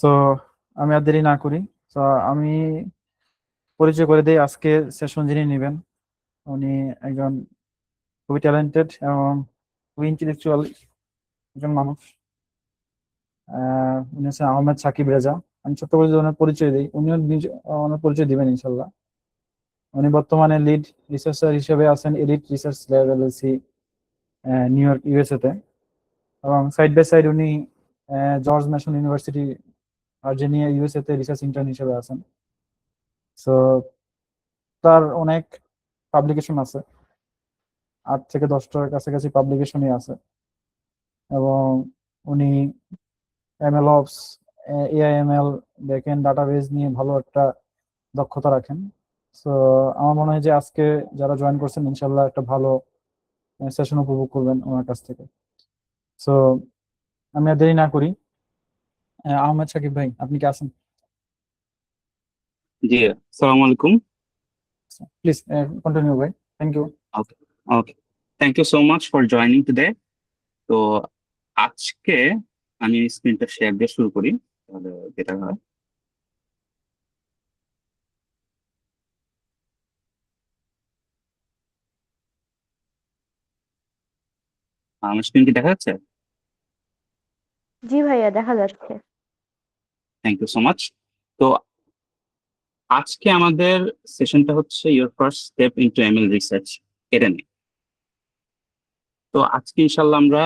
So আমি আর দেরি না করি। সো আমি পরিচয় করে দিই আজকে সেশন যিনি নেবেন। উনি একজন খুবই ট্যালেন্টেড এবং খুবই ইন্টেলেকচুয়াল একজন মানুষ। উনি হচ্ছেন আহমেদ সাকিব রেজা। আমি ছোট্ট করে যদি ওনার পরিচয় দিই, উনিও নিজে ওনার পরিচয় দিবেন ইনশাল্লাহ। উনি বর্তমানে লিড রিসার্চার হিসেবে আছেন elite research lab LLC, new York USA তে। এবং সাইড বাই সাইড উনি George Mason university Virginia USA তে রিসার্চ ইন্টার্ন হিসেবে আছেন। সো তার অনেক পাবলিকেশন আছে, 8 থেকে 10টার কাছাকাছি পাবলিকেশনই আছে। এবং উনি ML ops, AIML, backend database নিয়ে ভালো একটা দক্ষতা রাখেন। সো আমার মনে হয় যে আজকে যারা জয়েন করছেন ইনশাল্লাহ একটা ভালো সেশন উপভোগ করবেন ওনার কাছ থেকে। সো আমি আর দেরি না করি, আহমেদ সাকিব ভাই আপনি কি আছেন? জি, আসসালামু আলাইকুম। প্লিজ কন্টিনিউ ভাই, thank you. Okay, okay, thank you so much for joining today. তো আজকে আমি স্ক্রিনটা শেয়ার দিয়ে শুরু করি, তাহলে যেটা হয়। আমার স্ক্রিন কি দেখা যাচ্ছে? জি ভাইয়া, দেখা যাচ্ছে। Thank you so much. তো আজকে আমাদের সেশনটা হচ্ছে your first step into ML research, এটা নিয়ে। তো আজকে ইনশাল্লাহ আমরা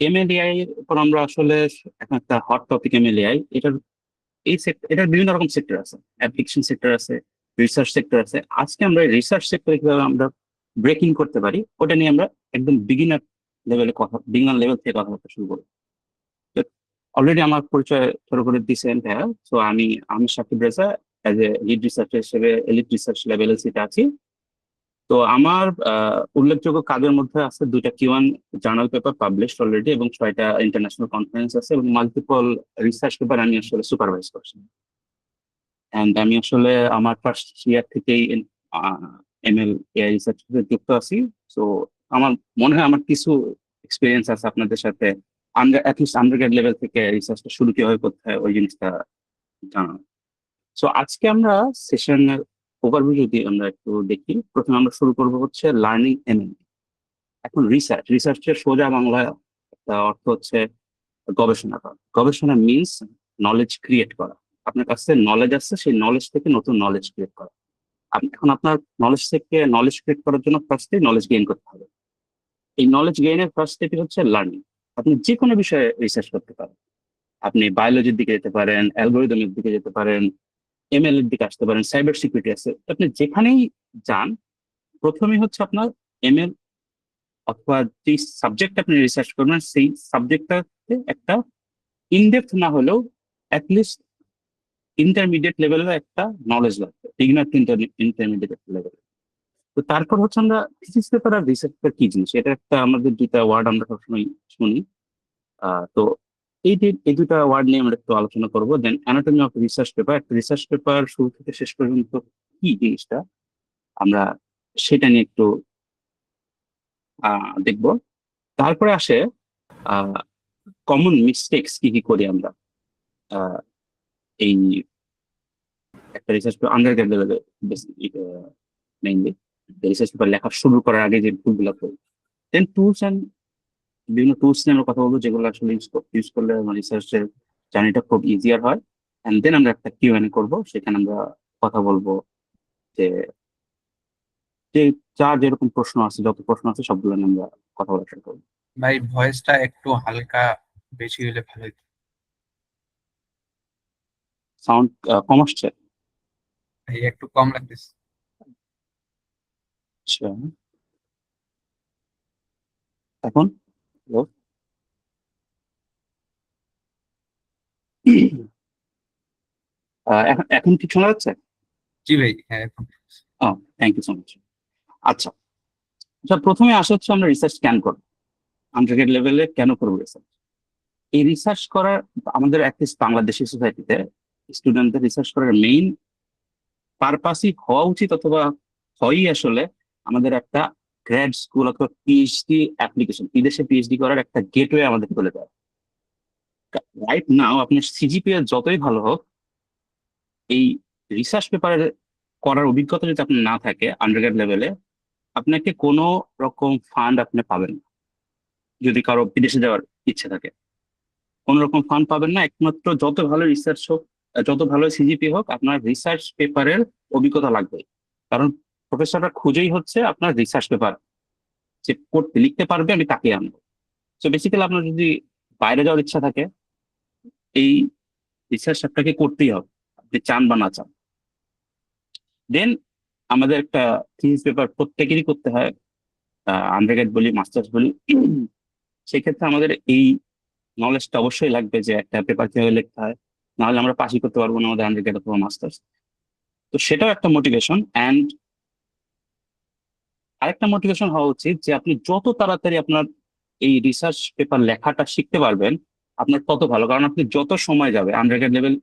এমএলএআই এর উপর আমরা আসলে এখন একটা হট টপিক এমএলএআই। এটার বিভিন্ন রকম সেক্টর আছে, অ্যাপ্লিকেশন সেক্টর আছে, রিসার্চ সেক্টর আছে। আজকে আমরা রিসার্চ সেক্টরে কিভাবে আমরা ব্রেকিং করতে পারি ওটা নিয়ে আমরা একদম বিগিনার লেভেল থেকে কথাবার্তা শুরু করবো। অলরেডি আমার পরিচয় শুরু করে দিয়েছেন ভাইয়া। তো আমি Sakib Reza, as a lead researcher হিসেবে এলিট রিসার্চ লেভেল সিটে আছি। তো আমার উল্লেখযোগ্য কাজের মধ্যে আছে 2টা Q1 journal paper published already, এবং 6টা ইন্টারন্যাশনাল কনফারেন্স আছে, এবং মাল্টিপল রিসার্চ পেপার আমি আসলে সুপারভাইজ করছি। অ্যান্ড আমি আসলে আমার ফার্স্ট ইয়ার থেকেই এমএল এআই রিসার্চ যুক্ত আছি। তো আমার মনে হয় আমার কিছু এক্সপিরিয়েন্স আছে আপনাদের সাথে অ্যাটলিস্ট আন্ডারগ্রেড লেভেল থেকে রিসার্চটা শুরু কিভাবে করতে হয় ওই জিনিসটা জানা। সো আজকে আমরা সেশনের ওভারভিউ যদি আমরা একটু দেখি, প্রথমে আমরা শুরু করবো হচ্ছে লার্নিং এমএল। এখন রিসার্চের সোজা বাংলা একটা অর্থ হচ্ছে গবেষণা করা। গবেষণা মিনস নলেজ ক্রিয়েট করা। আপনার কাছে নলেজ আছে, সেই নলেজ থেকে নতুন নলেজ ক্রিয়েট করা। এখন আপনার নলেজ থেকে নলেজ ক্রিয়েট করার জন্য ফার্স্টে নলেজ গেইন করতে হবে। এই নলেজ গেইনের ফার্স্ট স্টেপই হচ্ছে লার্নিং। আপনি যে কোনো বিষয়ে রিসার্চ করতে পারেন। আপনি বায়োলজির দিকে যেতে পারেন, অ্যালগোরিদমের দিকে যেতে পারেন, এমএল এর দিকে আসতে পারেন, সাইবার সিকিউরিটি আছে। আপনি যেখানেই যান, প্রথমেই হচ্ছে আপনার এমএল অথবা যে সাবজেক্ট আপনি রিসার্চ করবেন সেই সাবজেক্টটাতে একটা ইনডেপথ না হলেও অ্যাটলিস্ট ইন্টারমিডিয়েট লেভেলের একটা নলেজ লাগবে, বিগিনার টু ইন্টারমিডিয়েট লেভেল। তো তারপর হচ্ছে আমরা থিসিস পেপার আর রিসার্চ পেপার কি জিনিস, এটা একটা আমাদের 2টা ওয়ার্ড আমরা সবসময় শুনি। তো এই 2টা ওয়ার্ড নিয়ে আমরা একটু আলোচনা করবো। দেন অ্যানাটমি অফ রিসার্চ পেপার, একটা রিসার্চ পেপার শুরু থেকে শেষ পর্যন্ত কি জিনিসটা আমরা সেটা নিয়ে একটু দেখবো। তারপরে আসে কমন মিস্টেক্স কি কি করি আমরা আহ, এই একটা রিসার্চ পেপার আন্ডারগ্রেড লেভেলে মেইনলি রিসার্চ পেপার লেখা শুরু করার আগে যে ভুলগুলো করি। দেন টুলস অ্যান্ড বিভিন্ন টুলস নিয়ে আমরা কথা বলবো, যেগুলো আসলে ইউজ করলে আমার রিসার্চের জার্নিটা খুব ইজিয়ার হয়। অ্যান্ড দেন আমরা একটা Q&A করবো, সেখানে আমরা কথা বলবো যে যে যার যেরকম প্রশ্ন আছে, যত প্রশ্ন আছে সবগুলো নিয়ে আমরা কথা বলার ট্রাই করবো। ভাই ভয়েসটা একটু হালকা বেশি হলে ভালো হতো। সাউন্ড কম আসছে? ভাই একটু কম লাগতেছে। আচ্ছা, এখন Hello? এখন এখন কি শোনা যাচ্ছে? জি ভাই, হ্যাঁ এখন। Thank you so much. আচ্ছা, আচ্ছা, প্রথমে আসা হচ্ছে আমরা রিসার্চ কেন করবো, আন্ডারগ্রেড লেভেলে কেন করবো রিসার্চ। এই রিসার্চ করার আমাদের অ্যাটলিস্ট বাংলাদেশি সোসাইটিতে স্টুডেন্টদের রিসার্চ করার মেইন পারপাসই হওয়া উচিত, অথবা হয়ই আসলে আমাদের একটা গ্র্যাড স্কুল অথবা পিএইচডি অ্যাপ্লিকেশন, বিদেশে পিএইচডি করার একটা গেটওয়ে আমাদের খুলে দেয়। রাইট নাও আপনার সিজিপিএ যতই ভালো হোক, এই রিসার্চ পেপারের করার অভিজ্ঞতা যদি আপনার না থাকে আন্ডারগ্রেড লেভেলে, আপনাকে কোনো রকম ফান্ড আপনি পাবেন না। যদি কারো বিদেশে যাওয়ার ইচ্ছে থাকে, কোন রকম ফান্ড পাবেন না। একমাত্র যত ভালো রিসার্চ হোক, যত ভালো সিজিপি হোক, আপনার রিসার্চ পেপারের অভিজ্ঞতা লাগবে। কারণ প্রফেসররা খুঁজেই হচ্ছে আপনার রিসার্চ পেপার যে করতে লিখতে পারবে, আমি তাকে আনবো। তো বেসিক্যালি আপনার যদি বাইরে যাওয়ার ইচ্ছা থাকে, এই রিসার্চ আপনাকে করতেই হবে, আপনি চান বা না চান। দেন আমাদের একটা থিসিস পেপার প্রত্যেকেরই করতে হয়, আন্ডারগ্রেড বলি মাস্টার্স বলি। সেক্ষেত্রে আমাদের এই নলেজটা অবশ্যই লাগবে যে একটা পেপার কিভাবে লিখতে হয়, নাহলে আমরা পাসই করতে পারবো না আমাদের আন্ডারগ্রেড অথবা মাস্টার্স। তো সেটাও একটা মোটিভেশন। অ্যান্ড আরেকটা মোটিভেশন হওয়া উচিত যে আপনি যত তাড়াতাড়ি আপনার এই রিসার্চ পেপার লেখাটা শিখতে পারবেন, আপনার তত ভালো। কারণ আপনি যত সময় যাবে আন্ডারগ্রেড লেভেল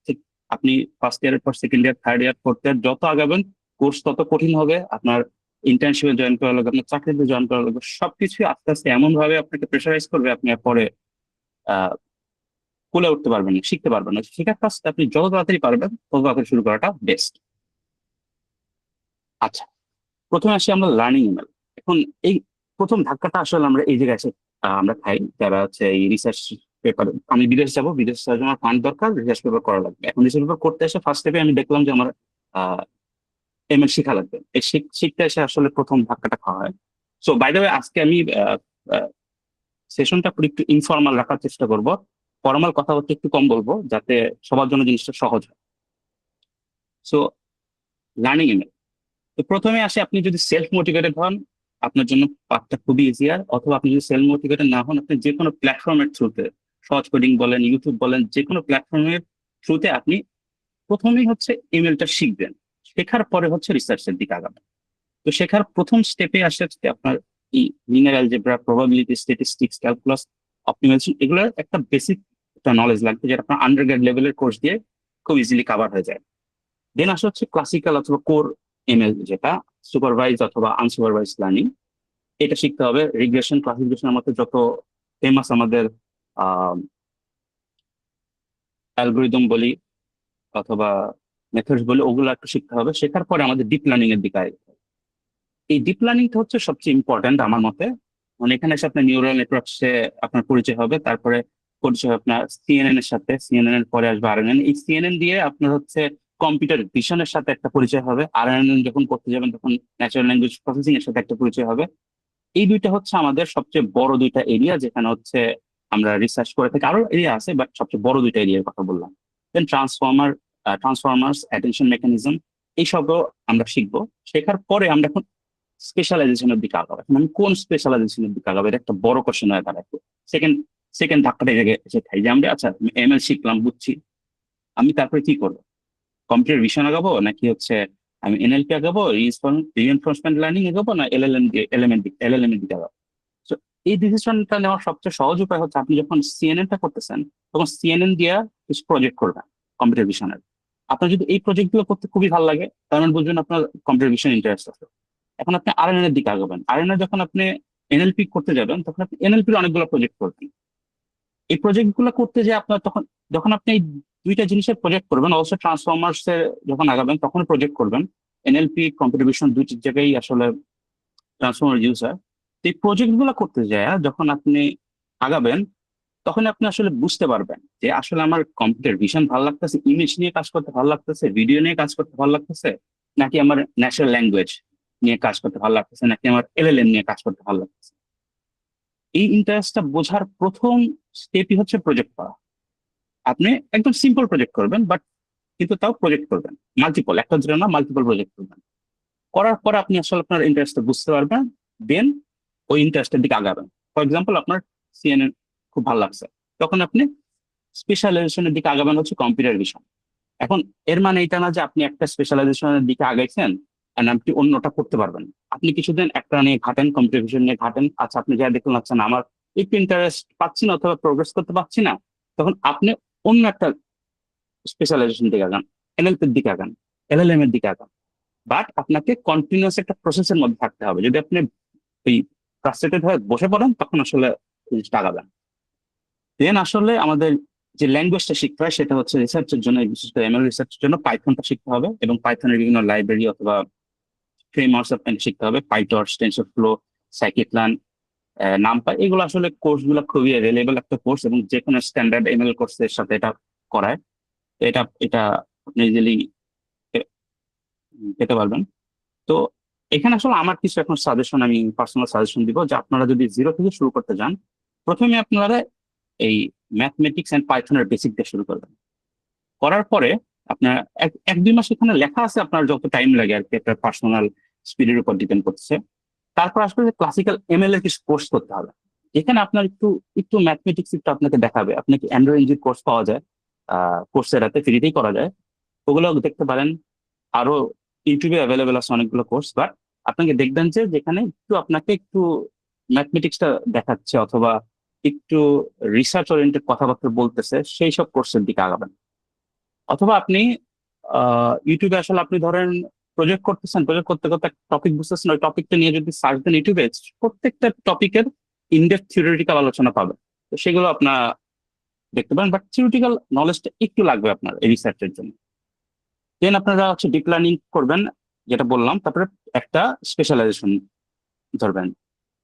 থেকে আপনি ফার্স্ট ইয়ারের পর second year, third year, fourth year যত আগাবেন, কোর্স তত কঠিন হবে। আপনার ইন্টার্নশিপে জয়েন করা লাগবে, আপনার চাকরিতে জয়েন করা লাগবে, সবকিছু আস্তে আস্তে এমন ভাবে আপনাকে প্রেশারাইজ করবে, আপনি আর পরে আহ কুলে উঠতে পারবেন না, শিখতে পারবেন না। শেখার কাজটা আপনি যত তাড়াতাড়ি পারবেন তত তাড়াতাড়ি শুরু করাটা বেস্ট। আচ্ছা, প্রথমে আসি আমরা লার্নিং ইমেল। এখন এই প্রথম ধাক্কাটা আসলে আমরা এই জায়গায় এসে আমরা খাই, যারা হচ্ছে এই রিসার্চ পেপার, আমি বিদেশ যাবো, বিদেশ যাওয়ার জন্য আমার ফান্ড দরকার, রিসার্চ পেপার করা লাগবে। এখন রিসার্চ পেপার করতে এসে ফার্স্ট স্টেপে আমি দেখলাম যে আমার এমএল শেখা লাগবে। এই শিখতে এসে আসলে প্রথম ধাক্কাটা খাওয়া হয়। সো বাই দ্য ওয়ে, আজকে আমি সেশনটা পুরো একটু ইনফর্মাল রাখার চেষ্টা করব, ফর্মাল কথাবার্তা একটু কম বলবো, যাতে সবার জন্য জিনিসটা সহজ হয়। সো লার্নিং ইমেল, তো প্রথমে আসে, আপনি যদি সেলফ মোটিভেটেড হন আপনার জন্য পাঠটা খুবই ইজিয়ার। অথবা আপনি যদি সেলফ মোটিভেটেড না হন, আপনি যে কোনো প্ল্যাটফর্মের থ্রুতে, সহজ কোডিং বলেন, ইউটিউব বলেন, যে কোনো প্ল্যাটফর্মের থ্রুতে আপনি প্রথমেই হচ্ছে ইমেলটা শিখবেন। শেখার পরে হচ্ছে রিসার্চের দিকে আগাবেন। তো শেখার প্রথম স্টেপে আসে হচ্ছে আপনার এই linear algebra, probability, statistics, calculus, optimisation, এগুলোর একটা বেসিক একটা নলেজ লাগবে, যেটা আপনার আন্ডারগ্রেড লেভেলের কোর্স দিয়ে খুব ইজিলি কাভার হয়ে যায়। দেন আসে হচ্ছে ক্লাসিক্যাল অথবা কোর এমএল, যেটা সুপারভাইজ অথবা আনসুপারভাইজ লার্নিং। এটা শিখতে হবে। রিগ্রেশন, ক্লাসিফিকেশনের মতো যত ফেমাস আমাদের অ্যালগোরিদম বলি অথবা মেথডস বলি, ওগুলো একটু শিখতে হবে। শেখার পরে আমাদের ডিপ লার্নিং এর দিকে আসতে হবে। এই ডিপ লার্নিংটা হচ্ছে সবচেয়ে ইম্পর্টেন্ট আমার মতে। মানে এখানে এসে আপনার নিউরাল নেটওয়ার্কসে আপনার পরিচয় হবে, তারপরে পরিচয় আপনার সিএনএন এর সাথে, সিএনএন এর পরে আসবে আরএনএন। এই সিএনএন দিয়ে আপনার হচ্ছে কম্পিউটার ভিশনের সাথে একটা পরিচয় হবে। আরএনএন যখন করতে যাবেন তখন ন্যাচারাল ল্যাঙ্গুয়েজ প্রসেসিং এর সাথে একটা পরিচয় হবে। এই দুইটা হচ্ছে আমাদের সবচেয়ে বড় দুইটা এরিয়া, যেখানে হচ্ছে আমরা রিসার্চ করে থাকি। আরো এরিয়া আছে, বাট সবচেয়ে বড় দুইটা এরিয়ার কথা বললাম। দেন ট্রান্সফর্মার্স, অ্যাটেনশন মেকানিজম, এইসবও আমরা শিখবো। শেখার পরে আমরা এখন স্পেশালাইজেশনের দিকে আগাবো। এখন আমি কোন স্পেশালাইজেশনের দিকে আগাবো, এটা একটা বড় কোশ্চেন হয়ে দাঁড়ায়। সেকেন্ড সেকেন্ড ধাক্কাটা এসে খাই যে আমরা, আচ্ছা এমএল শিখলাম, বুঝছি, আমি তারপরে কি করবো? কম্পিউটার ভিশন আগাবো, নাকি হচ্ছে আমি এনএলপি আগাবো, রিইনফোর্সমেন্ট লার্নিং আগাবো, না এলএলএম এর দিকে আগাবো? তো এই ডিসিশনটা নেওয়ার সবচেয়ে সহজ উপায় হচ্ছে, আপনি যখন সিএনএনটা করতেছেন তখন সিএনএন দিয়ে কিছু প্রজেক্ট করবেন কম্পিউটার ভিশনের। আপনার যদি এই প্রজেক্ট গুলো করতে খুবই ভালো লাগে, তার মানে বুঝবেন আপনার কম্পিউটার ভিশন ইন্টারেস্ট আছে। এখন আপনি আরএনএন এর দিকে আগাবেন। আরএনএন যখন আপনি এনএলপি করতে যাবেন, তখন আপনি এনএলপির অনেকগুলো প্রজেক্ট করবেন। এই প্রজেক্ট গুলো করতে যে আপনার তখন, যখন আপনি এই দুইটা জিনিসের প্রজেক্ট করবেন, অবশ্যই ট্রান্সফরমার্স এর যখন আগাবেন তখন প্রজেক্ট করবেন। এনএলপি, কম্পিউটার ভিশন দুইটি জায়গায় আসলে ট্রান্সফরমার ইউজ হয়। তো এই প্রজেক্ট গুলো করতে যায় যখন আপনি আগাবেন, তখন আপনি আসলে বুঝতে পারবেন যে আসলে আমার কম্পিউটার ভিশন ভালো লাগতেছে, ইমেজ নিয়ে কাজ করতে ভালো লাগতেছে, ভিডিও নিয়ে কাজ করতে ভালো লাগতেছে, নাকি আমার ন্যাচারাল ল্যাঙ্গুয়েজ নিয়ে কাজ করতে ভালো লাগতেছে, নাকি আমার এলএলএম নিয়ে কাজ করতে ভালো লাগতেছে। এই ইন্টারেস্টটা বোঝার প্রথম স্টেপই হচ্ছে প্রজেক্ট করা। আপনি একদম সিম্পল প্রজেক্ট করবেন, বাট কিন্তু তাও প্রজেক্ট করবেন মাল্টিপল, একটা দুটো না, মাল্টিপল প্রজেক্ট করবেন। করার পরে আপনি আসলে আপনার ইন্টারেস্টটা বুঝতে পারবেন, দেন ওই ইন্টারেস্টের দিকে আগাবেন। ফর এক্সাম্পল, আপনার সিএনএন খুব ভালো লাগছে, তখন আপনি স্পেশালাইজেশনের দিকে আগাবেন হচ্ছে কম্পিউটার ভিশন। এখন এর মানে এটা না যে আপনি একটা স্পেশালাইজেশনের দিকে আগাইছেন and আপনি অন্যটা করতে পারবেন না। আপনি কিছুদিন একটা নিয়ে ঘাটেন, কম্পিউটার ভিশন নিয়ে ঘাটেন, আচ্ছা আপনি যা দেখলেন আচ্ছা না আমার একটু ইন্টারেস্ট পাচ্ছি না অথবা প্রোগ্রেস করতে পারছি না, তখন আপনি অন্য একটা স্পেশালাইজেশন দিকে আগান, এনএলপির দিকে আগান, এলএলএম এর দিকে আগান। বাট আপনাকে কন্টিনিউয়াস একটা প্রসেসের মধ্যে থাকতে হবে। যদি আপনি ওই ফ্রাস্ট্রেটেড হয়ে বসে পড়েন, তখন আসলে জিনিসটা আগাবেন। দেন আসলে আমাদের যে ল্যাঙ্গুয়েজটা শিখতে হয় সেটা হচ্ছে রিসার্চের জন্য, বিশেষ করে এমএল রিসার্চের জন্য পাইথনটা শিখতে হবে, এবং পাইথনের বিভিন্ন লাইব্রেরি অথবা ফ্রেমওয়ার্কস আপনাকে শিখতে হবে, পাইটর্চ, টেনসরফ্লো, সাইকিটলান, নামপাই। এগুলো আসলে কোর্স গুলো খুবই রিলেভেল একটা কোর্স, এবং যে কোনো স্ট্যান্ডার্ড এমএল কোর্সের সাথে এটা করায়। তো এটা এটা আপনি ইজিলি পেতে পারবেন। তো এখানে আসলে আমার কিছু এখন সাজেশন, আমি পার্সোনাল সাজেশন দিব যে আপনারা যদি জিরো থেকে শুরু করতে যান, প্রথমে আপনারা এই ম্যাথমেটিক্স এন্ড পাইথনের বেসিক দিয়ে শুরু করবেন। করার পরে আপনার 1-2 মাস এখানে লেখা আছে, আপনার যত টাইম লাগে আর কি, আপনার পার্সোনাল স্পিডের উপর ডিপেন্ড করছে। তারপর আসলে ক্লাসিক্যাল এমএল এর কিছু কোর্স করতে হবে। এখানে আপনার একটু একটু ম্যাথমেটিক্স একটু আপনাকে দেখাবে। আপনাকে অ্যান্ড্রয়েড এনজির কোর্স পাওয়া যায়, কোর্সেরাতে ফ্রিতেই করা যায়, ওগুলো দেখতে পারেন। আরো ইউটিউবে অ্যাভেলেবেল আছে অনেকগুলো কোর্স, বাট আপনাকে দেখবেন যে যেখানে একটু আপনাকে একটু ম্যাথমেটিক্সটা দেখাচ্ছে অথবা একটু রিসার্চ ওরিয়েন্টেড কথাবার্তা বলতেছে, সেই সব কোর্সের দিকে আগাবেন। অথবা আপনি ইউটিউবে আসলে আপনি ধরেন প্রজেক্ট করতেছেন, প্রজেক্ট করতে করতে একটা টপিক বুঝতেছেন, ওই টপিকটা নিয়ে যদি সার্চ দেন ইউটিউবে, প্রত্যেকটা টপিকের ইনডেপথ থিওরিটিক্যাল আলোচনা পাবেন। তো সেগুলো আপনার দেখতে পারেন, বাট থিওরিটিক্যাল নলেজটা একটু লাগবে আপনার এই রিসার্চের জন্য। দেন আপনারা হচ্ছে ডিপ লার্নিং করবেন, যেটা বললাম। তারপরে একটা স্পেশালাইজেশন ধরবেন,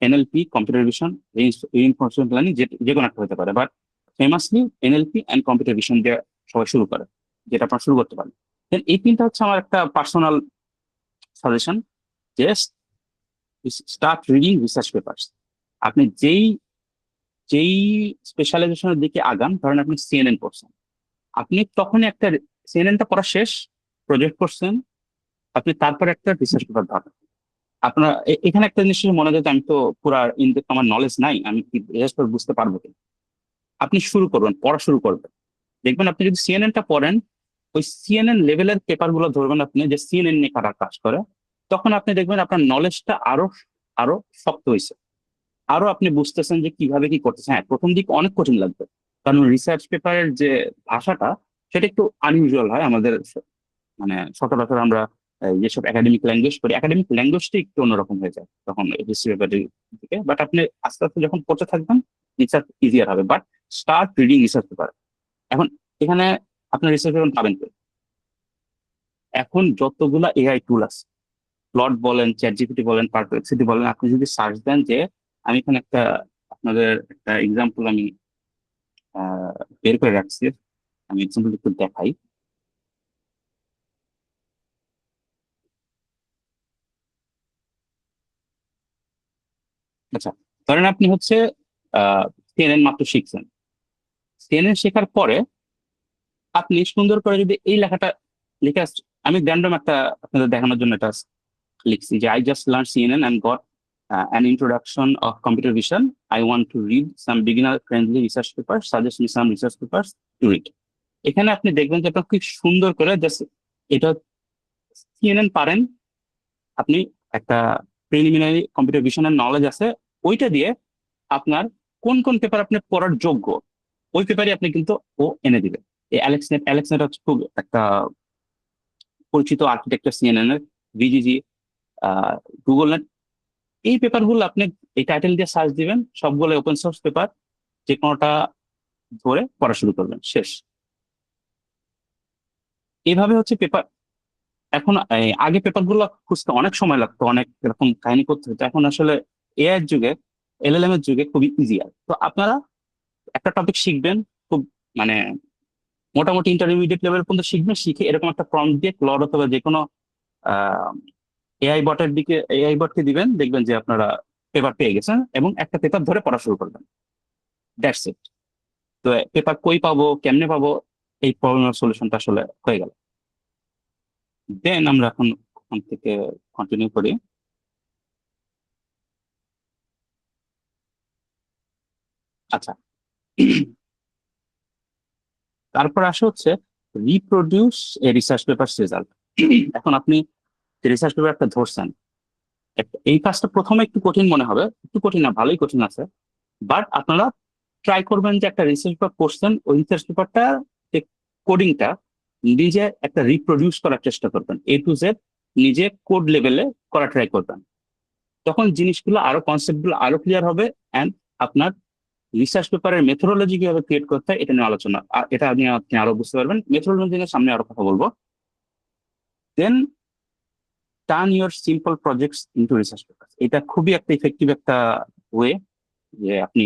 NLP, computer vision, reinforcement learning, যে কোনো একটা হতে পারে, but ফেমাসলি NLP and computer vision দিয়ে সবাই শুরু করে, যেটা আপনারা শুরু করতে পারেন। দেন এই তিনটা হচ্ছে আমার একটা পার্সোনাল সাজেশন, যে স্টার্ট রিডিং রিসার্চ পেপার্স। আপনি যেই যেই স্পেশালাইজেশনের দিকে আগান, ধরেন আপনি সিএনএন পড়ছেন, আপনি তখনই একটা সিএনএনটা পড়া শেষ, প্রজেক্ট করছেন, আপনি তারপর একটা রিসার্চ পেপার ধরেন। আপনার এখানে একটা জিনিস মনে যায়, আমি তো পুরা আমার নলেজ নাই, আমি কি রিসার্চ পেপার বুঝতে পারবো কিনা। আপনি শুরু করবেন, পড়া শুরু করবেন, দেখবেন আপনি যদি সিএনএনটা পড়েন, ওই সিএনএন লেভেলের পেপার গুলো ধরবেন আপনি, যে সিএনএন নিয়ে কারা কাজ করে, তখন আপনি দেখবেন আপনার নলেজটা আরো আরো শক্ত হয়েছে, আরো আপনি বুঝতেছেন যে কিভাবে কি করতেছে। হ্যাঁ, প্রথম দিকে অনেক কঠিন লাগবে, কারণ রিসার্চ পেপারের যে ভাষাটা সেটা একটু আনইউজুয়াল হয় আমাদের, মানে সচরাচর আমরা যেসব একাডেমিক ল্যাঙ্গুয়েজ করি, একাডেমিক ল্যাঙ্গুয়েজটা একটু অন্যরকম হয়ে যায় তখন রিসার্চ পেপারের দিকে। বাট আপনি আস্তে আস্তে যখন পড়তে থাকবেন, রিসার্চ ইজিয়ার হবে। But start reading research paper. এখন এখানে আপনার রিসার্চ পেপার পাবেন তো, এখন যতগুলা এআই টুল আছে, প্লট বলেন, চ্যাট জিপিটি বলেন, পারপ্লেক্সিটি বলেন, আপনি যদি সার্চ দেন, যে আমি এখানে একটা আপনাদের একটা এক্সাম্পল আমি বের করে রাখছি, আমি এক্সাম্পল একটু দেখাই। আচ্ছা, ধরেন আপনি হচ্ছে সিএনএন মাত্র শিখছেন, সিএনএন শেখার পরে আপনি সুন্দর করে যদি এই লেখাটা লিখে আমি র্যান্ডম একটা আপনাদের দেখানোর জন্য এটা লিখছি, যে I just learn CNN and got an introduction of computer vision. I want to read some beginner-friendly research papers. Suggest me some research papers to read. এখানে আপনি দেখবেন যে আপনার খুব সুন্দর করে জাস্ট এটা সিএনএন পারেন, আপনি একটা প্রিলিমিনারি কম্পিউটার ভিশনের নলেজ আছে, ওইটা দিয়ে আপনার কোন কোন পেপার আপনি পড়ার যোগ্য, ওই পেপারই আপনি কিন্তু ও এনে দিবে। এই অ্যালেক্সনেট হচ্ছে খুব একটা পরিচিত আর্কিটেকচার সিএনএন এর, ভিজিজি, গুগল নেট, এই পেপারগুলো আপনি এই টাইটেল দিয়ে সার্চ দিবেন, সবগুলো ওপেন সোর্স পেপার, যে কোনোটা ধরে পড়া শুরু করবেন, শেষ। এইভাবে হচ্ছে পেপার। এখন আগে পেপারগুলো খুঁজতে অনেক সময় লাগতো, অনেক এরকম কাহিনী করতে হতো। এখন আসলে এআই এর যুগে, এলএলএম এর যুগে খুবই ইজিয়ার। তো আপনারা একটা টপিক শিখবেন, খুব মানে মোটামুটি ইন্টারমিডিয়েট লেভেল পর্যন্ত শিখবেন, শিখে এরকম একটা প্রম্পট দিয়ে ক্লড অথবা যে কোনো এআই বটকে দিবেন, দেখবেন যে আপনারা পেপার পেয়ে গেছেন, এবং একটা পেপার ধরে পড়া শুরু করবেন, দ্যাটস ইট। তো পেপার কই পাবো, কেমনে পাবো, এই প্রবলেমের সলিউশনটা আসলে হয়ে গেল। দেন আমরা এখন ওখান থেকে কন্টিনিউ করি। আচ্ছা, তারপর আসে হচ্ছে reproduce a research paper result. এখন আপনি যে রিসার্চ পেপার একটা ধরছেন, এই কাজটা প্রথমে একটু কঠিন মনে হবে, একটু কঠিন না, ভালোই কঠিন আছে। বাট আপনারা ট্রাই করবেন যে একটা রিসার্চ পেপার পড়ছেন, ওই রিসার্চ পেপারটা যে কোডিংটা নিজে একটা রিপ্রোডিউস করার চেষ্টা করবেন, এ টু জেড নিজে কোড লেভেলে করা ট্রাই করবেন। তখন জিনিসগুলো আরো, কনসেপ্ট গুলো আরো ক্লিয়ার হবে, অ্যান্ড আপনার রিসার্চ পেপারের মেথোডোলজি কিভাবে ক্রিয়েট করতে হয় এটা নিয়ে আলোচনা, এটা আপনি আরো বুঝতে পারবেন, মেথোডোলজি নিয়ে সামনে আরো কথা বলবো। Then turn your simple projects into research paper, এটা খুবই একটা ইফেক্টিভ একটা ওয়ে যে আপনি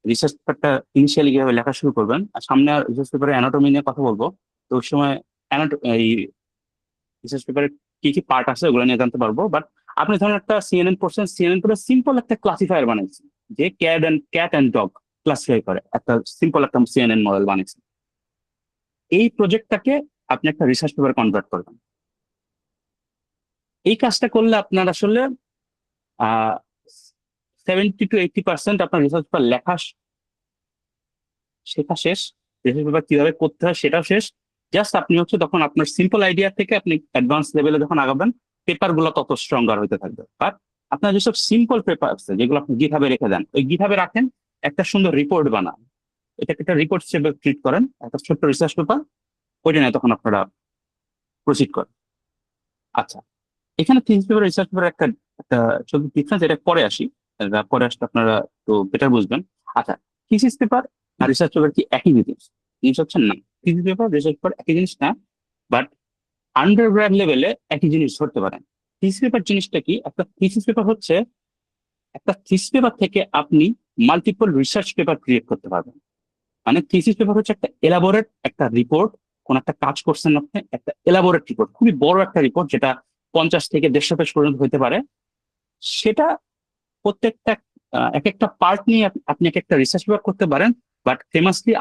রিসার্চ পেপারটা ইনিশিয়ালি কিভাবে লেখা শুরু করবেন। আর সামনে রিসার্চ পেপারে অ্যানাটমি নিয়ে কথা বলবো, তো ওই সময় এই রিসার্চ পেপারে কি কি পার্ট আছে ওগুলো নিয়ে জানতে পারবো। বাট আপনি ধরেন একটা সিএনএন পড়ছেন, সিএনএন পরে সিম্পল একটা ক্লাসিফায়ার বানাইছেন যে ক্যাট অ্যান্ড ডগ ক্লাসিফাই করে, একটা সিম্পল একটা সিএনএন মডেল বানিয়েছেন। এই প্রজেক্টটাকে আপনি একটা রিসার্চ পেপারে কনভার্ট করবেন। এই কাজটা করলে আপনার আসলে 70-80% আপনার রিসার্চ পেপার লেখা শেখা শেষ, রিসার্চ পেপার কিভাবে করতে হয় সেটাও শেষ। জাস্ট আপনি হচ্ছে তখন আপনার সিম্পল আইডিয়া থেকে আপনি অ্যাডভান্স লেভেলে যখন আগাবেন, পেপার গুলো তত স্ট্রঙ্গার হতে থাকবে। বাট আপনার যেসব সিম্পল পেপার আছে যেগুলো আপনি গিটহাবে রেখে দেন, ওই গিটহাবে রাখেন, একটা সুন্দর রিপোর্ট বানান, এটাকে একটা রিপোর্ট হিসেবে ট্রিট করেন, একটা ছোট্ট রিসার্চ পেপার, ওইটা নিয়ে তখন আপনারা প্রসিড করেন। আচ্ছা, এখানে থিসিস পেপার রিসার্চ পেপার একটা একটা ছোট ডিফারেন্স, এটা পরে আসি, এটা পরে আসলে আপনারা তো বেটার বুঝবেন। আচ্ছা, থিসিস পেপার আর রিসার্চ পেপার কি একই জিনিস? জিনিস হচ্ছে না, থিসিস পেপার রিসার্চ পেপার একই জিনিস না, বাট আন্ডারগ্র্যাড লেভেলে একই জিনিস ধরতে পারেন। থিসিস পেপার জিনিসটা কি? একটা থিসিস পেপার হচ্ছে একটা থিসিস পেপার থেকে আপনি মাল্টিপল রিসার্চ পেপার ক্রিয়েট করতে পারবেন। মানে থিসিস পেপার হচ্ছে একটা এলাবোরেট একটা রিপোর্ট, কোন একটা কাজ করছেন আপনি, একটা এলাবোরেট রিপোর্ট, খুবই বড় একটা রিপোর্ট যেটা 50 থেকে 150 পেজ পর্যন্ত হতে পারে। সেটা প্রত্যেকটা এক একটা পার্ট নিয়ে আপনি এক একটা রিসার্চ পেপার করতে পারেন। বাট ফেমাসলি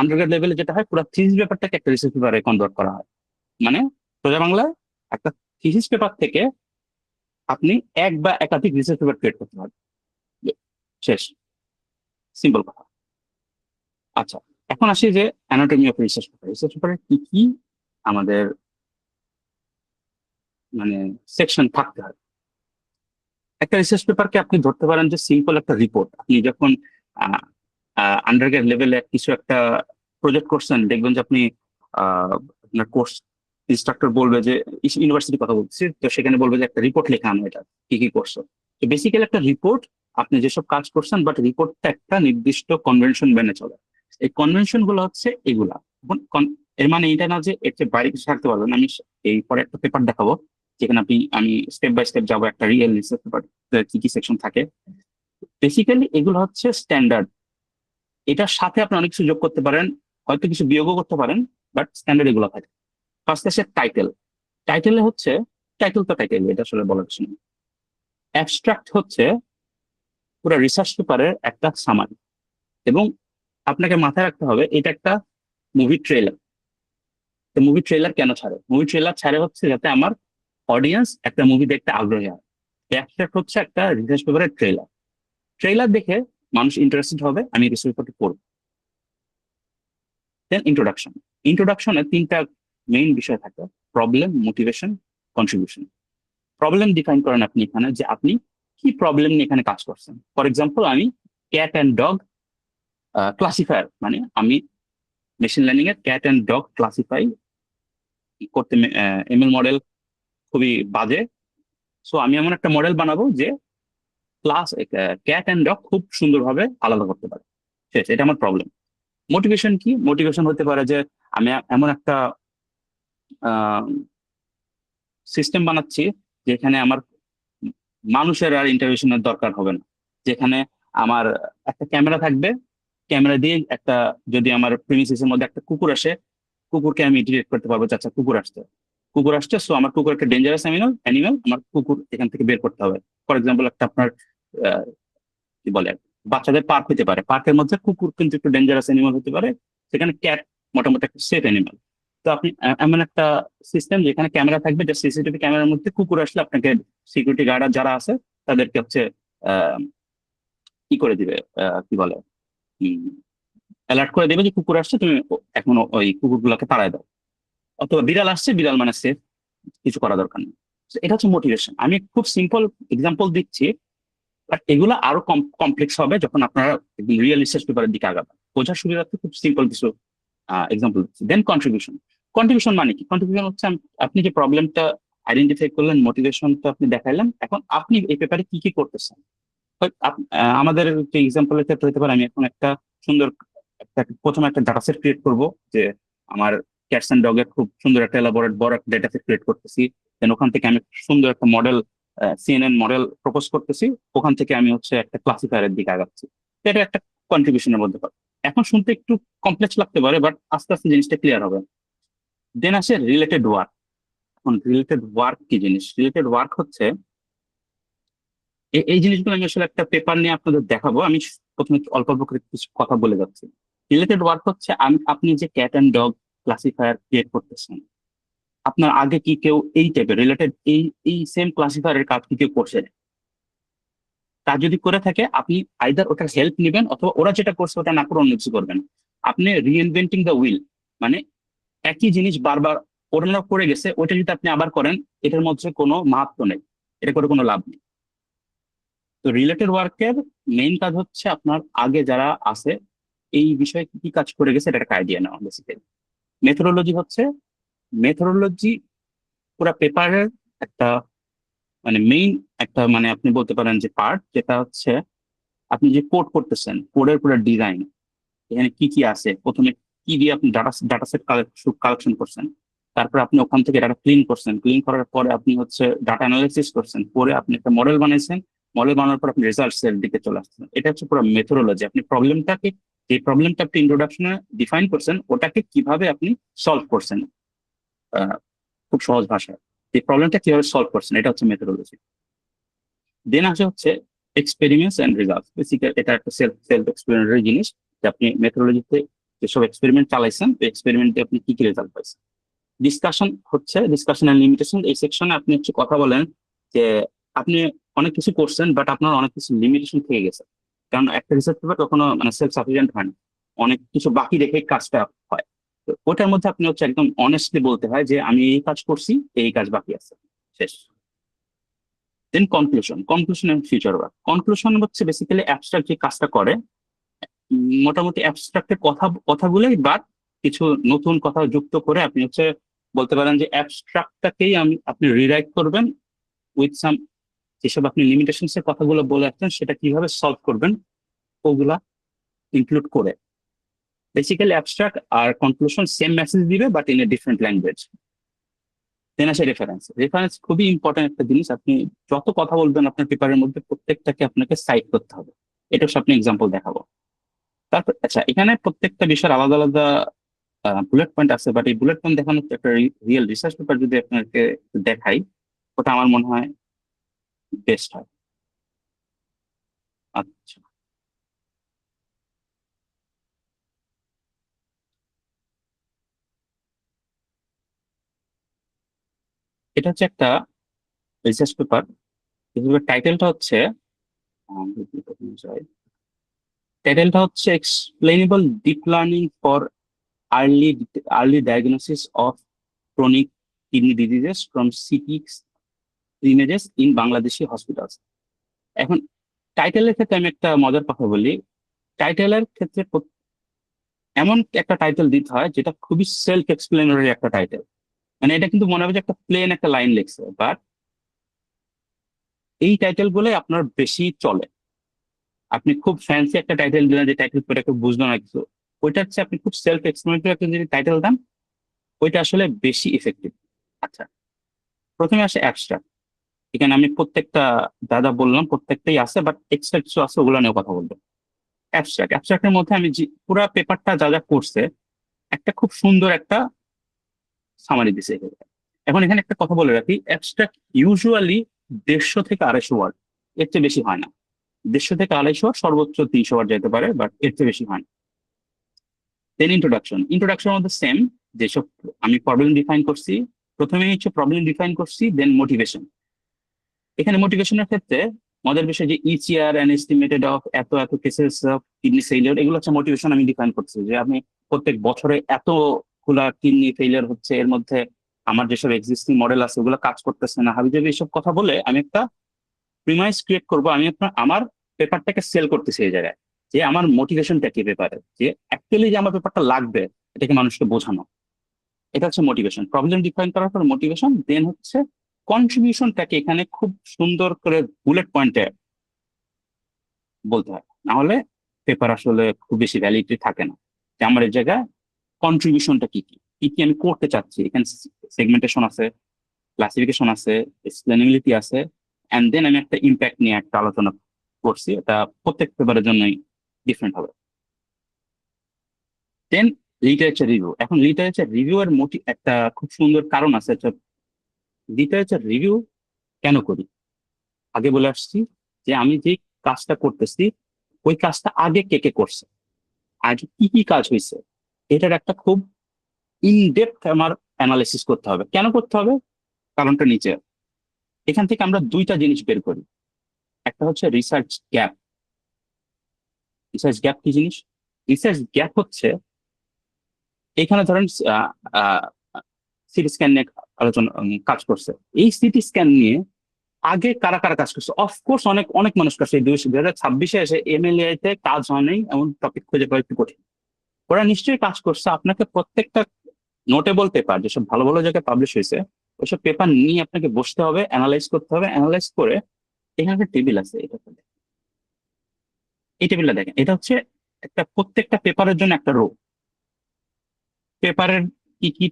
আন্ডারগ্রেড লেভেলে যেটা হয়, পুরো থিসিস পেপারটাকে একটা রিসার্চ পেপারে কনভার্ট করা হয়। মানে সোজা বাংলায় একটা থিসিস পেপার থেকে আপনি এক বা একাধিক রিসার্চ পেপার ক্রিয়েট করতে পারবেন। শেষ, সিম্পল কথা। আচ্ছা, এখন আসি যে anatomy of research paper. Research পেপারে কি কি আমাদের মানে সেকশন থাকতে হয়। একটা রিসার্চ পেপারকে আপনি ধরতে পারেন যে সিম্পল একটা রিপোর্ট। আপনি যখন আন্ডারগ্রেড লেভেলে কিছু একটা প্রজেক্ট করছেন, দেখবেন যে আপনি আপনার কোর্স ইনস্ট্রাক্টর বলবে যে, ইউনিভার্সিটির কথা বলছি, তো সেখানে বলবে যে একটা রিপোর্ট লেখা আনো, এটা কি কি করছো। তো বেসিক্যালি একটা রিপোর্ট, আপনি যেসব কাজ করছেন, বাট রিপোর্টটা একটা নির্দিষ্ট কনভেনশন মেনে চলে। এই কনভেনশন গুলো হচ্ছে এগুলা। এর মানে এটা না যে এর চেয়ে বাইরে কিছু থাকতে পারবেন। আমি এই পরে একটা পেপার দেখাবো যেখানে আমি স্টেপ বাই স্টেপ যাবো একটা রিয়েল রিসার্চ পেপার কি কি সেকশন থাকে। বেসিক্যালি এগুলো হচ্ছে স্ট্যান্ডার্ড, এটার সাথে আপনি অনেক কিছু যোগ করতে পারেন, হয়তো কিছু বিয়োগও করতে পারেন, বাট স্ট্যান্ডার্ড এগুলো থাকে। ফার্স্ট আছে টাইটেল। টাইটেলে হচ্ছে, টাইটেল তো টাইটেল, এটা আসলে বলার কিছু নেই। অ্যাবস্ট্রাক্ট হচ্ছে পুরো রিসার্চ পেপারের একটা সামারি, এবং আপনাকে মাথায় রাখতে হবে এটা একটা মুভি ট্রেলার। তো মুভি ট্রেলার কেন ছাড়ে? মুভি ট্রেলার ছাড়ে হচ্ছে যাতে আমার অডিয়েন্স একটা মুভি দেখতে আগ্রহী হয়। অ্যাবস্ট্রাক্ট হচ্ছে একটা রিসার্চ পেপারের ট্রেলার। ট্রেলার দেখে মানুষ ইন্টারেস্টেড হবে, আমি রিসার্চ পেপারটি পড়ব। দেন ইন্ট্রোডাকশন। ইন্ট্রোডাকশনে 3টা মেইন বিষয় থাকে: problem, motivation, contribution. Problem define করেন আপনি এখানে, যে আপনি কি প্রবলেম নিয়ে এখানে কাজ করছেন। ফর এক্সাম্পল, আমি ক্যাট অ্যান্ড ডগ ক্লাসিফায়ার, মানে আমি মেশিন লার্নিং এর ক্যাট অ্যান্ড ডগ ক্লাসিফাই করতে, এমএল মডেল খুবই বাজে, সো আমি এমন একটা মডেল বানাবো যে ক্লাস ক্যাট অ্যান্ড ডগ খুব সুন্দরভাবে আলাদা করতে পারে। ঠিক আছে, এটা আমার প্রবলেম। মোটিভেশন কি? মোটিভেশন হতে পারে যে আমি এমন একটা সিস্টেম বানাচ্ছি যেখানে আমার মানুষের আর ইন্টারভেনশনের দরকার হবে না, যেখানে আমার একটা ক্যামেরা থাকবে, ক্যামেরা দিয়ে একটা, যদি আমার প্রিমিসিসের মধ্যে একটা কুকুর আসে, কুকুরকে আমি ডিটেক্ট করতে পারবো যে আচ্ছা কুকুর আসছে, সো আমার কুকুর একটা ডেঞ্জারাস অ্যানিমাল, আমার কুকুর এখান থেকে বের করতে হবে। ফর এক্সাম্পল, একটা আপনার কি বলে, বাচ্চাদের পার্ক হতে পারে, পার্কের মধ্যে কুকুর কিন্তু একটু ডেঞ্জারাস অ্যানিমাল হতে পারে, সেখানে ক্যাট মোটামুটি একটা সেফ অ্যানিমাল। তো আপনি এমন একটা সিস্টেম যেখানে ক্যামেরা থাকবে, যে সিসিটিভি ক্যামেরার মধ্যে কুকুর আসলে আপনাকে সিকিউরিটি গার্ড যারা আছে তাদেরকে হচ্ছে কি করে দিবে, কি বলে, অ্যালার্ট করে দেবে যে কুকুর আসছে, তুমি এখন ওই কুকুরগুলোকে তাড়ায় দাও। অথবা বিড়াল আসছে, বিড়াল মানে সেফ, কিছু করা দরকার নেই। এটা হচ্ছে মোটিভেশন। আমি খুব সিম্পল এক্সাম্পল দিচ্ছি, বাট এগুলো আরো কমপ্লেক্স হবে যখন আপনারা রিয়েল রিসার্চ পেপারের দিকে আগাবেন। বোঝার সুবিধার্থে খুব সিম্পল কিছু এক্সাম্পল দিচ্ছি। দেন কন্ট্রিবিউশন। কন্ট্রিবিউশন মানে কি? কন্ট্রিবিউশন হচ্ছে আপনি যে প্রবলেমটা আইডেন্টিফাই করলেন, মোটিভেশনটা আপনি দেখাইলেন, এখন আপনি এই পেপারে কি কি করতেছেন, আমাদের যে এক্সাম্পলের ক্ষেত্রে হতে পারে আমি এখন একটা সুন্দর প্রথমে একটা ডাটা সেট ক্রিয়েট করবো, যে আমার ক্যাটস অ্যান্ড ডগের খুব সুন্দর একটা এলাবোরেট বড় একটা ডেটা সেট ক্রিয়েট করতেছি। দেন ওখান থেকে আমি সুন্দর একটা মডেল, সিএনএন মডেল প্রপোজ করতেছি। ওখান থেকে আমি হচ্ছে একটা ক্লাসিফায়ারের দিকে আগাচ্ছি। তো এটা একটা কন্ট্রিবিউশনের মধ্যে পড়ে। এখন শুনতে একটু কমপ্লেক্স লাগতে পারে, বাট আস্তে আস্তে জিনিসটা ক্লিয়ার হবে। দেন আসে রিলেটেড ওয়ার্ক। এখন রিলেটেড ওয়ার্ক কি জিনিস? রিলেটেড ওয়ার্ক হচ্ছে এই জিনিসগুলো আমি আসলে একটা পেপার নিয়ে আপনাদের দেখাবো। আমি প্রথমে অল্প অল্প করে কিছু কথা বলে যাচ্ছি। রিলেটেড ওয়ার্ক হচ্ছে আপনি যে cat and dog classifier create করতেছেন, আপনার আগে কি কেউ এই টাইপের রিলেটেড এই এই সেম ক্লাসিফায়ারের কাজ কি কেউ করছে? কাজ যদি করে থাকে, আপনি আইদার ওটা হেল্প নেবেন, অথবা ওরা যেটা করছে ওটা না করে অন্য কিছু করবেন। আপনি রিইনভেন্টিং দ্য হুইল, মানে একই জিনিস বারবার ওরা করে গেছে, ওইটা যদি আপনি আবার করেন, এটার মধ্যে কোনো মাহাত্ম্য নেই, এটা করে কোনো লাভ নেই। তো রিলেটেড ওয়ার্কের মেইন কাজ হচ্ছে আপনার আগে যারা আছে এই বিষয়ে কি কি কাজ করে গেছে এটা একটা আইডিয়া নেওয়া বেসিক্যালি। মেথোডোলজি হচ্ছে মেথোডোলজি পুরো পেপারের একটা মানে মেইন একটা মানে আপনি বলতে পারেন যে পার্ট, যেটা হচ্ছে আপনি যে কোড করতেছেন কোডের পুরো ডিজাইন, এখানে কি কি আছে, প্রথমে কি দিয়ে আপনি ডাটা সেট কালেকশন করছেন, তারপর আপনি ওখান থেকে ডাটা ক্লিন করছেন, ক্লিন করার পরে আপনি হচ্ছে ডাটা অ্যানালাইসিস করছেন, পরে আপনি একটা মডেল বানাইছেন, মডেল বানানোর পর আপনি রেজাল্টস এর দিকে চলে আসছেন। এটা হচ্ছে পুরো মেথোডোলজি। আপনি প্রবলেমটাকে, যে প্রবলেমটা আপনি ইন্ট্রোডাকশনে ডিফাইন করছেন, ওটাকে কিভাবে আপনি সলভ করছেন, আহ, খুব সহজ ভাষায় এই প্রবলেমটা কিভাবে সলভ করছেন, এটা হচ্ছে মেথোডোলজি। দেন আসে হচ্ছে এক্সপেরিমেন্টস এন্ড রেজাল্টস। বেসিক্যালি এটা একটা সেলফ এক্সপেরিমেন্টারি জিনিস, যে আপনি মেথোডোলজিতে যেসব এক্সপেরিমেন্ট চালাইছেন, ওই এক্সপেরিমেন্টে আপনি কি কি রেজাল্ট পাইছেন। ডিসকাশন হচ্ছে ডিসকাশন এন্ড লিমিটেশন। এই সেকশনে আপনি হচ্ছে কথা বলেন যে আপনি অনেক কিছু করছেন, বাট আপনার অনেক কিছু লিমিটেশন থেকে গেছে। কারণ একটা রিসার্চ পেপার কখনো মানে সেলফ সাফিসিয়েন্ট হয় না, অনেক কিছু বাকি রেখে কাজটা হয়। তো ওটার মধ্যে আপনি হচ্ছে একদম অনেস্টলি বলতে হয় যে আমি এই কাজ করছি, এই কাজ বাকি আছে, শেষ। Then conclusion and future work. Conclusion হচ্ছে বেসিক্যালি অ্যাবস্ট্রাক্ট যে কাজটা করে, মোটামুটি অ্যাবস্ট্রাক্টের কথাগুলোই বাদ কিছু নতুন কথা যুক্ত করে আপনি হচ্ছে বলতে পারেন যে অ্যাবস্ট্রাক্টটাকেই আপনি রিরাইট করবেন উইথ সাম, যেসব আপনি লিমিটেশনস এর কথাগুলো বলে আসছেন সেটা কিভাবে সলভ করবেন ওগুলা ইনক্লুড করে। বেসিক্যালি অ্যাবস্ট্রাক্ট আর কনক্লুশন সেম মেসেজ দিবে, but in a different language. Then আসে রেফারেন্স। রেফারেন্স খুবই ইম্পর্টেন্ট একটা জিনিস। আপনি যত কথা বলবেন আপনার পেপারের মধ্যে, প্রত্যেকটাকে আপনাকে সাইট করতে হবে। এটা হচ্ছে আপনি এক্সাম্পল দেখাবো। তারপর আচ্ছা, এখানে প্রত্যেকটা বিষয়ের আলাদা আলাদা বুলেট পয়েন্ট আছে, বাট এই বুলেট পয়েন্ট দেখানোর একটা রিয়েল রিসার্চ পেপার যদি আপনাকে দেখাই, ওটা আমার মনে হয় বেস্ট হয়। আচ্ছা, এটা হচ্ছে একটা রিসার্চ পেপার। টাইটেলটা হচ্ছে টাইটেলটা হচ্ছে explainable deep learning for early early diagnosis of chronic kidney diseases from CT images in Bangladeshi hospitals. এখন টাইটেলের ক্ষেত্রে আমি একটা মজার কথা বলি। টাইটেলের ক্ষেত্রে এমন একটা টাইটেল দিতে হয় যেটা খুবই সেলফ এক্সপ্লেনারি একটা টাইটেল। মানে এটা কিন্তু মনে হবে যে একটা প্লেন একটা লাইন লিখছে, বাট এই টাইটেল গুলোই আপনার বেশি চলে। আপনি খুব ফ্যান্সি একটা টাইটেল দিলেন, যে টাইটেল পরে কেউ বুঝলো না কিছু, ওইটা হচ্ছে আপনি খুব সেলফ এক্সপ্লেনারি একটা যদি টাইটেল দেন, ওইটা আসলে বেশি ইফেক্টিভ। আচ্ছা, প্রথমে আসে অ্যাবস্ট্রাক্ট। এখানে আমি প্রত্যেকটা দাদা বললাম প্রত্যেকটাই আছে, বাট এক্সট্রা কিছু আছে, ওগুলো নিয়ে কথা বলবো। অ্যাবস্ট্রাক্টের মধ্যে আমি পুরো পেপারটা যা যা করছে একটা খুব সুন্দর একটা সামারি দিছে এখানে। এখন এখানে একটা কথা বলে রাখি, অ্যাবস্ট্রাক্ট ইউজুয়ালি 150 থেকে 250 ওয়ার্ড, এর চেয়ে বেশি হয় না। 150 থেকে 250, সর্বোচ্চ 300 ওয়ার্ড যেতে পারে, বাট এর চেয়ে বেশি হয় না। দেন ইন্ট্রোডাকশন মধ্যে সেম, যেসব আমি প্রবলেম ডিফাইন করছি, প্রথমে হচ্ছে প্রবলেম ডিফাইন করছি, দেন মোটিভেশন। এখানে মোটিভেশনের ক্ষেত্রে মজার বিষয় যে each year an estimated of এত এত কেসেস অফ কিডনি ফেইলিয়ার, এগুলো হচ্ছে মোটিভেশন আমি ডিফাইন করছি, যে আমি প্রত্যেক বছরে এতগুলা কিডনি ফেইলিয়ার হচ্ছে, এর মধ্যে আমার যেসব এক্সিস্টিং মডেল আছে ওগুলো কাজ করতেছে না, হাবিজাবি এইসব কথা বলে আমি একটা প্রিমাইস ক্রিয়েট করবো। আমি আমার পেপারটাকে সেল করতেছি এই জায়গায়, যে আমার মোটিভেশনটা কি পেপারে, যে অ্যাকচুয়ালি যে আমার পেপারটা লাগবে এটাকে মানুষকে বোঝানো। এটা হচ্ছে মোটিভেশন। প্রবলেম ডিফাইন করার পর মোটিভেশন, দেন হচ্ছে কন্ট্রিবিউশনটাকে এখানে খুব সুন্দর করে বুলেট পয়েন্টে বলতে হয়, না হলে পেপার আসলে খুব বেশি ভ্যালিডিটি থাকে না। যে আমার এই জায়গায় কন্ট্রিবিউশনটা কি কি কি কি আমি করতে চাচ্ছি, এখানে সেগমেন্টেশন আছে, ক্লাসিফিকেশন আছে, এক্সপ্লেনেবিলিটি আছে, অ্যান্ড দেন আমি একটা ইম্প্যাক্ট নিয়ে একটা আলোচনা করছি, এটা প্রত্যেক পেপারের জন্যই ডিফারেন্ট হবে। দেন লিটারেচার রিভিউ। এখন লিটারেচার রিভিউ এর একটা খুব সুন্দর কারণ আছে। লিটারেচার রিভিউ কেন করি আগে বলে আসছি, যে আমি যে কাজটা করতেছি ওই কাজটা আগে কে কে করছে, আগে কি কি কাজ হয়েছে, এটার একটা খুব ইন ডেপথ আমার অ্যানালিসিস করতে হবে। কেন করতে হবে? কারণটা নিচে। এখান থেকে আমরা দুইটা জিনিস বের করি। একটা হচ্ছে রিসার্চ গ্যাপ। রিসার্চ গ্যাপ কি জিনিস? রিসার্চ গ্যাপ হচ্ছে, এখানে ধরেন সিটি স্ক্যান নিয়ে আলোচনা কাজ করছে, এই সিটি স্ক্যান নিয়ে আগে কারা কারা কাজ করছে? অফকোর্স অনেক অনেক মানুষ করছে। 2026-এ এসে এমএলএ তে কাজ হয়নি এমন টপিক খুঁজে পাওয়া একটু কঠিন। ওরা নিশ্চয়ই কাজ করছে। আপনাকে প্রত্যেকটা নোটেবল পেপার যেসব ভালো ভালো জায়গায় পাবলিশ হয়েছে ওইসব পেপার নিয়ে আপনাকে বসতে হবে, অ্যানালাইজ করতে হবে। অ্যানালাইজ করে এখানে একটা টেবিল আছে, এই টেবিলটা দেখেন। এটা হচ্ছে একটা প্রত্যেকটা পেপারের জন্য একটা রো, পেপারের কি কি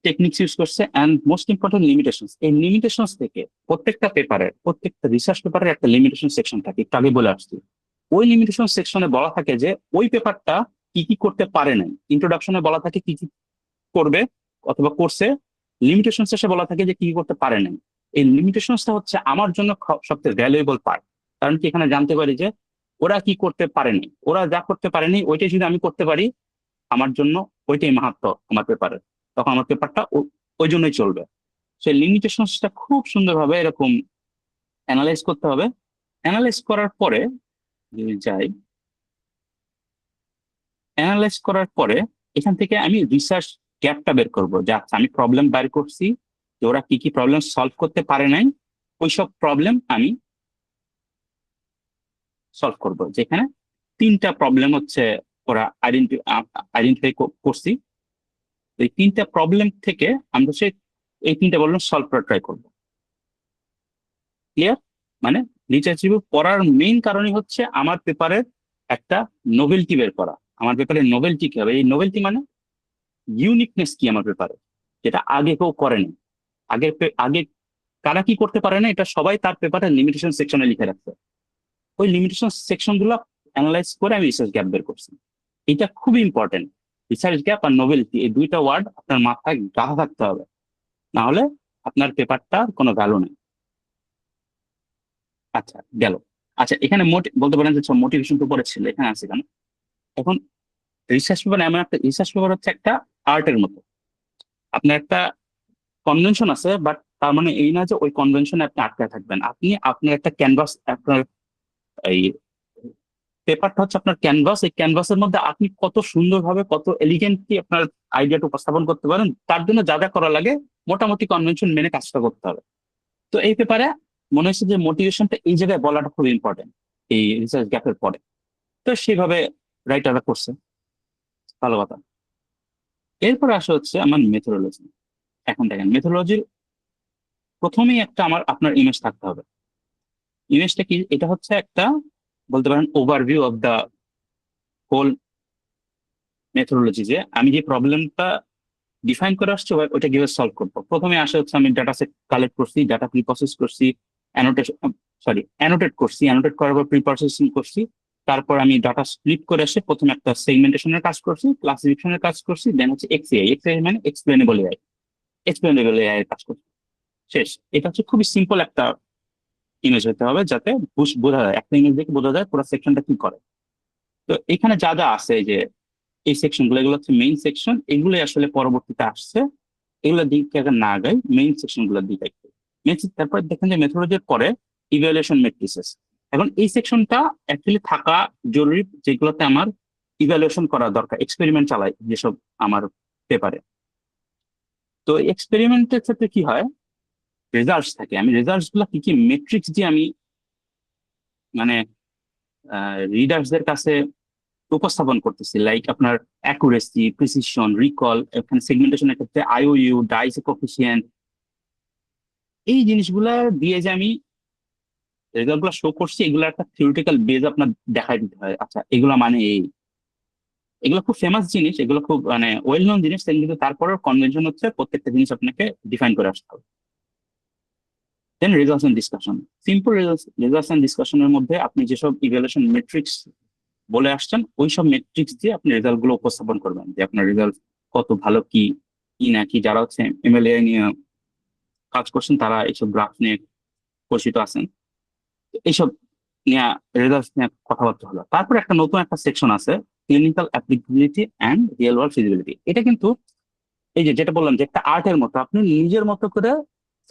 টেকনিক্স ইউজ করছে অ্যান্ড মোস্ট ইম্পর্টেন্ট লিমিটেশনস। এই লিমিটেশনস থেকে প্রত্যেকটা পেপারের, প্রত্যেকটা রিসার্চ পেপারের একটা লিমিটেশন সেকশন থাকে, একটু আগে বলে আসছি। ওই লিমিটেশন সেকশনে বলা থাকে যে ওই পেপারটা কি কি করতে পারে নাই। ইন্ট্রোডাকশনে বলা থাকে কি কি করবে অথবা করছে, লিমিটেশন শেষে বলা থাকে যে কি কি করতে পারে নাই। এই লিমিটেশনসটা হচ্ছে আমার জন্য সবচেয়ে ভ্যালুয়েবল পার্ট। কারণ কি, এখানে জানতে পারি যে ওরা কি করতে পারেনি, ওরা যা করতে পারেনি ওইটাই যদি আমি করতে পারি আমার জন্য ওইটাই মাহাত্ম আমার পেপারের, তখন আমার পেপারটা ওই জন্যই চলবে। সেই লিমিটেশনসটা খুব সুন্দরভাবে এরকম অ্যানালাইজ করতে হবে। অ্যানালাইজ করার পরে যদি যাই, অ্যানালাইজ করার পরে এখান থেকে আমি রিসার্চ গ্যাপটা বের করবো, যে আচ্ছা আমি প্রবলেম বের করছি, যে ওরা কি কি প্রবলেম সলভ করতে পারে নাই, ওইসব প্রবলেম আমি সলভ করব। যেখানে 3টা প্রবলেম হচ্ছে ওরা আইডেন্টিফাই করছি। এই 3টা প্রবলেম থেকে আমরা এই 3টা প্রবলেম সলভ করার ট্রাই করবো। ক্লিয়ার? মানে রিসার্চ রিভিউ পড়ার মেইন কারণই হচ্ছে আমার পেপারের একটা নোভেলটি বের করা। আমার পেপারের নোভেলটি কি হবে? এই নোভেলটি মানে ইউনিকনেস কি আমার পেপারে, যেটা আগে কেউ করেনি। আগে কারা কি করতে পারে না এটা সবাই তার পেপারের লিমিটেশন সেকশনে লিখে রাখছে। ওই লিমিটেশন সেকশন গুলো অ্যানালাইজ করে আমি রিসার্চ গ্যাপ বের করছি। এটা খুবই ইম্পর্টেন্ট। রিসার্চ গ্যাপ আর নোভেলটি, এই দুইটা ওয়ার্ড আপনার মাথায় গাঁথা থাকতে হবে, না হলে আপনার পেপারটার কোনো ভ্যালু নেই। আচ্ছা গেল। আচ্ছা এখানে বলতে পারেন যে মোটিভেশন তো পরে ছিল, এখানে আছে কেন? এখন রিসার্চ পেপার এমন একটা, রিসার্চ পেপার হচ্ছে একটা আর্টের মতো। আপনার একটা কনভেনশন আছে, বাট তার মানে এই না যে ওই কনভেনশনে আপনি আটকায় থাকবেন। আপনি আপনার একটা ক্যানভাস, আপনার এই পেপারটা হচ্ছে আপনার ক্যানভাস। এই ক্যানভাসের মধ্যে আপনি কত সুন্দরভাবে, কত এলিগেন্টলি আপনার আইডিয়াটা উপস্থাপন করতে পারেন, তার জন্য যা যা করা লাগে মোটামুটি কনভেনশন মেনে কাজটা করতে হবে। তো এই পেপারে মনে হচ্ছে যে মোটিভেশনটা এই জায়গায় বলাটা খুব ইম্পর্টেন্ট এই রিসার্চ গ্যাপের পরে। তো সেইভাবে রাইটাররা করছে, ভালো কথা। এরপরে আসা হচ্ছে আমার মেথোডোলজি। এখন দেখেন মেথোডোলজির প্রথমেই একটা আপনার ইমেজ থাকতে হবে। ইমেজটা কি? এটা হচ্ছে একটা, বলতে পারেন overview of the whole methodology, যে আমি যে প্রবলেমটা ডিফাইন করে আসছি ওইটা কিভাবে সলভ করবো। প্রথমে আসে হচ্ছে আমি ডাটা সেট কালেক্ট করছি, ডাটা প্রি প্রসেস করছি, অ্যানোটেট করছি, অ্যানোটেট করার পর প্রি প্রসেসিং করছি। তারপর আমি ডাটা স্প্লিট করে এসে প্রথমে একটা সেগমেন্টেশনের কাজ করছি, ক্লাসিফিকেশনের কাজ করছি, দেন হচ্ছে এক্সএআই মানে এক্সপ্লেনেবল এআই এর কাজ করছি। শেষ। এটা হচ্ছে খুবই সিম্পল একটা ইমেজ হতে হবে, যাতে বোঝা যায়, একটা ইমেজ দেখে বোঝা যায় পুরো সেকশনটা কি করে। তো এখানে যা যা আছে, যে এই সেকশন গুলো, এগুলো হচ্ছে মেইন সেকশন, এগুলোই আসলে পরবর্তীতে আসছে। এগুলোর দিকে আগে না গাই, মেইন সেকশন গুলোর দিকে একটু। তারপর দেখেন যে মেথোডোলজির পরে ইভ্যালুয়েশন ম্যাট্রিসেস। এখন এই সেকশনটা অ্যাকচুয়ালি থাকা জরুরি, যেগুলোতে আমার ইভ্যালুয়েশন করা দরকার, এক্সপেরিমেন্ট চালাই যেসব আমার পেপারে। তো এক্সপেরিমেন্টের ক্ষেত্রে কি হয়, রেজাল্টস থাকে। আমি রেজাল্টস গুলা কি কি মেট্রিক্স দিয়ে আমি মানে রিডার্সদের কাছে উপস্থাপন করতেছি, লাইক আপনার অ্যাকুরেসি, প্রিসিশন, রিকল, এখানে সেগমেন্টেশনের ক্ষেত্রে আইওইউ, ডাইস কোফিসিয়েন্ট, এই জিনিসগুলা দিয়ে যে আমি রেজাল্ট গুলো শো করছি, এগুলো একটা থিওরিটিক্যাল বেজ আপনার দেখাই দিতে হয়। আচ্ছা এগুলো মানে এই, এগুলো খুব ফেমাস জিনিস, এগুলো খুব মানে ওয়েল নোন জিনিস, কিন্তু তারপরেও কনভেনশন হচ্ছে প্রত্যেকটা জিনিস আপনাকে ডিফাইন করে আসতে হবে। Then results and discussion. Simple results and ডিসকাশনের মধ্যে আপনি যেসব ইভ্যালুয়েশন মেট্রিক্স বলে আসছেন, ওই সব মেট্রিক্স দিয়ে আপনি রেজাল্ট গুলো উপস্থাপন করবেন, যে আপনার রেজাল্ট কত ভালো, কি কি না কি। যারা হচ্ছে এমএলএ নিয়ে কাজ করছেন তারা এইসব গ্রাফ নিয়ে পরিচিত আছেন। তো এইসব নিয়ে রেজাল্ট নিয়ে কথাবার্তা হলো। তারপর একটা নতুন একটা সেকশন আছে, clinical applicability and real world feasibility. এটা কিন্তু এই যে যেটা বললাম যে একটা আর্টের মতো, আপনি নিজের মতো করে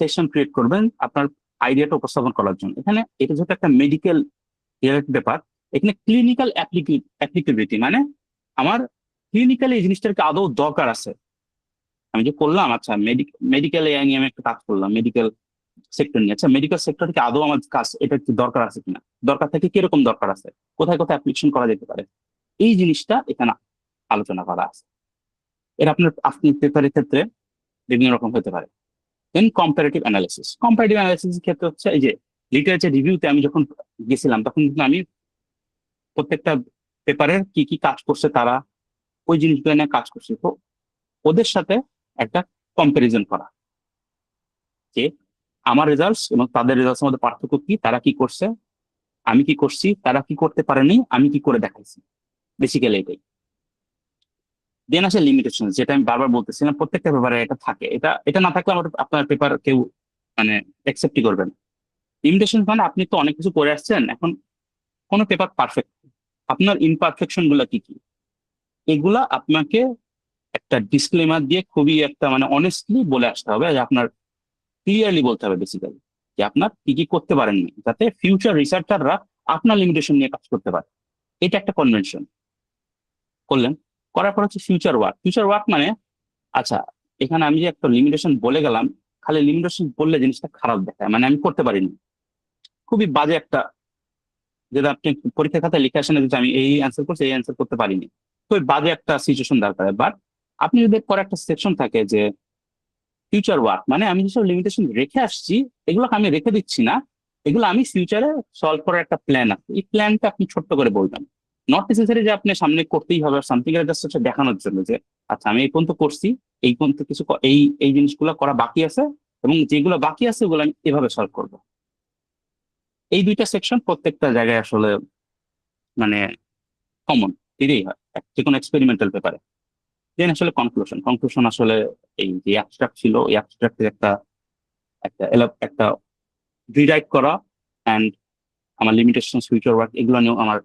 সেকশন ক্রিয়েট করবেন আপনার আইডিয়াটা উপস্থাপন করার জন্য। এখানে এটা যেহেতু একটা মেডিকেল রিলেটেড ব্যাপার, এখানে ক্লিনিক্যাল অ্যাপ্লিকেবিলিটি মানে আমার ক্লিনিক্যালি এই জিনিসটাকে আদৌ দরকার আছে। আমি যে করলাম, আচ্ছা মেডিকেল এআই নিয়ে আমি একটা কাজ করলাম, মেডিকেল সেক্টর নিয়ে। আচ্ছা মেডিকেল সেক্টর থেকে আদৌ আমার কাজ এটা কি দরকার আছে কিনা, দরকার থেকে কিরকম দরকার আছে, কোথায় কোথায় অ্যাপ্লিকেশন করা যেতে পারে, এই জিনিসটা এখানে আলোচনা করা আছে। এটা আপনার আপনি পেপারের ক্ষেত্রে বিভিন্ন রকম হতে পারে। দেন কম্পারেটিভ অ্যানালিসিস। কম্পারেটিভ অ্যানালিসিস ক্ষেত্রে হচ্ছে এই যে লিটারেচার রিভিউতে আমি যখন গেছিলাম, তখন কিন্তু আমি প্রত্যেকটা পেপারের কি কি কাজ করছে তারা, ওই জিনিসগুলো নিয়ে কাজ করছে। তো ওদের সাথে একটা কম্পারিজন করা, যে আমার রেজাল্টস এবং তাদের রেজাল্টস মধ্যে পার্থক্য কি, তারা কি করছে, আমি কি করছি, তারা কি করতে পারেনি, আমি কি করে দেখাইছি, বেসিক্যালি এটাই। দেন আসে লিমিটেশন, যেটা আমি বারবার বলতেছিলাম, প্রত্যেকটা পেপারে এটা থাকে। এটা এটা না থাকলে আমার আপনার পেপার কেউ মানে অ্যাকসেপ্টই করবে না। লিমিটেশন মানে আপনি তো অনেক কিছু করে আসছেন, এখন কোনো পেপার পারফেক্ট, আপনার ইমপারফেকশন গুলা কি কি, এগুলা আপনাকে একটা ডিসক্লেমার দিয়ে খুবই একটা মানে অনেস্টলি বলে আসতে হবে, যে আপনার ক্লিয়ারলি বলতে হবে বেসিক্যালি, যে আপনার কি কি করতে পারেননি, যাতে ফিউচার রিসার্চাররা আপনার লিমিটেশন নিয়ে কাজ করতে পারে। এটা একটা কনভেনশন করলেন। করার পর হচ্ছে ফিউচার ওয়ার্ক। ফিউচার ওয়ার্ক মানে আচ্ছা এখানে আমি যে একটা লিমিটেশন বলে গেলাম, খালি লিমিটেশন বললে জিনিসটা খারাপ দেখায়, মানে আমি করতে পারিনি, খুবই বাজে একটা, যেটা আপনি পরীক্ষার খাতায় লিখে আসেন যে আমি এই অ্যান্সার করছি, এই অ্যান্সার করতে পারিনি, খুবই বাজে একটা সিচুয়েশন দরকার। বাট আপনি যদি পরে একটা সেকশন থাকে যে ফিউচার ওয়ার্ক, মানে আমি যেসব লিমিটেশন রেখে আসছি, এগুলোকে আমি রেখে দিচ্ছি না, এগুলো আমি ফিউচারে সলভ করার একটা প্ল্যান আছে, এই প্ল্যানটা আপনি ছোট্ট করে বলবেন। নট নেসেসারি যে আপনি সামনে করতেই হবে সামথিং, এটা জাস্ট হচ্ছে দেখানোর জন্য যে আচ্ছা আমি এই পর্যন্ত করছি, এই পর্যন্ত কিছু এই এই জিনিসগুলো করা বাকি আছে, এবং যেগুলো বাকি আছে ওগুলো আমি এভাবে সলভ করবো। এই দুইটা সেকশন প্রত্যেকটা জায়গায় আসলে মানে কমন, এটাই হয় যে কোনো এক্সপেরিমেন্টাল পেপারে। দেন আসলে কনক্লুশন। কনক্লুশন আসলে এই যে অ্যাবস্ট্রাক্ট ছিল, এই অ্যাবস্ট্রাক্টের একটা একটা একটা রিরাইট করা, অ্যান্ড আমার লিমিটেশন, ফিউচার ওয়ার্ক, এগুলো নিয়েও আমার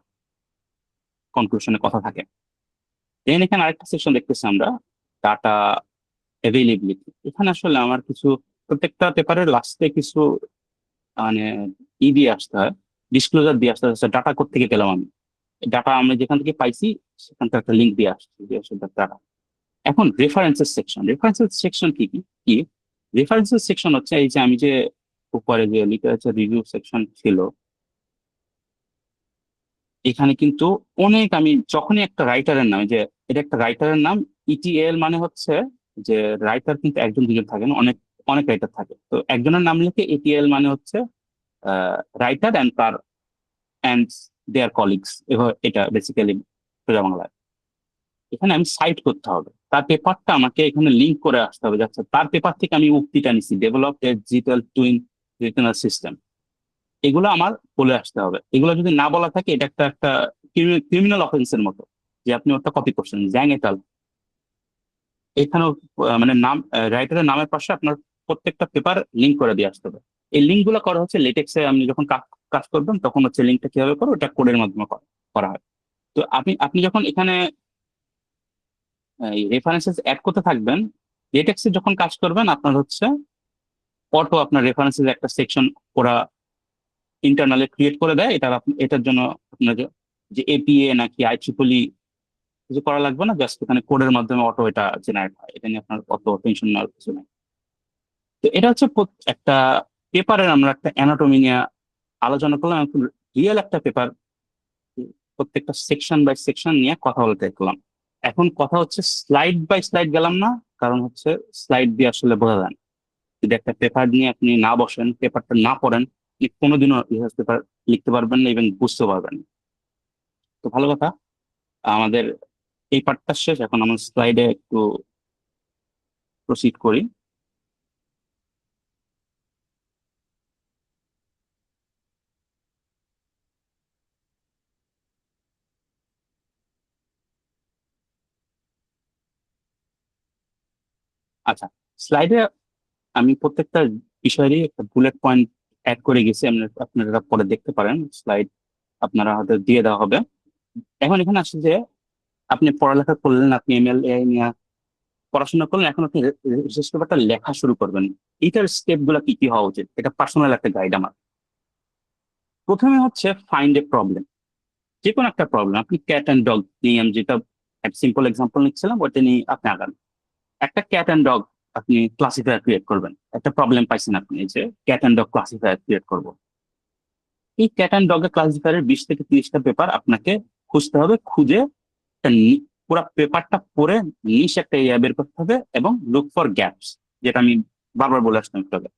কনক্লুশনে কথা থাকে। দেন এখানে আরেকটা সেকশন দেখতেছি আমরা, ডাটা অ্যাভেইলেবিলিটি। এখানে আসলে আমার কিছু প্রত্যেকটা পেপারের লাস্টে কিছু মানে দিয়ে আসতে হয়, ডিসক্লোজার দিয়ে আসতে হয়, ডাটা কোত্থেকে পেলাম আমি, ডাটা আমরা যেখান থেকে পাইছি সেখান থেকে একটা লিঙ্ক দিয়ে আসছি, যে আসলে ডাটা। এখন রেফারেন্সেস সেকশন। রেফারেন্সেস সেকশন কি কি কি রেফারেন্সেস সেকশন হচ্ছে এই যে আমি যে উপরে যে লিটারেচার রিভিউ সেকশন ছিল, এখানে কিন্তু অনেক, আমি যখনই একটা রাইটারের নাম, যে এটা একটা রাইটারের নাম, ইটিএল মানে হচ্ছে যে রাইটার কিন্তু একজন দুজন থাকে না, অনেক অনেক রাইটার থাকে, তো একজনের নাম লিখে ইটিএল মানে হচ্ছে রাইটার অ্যান্ড তার অ্যান্ড দেয়ার কলিগস, এভাবে এটা বেসিক্যালি সোজা বাংলায়। এখানে আমি সাইট করতে হবে, তার পেপারটা আমাকে এখানে লিঙ্ক করে আসতে হবে, যাচ্ছে তার পেপার থেকে আমি উক্তিটা নিচ্ছি, develop a digital twin retinal system, এগুলো আমার বলে আসতে হবে। এগুলো যদি না বলা থাকে, এটা একটা একটা ক্রিমিনাল অফেন্সের মতো, যে আপনি ওটা কপি করছেন। জ্যাং এটাল, এখানেও মানে নাম, রাইটারের নামের পাশে আপনার প্রত্যেকটা পেপার লিঙ্ক করে দিয়ে আসতে হবে। এই লিঙ্ক গুলো করা হচ্ছে লেটেক্সে, আপনি যখন কাজ করবেন তখন হচ্ছে লিঙ্কটা কিভাবে করো, ওটা কোডের মাধ্যমে করা হয়। তো আপনি আপনি যখন এখানে রেফারেন্সেস অ্যাড করতে থাকবেন, লেটেক্সে যখন কাজ করবেন আপনার হচ্ছে অটো আপনার রেফারেন্সেস একটা সেকশন ওরা ইন্টারনালি ক্রিয়েট করে দেয়। এটার জন্য আপনার যে এপিএ নাকি আইট্রিপলি কিছু করা লাগবে না, জাস্ট এখানে কোডের মাধ্যমে অটো এটা জেনারেট হয়, এটা নিয়ে আপনার অত টেনশন নেওয়ার কিছু নেই। তো এটা হচ্ছে একটা পেপারের আমরা একটা অ্যানাটমি নিয়ে আলোচনা করলাম, এখন রিয়েল একটা পেপার প্রত্যেকটা সেকশন বাই সেকশন নিয়ে কথা বলতে দেখলাম। এখন কথা হচ্ছে স্লাইড বাই স্লাইড গেলাম না, কারণ হচ্ছে স্লাইড দিয়ে আসলে বোঝা যায় না। যদি একটা পেপার নিয়ে আপনি না বসেন, পেপারটা না পড়েন, আপনি কোনোদিনও রিসার্চ পেপার লিখতে পারবেন না এবং বুঝতে পারবেন না। তো ভালো কথা, আমাদের এই পার্টটা শেষ, এখন আমার স্লাইডে একটু প্রসিড করি। আচ্ছা, স্লাইডে আমি প্রত্যেকটা বিষয়েরই একটা বুলেট পয়েন্ট অ্যাড করে গেছি, আপনারা পরে দেখতে পারেন, স্লাইড আপনারা হয়তো দিয়ে দেওয়া হবে। এখন এখানে আসছে যে আপনি পড়ালেখা করলেন, আপনি এমএল এআই নিয়ে পড়াশোনা করলেন, এখন আপনি রিসার্চ পেপারটা লেখা শুরু করবেন। এইটার স্টেপ গুলা কি কি হওয়া উচিত, এটা পার্সোনাল একটা গাইড আমার। প্রথমে হচ্ছে ফাইন্ড এ প্রবলেম, যে কোনো একটা প্রবলেম। আপনি ক্যাট অ্যান্ড ডগ নিয়ে, আমি যেটা সিম্পল এক্সাম্পল নিচ্ছিলাম ওটা নিয়ে আপনি আগান। একটা ক্যাট অ্যান্ড ডগ আপনি ক্লাসিফায়ার ক্রিয়েট করবেন। একটা প্রবলেম পাইছেন আপনি, যে cat and dog classifier create করবো। এই ক্যাট অ্যান্ড ডগ এর ক্লাসিফায়ারের 20 থেকে 30টা পেপার আপনাকে খুঁজতে হবে। খুঁজে পুরো পেপারটা পড়ে নিশ একটা এরিয়া বের করতে হবে এবং লুক ফর গ্যাপস, যেটা আমি বারবার বলে আসতাম একটু আগে।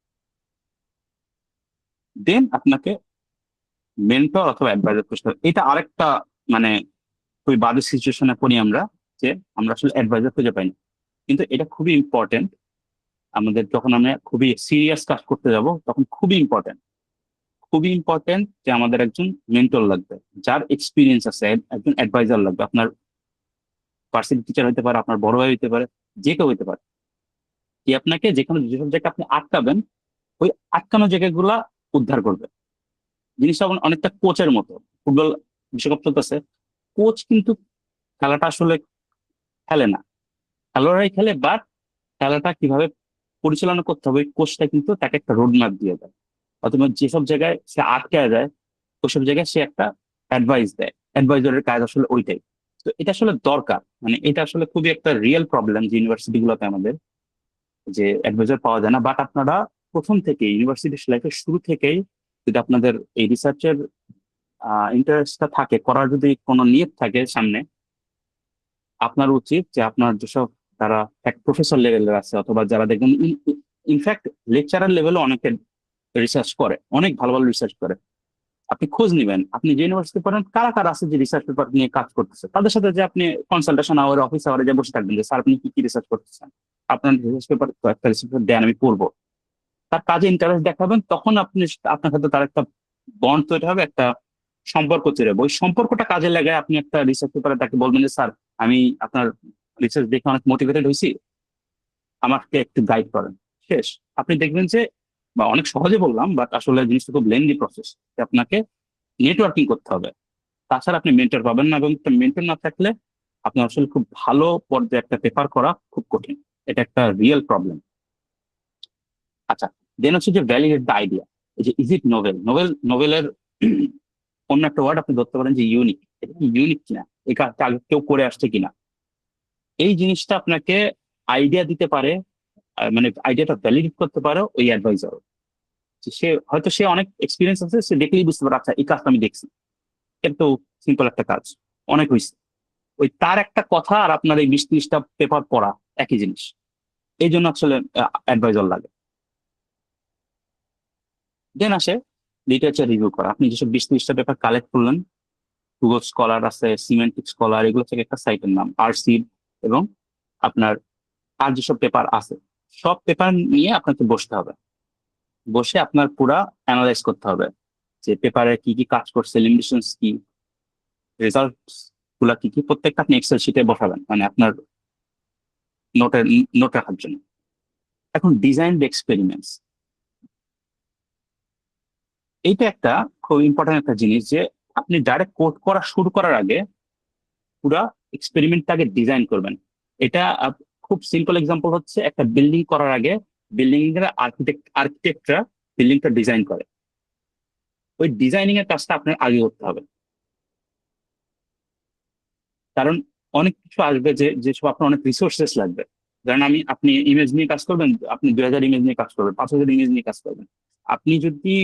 দেন আপনাকে মেন্টর অথবা অ্যাডভাইজার খুঁজতে হবে। এটা আরেকটা মানে খুবই বাজে সিচুয়েশনে পড়ি আমরা, যে আমরা আসলে অ্যাডভাইজার খুঁজে পাই না। কিন্তু এটা খুবই ইম্পর্টেন্ট আমাদের, যখন আমরা খুবই সিরিয়াস কাজ করতে যাব তখন খুবই ইম্পর্টেন্ট, খুবই ইম্পর্টেন্ট যে আমাদের একজন মেন্টর লাগবে, যার এক্সপিরিয়েন্স আছে। একজন অ্যাডভাইজার লাগবে, আপনার ভার্সিটি টিচার হতে পারে, আপনার বড় ভাই হতে পারে, যে কেউ হতে পারে। যে আপনাকে যেখানে যেসব জায়গায় আপনি আটকাবেন, ওই আটকানো জায়গাগুলা উদ্ধার করবে। জিনিসটা অনেকটা কোচের মতো। ফুটবল বিশ্বকাপ চলতেছে, কোচ কিন্তু খেলাটা আসলে খেলে না, খেলোয়াড়রাই খেলে। বাট খেলাটা কিভাবে পরিচালনা করতে হবে, ওই কোচটা কিন্তু তাকে একটা রোড ম্যাপ দিয়ে দেয়। অথবা যেসব জায়গায় সে আটকে যায়, ওইসব জায়গায় সে একটা অ্যাডভাইস দেয়। অ্যাডভাইজারের কাজ আসলে ওইটাই। তো এটা আসলে দরকার, মানে এটা আসলে খুবই একটা রিয়েল প্রবলেম যে ইউনিভার্সিটি গুলোতে আমাদের, যে অ্যাডভাইজার পাওয়া যায় না। বাট আপনারা প্রথম থেকে ইউনিভার্সিটি লাইফের শুরু থেকেই যদি আপনাদের এই রিসার্চের ইন্টারেস্টটা থাকে, করার যদি কোনো নিয়ত থাকে সামনে, আপনার উচিত যে আপনার যেসব তারা এক প্রফেসর লেভেলের আছে, অথবা যারা দেখবেন ইনফ্যাক্ট লেকচারার লেভেলে অনেকে রিসার্চ করে, অনেক ভালো ভালো রিসার্চ করে। আপনি খোঁজ নিবেন, আপনি যে ইউনিভার্সিটি পড়েন কারা কারা আছে যে রিসার্চ পেপার নিয়ে কাজ করতেছে, তাদের সাথে যে আপনি কনসালটেশন আওয়ারে, অফিস আওয়ারে যে বসে থাকবেন, যে স্যার আপনি কি কি রিসার্চ করতেছেন, আপনার রিসার্চ পেপার একটা রিসার্চ পেপার দেন, আমি পড়বো। তার কাজে ইন্টারেস্ট দেখাবেন, তখন আপনি আপনার সাথে তার একটা বন্ড তৈরি হবে, একটা সম্পর্ক তৈরি হবে। ওই সম্পর্কটা কাজে লাগায় আপনি একটা রিসার্চ পেপারে তাকে বলবেন যে স্যার আমি আপনার রিসার্চ দেখে অনেক মোটিভেটেড হয়েছি, আমাকে একটু গাইড করেন। শেষ। আপনি দেখবেন যে, বা অনেক সহজে বললাম বাট আসলে জিনিসটা খুব লেন্দি প্রসেস, আপনাকে নেটওয়ার্কিং করতে হবে। তাছাড়া আপনি মেন্টর পাবেন না, এবং মেন্টর না থাকলে আপনার আসলে খুব ভালো পর্যায়ে একটা পেপার করা খুব কঠিন। এটা একটা রিয়েল প্রবলেম। আচ্ছা, দেন হচ্ছে যে ভ্যালিডেট দ্য আইডিয়া। এই যে ইজ ইট নোভেল, নোভেলের অন্য একটা ওয়ার্ড আপনি ধরতে পারেন যে ইউনিক। এটা কি ইউনিক কিনা, এই কাজটা আগে কেউ করে আসছে কিনা, এই জিনিসটা আপনাকে আইডিয়া দিতে পারে। মানে আইডিয়াটা ভ্যালিডেট করতে পারে ওই অ্যাডভাইজার। সে অনেক এক্সপিরিয়েন্স আছে, সে দেখলেই বুঝতে পারে আচ্ছা এই কাজটা আমি দেখছি, এটা তো সিম্পল একটা কাজ, অনেক হয়েছে। ওই তার একটা কথা আর আপনার এই 20-30টা পেপার পড়া একই জিনিস। এই জন্য আসলে অ্যাডভাইজার লাগে। দেন আসে লিটারেচার রিভিউ করা। আপনি যেসব 20-30টা পেপার কালেক্ট করলেন, গুগল স্কলার আছে, সিমেন্টিক স্কলার, এগুলো থেকে একটা সাইটের নাম আরসিড, এবং আপনার আর যেসব পেপার আছে, সব পেপার নিয়ে আপনাকে বসতে হবে। বসে আপনার পুরা অ্যানালাইজ করতে হবে যে পেপারে কি কি কাজ করছে, লিমিটেশনস কি, রেজাল্ট গুলা কি কি, প্রত্যেকটা আপনি এক্সেল শিটে বসাবেন, মানে আপনার নোট রাখার জন্য। এখন ডিজাইন দ্য এক্সপেরিমেন্টস, এইটা একটা খুব ইম্পর্টেন্ট একটা জিনিস, যে আপনি ডাইরেক্ট কোড করা শুরু করার আগে পুরা এক্সপেরিমেন্টটাকে ডিজাইন করবেন। এটা খুব সিম্পল এক্সাম্পল হচ্ছে, একটা বিল্ডিং করার আগে বিল্ডিং এর আর্কিটেক্টরা বিল্ডিংটা ডিজাইন করে, ওই ডিজাইনিং এর কাজটা আপনার আগে করতে হবে। কারণ অনেক কিছু আসবে যে যেসব আপনার অনেক রিসোর্সেস লাগবে। ধরেন আপনি ইমেজ নিয়ে কাজ করবেন, আপনি 2000 ইমেজ নিয়ে কাজ করবেন, 5000 ইমেজ নিয়ে কাজ করবেন। আপনি যদি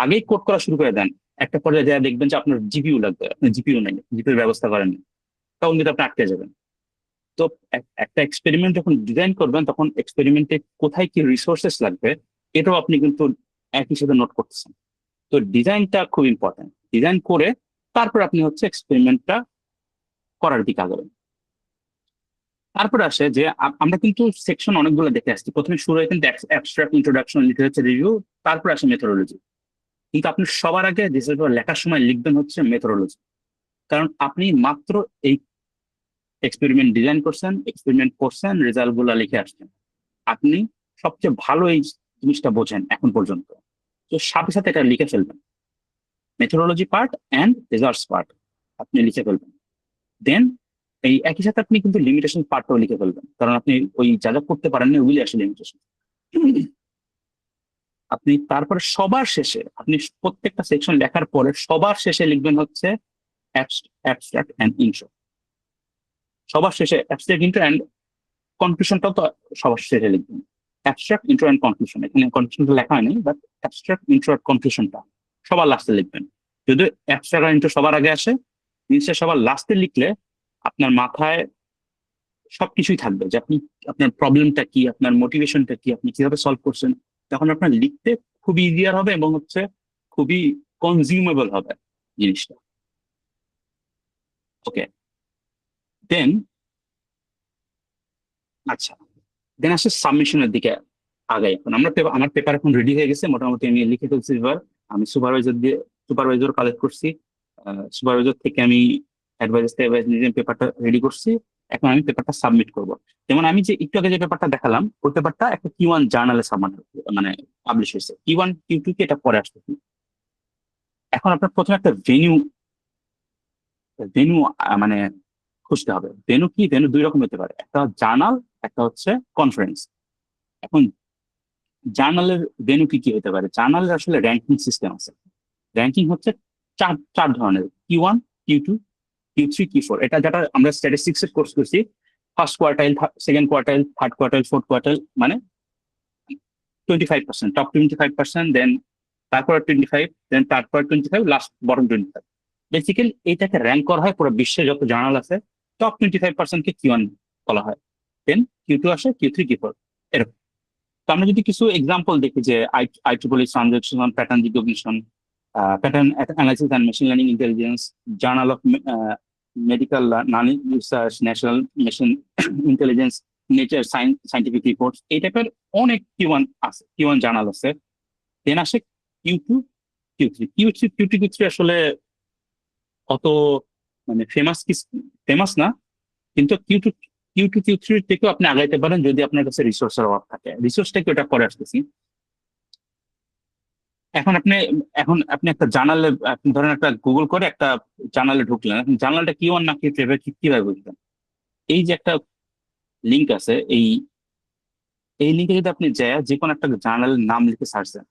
আগেই কোড করা শুরু করে দেন, একটা পর্যায়ে যা দেখবেন যে আপনার জিপিইউ লাগবে, আপনার জিপিইউ নেই, জিপিইউর ব্যবস্থা করেন না, তখন কিন্তু আপনি আটকে যাবেন। তো একটা এক্সপেরিমেন্ট যখন ডিজাইন করবেন, তখন এক্সপেরিমেন্টে কোথায় কি রিসোর্সেস লাগবে এটাও আপনি কিন্তু একই সাথে নোট করতেছেন। তো ডিজাইনটা খুব ইম্পর্টেন্ট। ডিজাইন করে তারপর আপনি হচ্ছে এক্সপেরিমেন্টটা করার দিকে আগাবেন। তারপর আসে যে আমরা কিন্তু সেকশন অনেকগুলো দেখে আসছি। প্রথমে শুরু হয় কিন্তু অ্যাবস্ট্রাক্ট, ইন্ট্রোডাকশন, লিটারেচার রিভিউ, তারপর আসে মেথোডোলজি। কিন্তু আপনি সবার আগে রিসার্চ পেপার লেখার সময় লিখবেন হচ্ছে মেথোডোলজি। কারণ আপনি মাত্র এই এক্সপেরিমেন্ট ডিজাইন করছেন, এক্সপেরিমেন্ট করছেন, রেজাল্ট গুলা লিখে আসছেন। আপনি সবচেয়ে ভালো এই জিনিসটা বোঝেন এখন পর্যন্ত, তো সাথে সাথে এটা লিখে ফেলবেন। Methodology part and results part আপনি লিখে ফেলবেন। দেন এই একই সাথে আপনি কিন্তু লিমিটেশন পার্টটাও লিখে ফেলবেন, কারণ আপনি ওই যা যা করতে পারেন না ওগুলি আসলে লিমিটেশন। আপনি তারপরে সবার শেষে, আপনি প্রত্যেকটা সেকশন লেখার পরে সবার শেষে লিখবেন হচ্ছে অ্যাবস্ট্রাক্ট অ্যান্ড ইন্ট্রো। সবার শেষে অ্যাবস্ট্রাক্ট, ইন্ট্রো অ্যান্ড কনক্লুশনটাও তো সবার শেষে লিখবেন। অ্যাবস্ট্রাক্ট, ইন্ট্রো অ্যান্ড কনক্লুশন, এখানে কনক্লুশনটা লেখা হয়নি, বাট অ্যাবস্ট্রাক্ট, ইন্ট্রো আর কনক্লুশনটা সবার লাস্টে লিখবেন। যদি অ্যাবস্ট্রাক্ট আর ইন্ট্রো সবার আগে আসে, জিনিসটা সবার লাস্টে লিখলে আপনার মাথায় সবকিছুই থাকবে, যে আপনি আপনার প্রবলেমটা কি, আপনার মোটিভেশনটা কি, আপনি কিভাবে সলভ করছেন। তখন আপনার লিখতে খুবই ইজিয়ার হবে এবং হচ্ছে খুবই কনজিউমেবল হবে জিনিসটা। ওকে, দেন আচ্ছা, দেন আসে সাবমিশনের দিকে আগে। এখন আমার পেপার এখন রেডি হয়ে গেছে মোটামুটি, আমি লিখে ফেলছি। এবার আমি সুপারভাইজার কালেক্ট করছি, সুপারভাইজার থেকে আমি অ্যাডভাইস নিয়ে পেপারটা রেডি করছি। এখন আমি পেপারটা সাবমিট করব। যেমন আমি যে একটু আগে যে পেপারটা দেখালাম, ওই পেপারটা একটা Q1 জার্নালে সাবমিট মানে পাবলিশ হয়েছে। Q1 Q2 কে এটা পরে আসতেছি। এখন আপনার প্রথমে একটা ভেন্যু মানে খুঁজতে হবে। ভেন্যু কি? ভেন্যু দুই রকম হতে পারে, একটা জার্নাল, একটা হচ্ছে কনফারেন্স। এখন জার্নালের ভেন্যু কি কি হতে পারে? জার্নালের আসলে র্যাঙ্কিং সিস্টেম আছে। র্যাঙ্কিং হচ্ছে চার ধরনের: Q1, Q2, Q3, Q4। এটা যেটা আমরা স্ট্যাটিস্টিক্স এর কোর্স করছি, first quartile, second quartile, third quartile, fourth quartile, মানে 25%, টপ 25%, দেন তারপর 25, দেন তারপর 25, লাস্ট বটম 25। বেসিক্যালি এইটাকে র্যাঙ্ক করা হয় পুরো বিশ্বে যত জার্নাল আছে। টপ 25% কে Q1 বলা হয়, দেন Q2 আসে, Q3, Q4 এরকম। তো আমরা যদি কিছু এক্সাম্পল দেখি, যে IEEE transaction pattern recognition, pattern analysis and machine learning intelligence, journal of medical learning research, national machine intelligence, nature scientific reports, এই টাইপের অনেক Q1 জার্নাল আছে। দেন আসে Q2, Q3 আসলে অত মানে ফেমাস না, কিন্তু Q2 Q3 থেকেও আপনি আগাইতে পারেন যদি আপনার কাছে রিসোর্সের অভাব থাকে। রিসোর্সটা কি, ওটা পরে আসতেছি। এখন আপনি একটা জার্নালে, আপনি ধরেন একটা গুগল করে একটা জার্নালে ঢুকলেন, এখন জার্নালটা Q1 না Q3 কিভাবে বুঝবেন? এই যে একটা লিঙ্ক আছে, এই লিঙ্কে যদি আপনি যায় যে কোনো একটা জার্নালের নাম লিখে সার্চ দেন,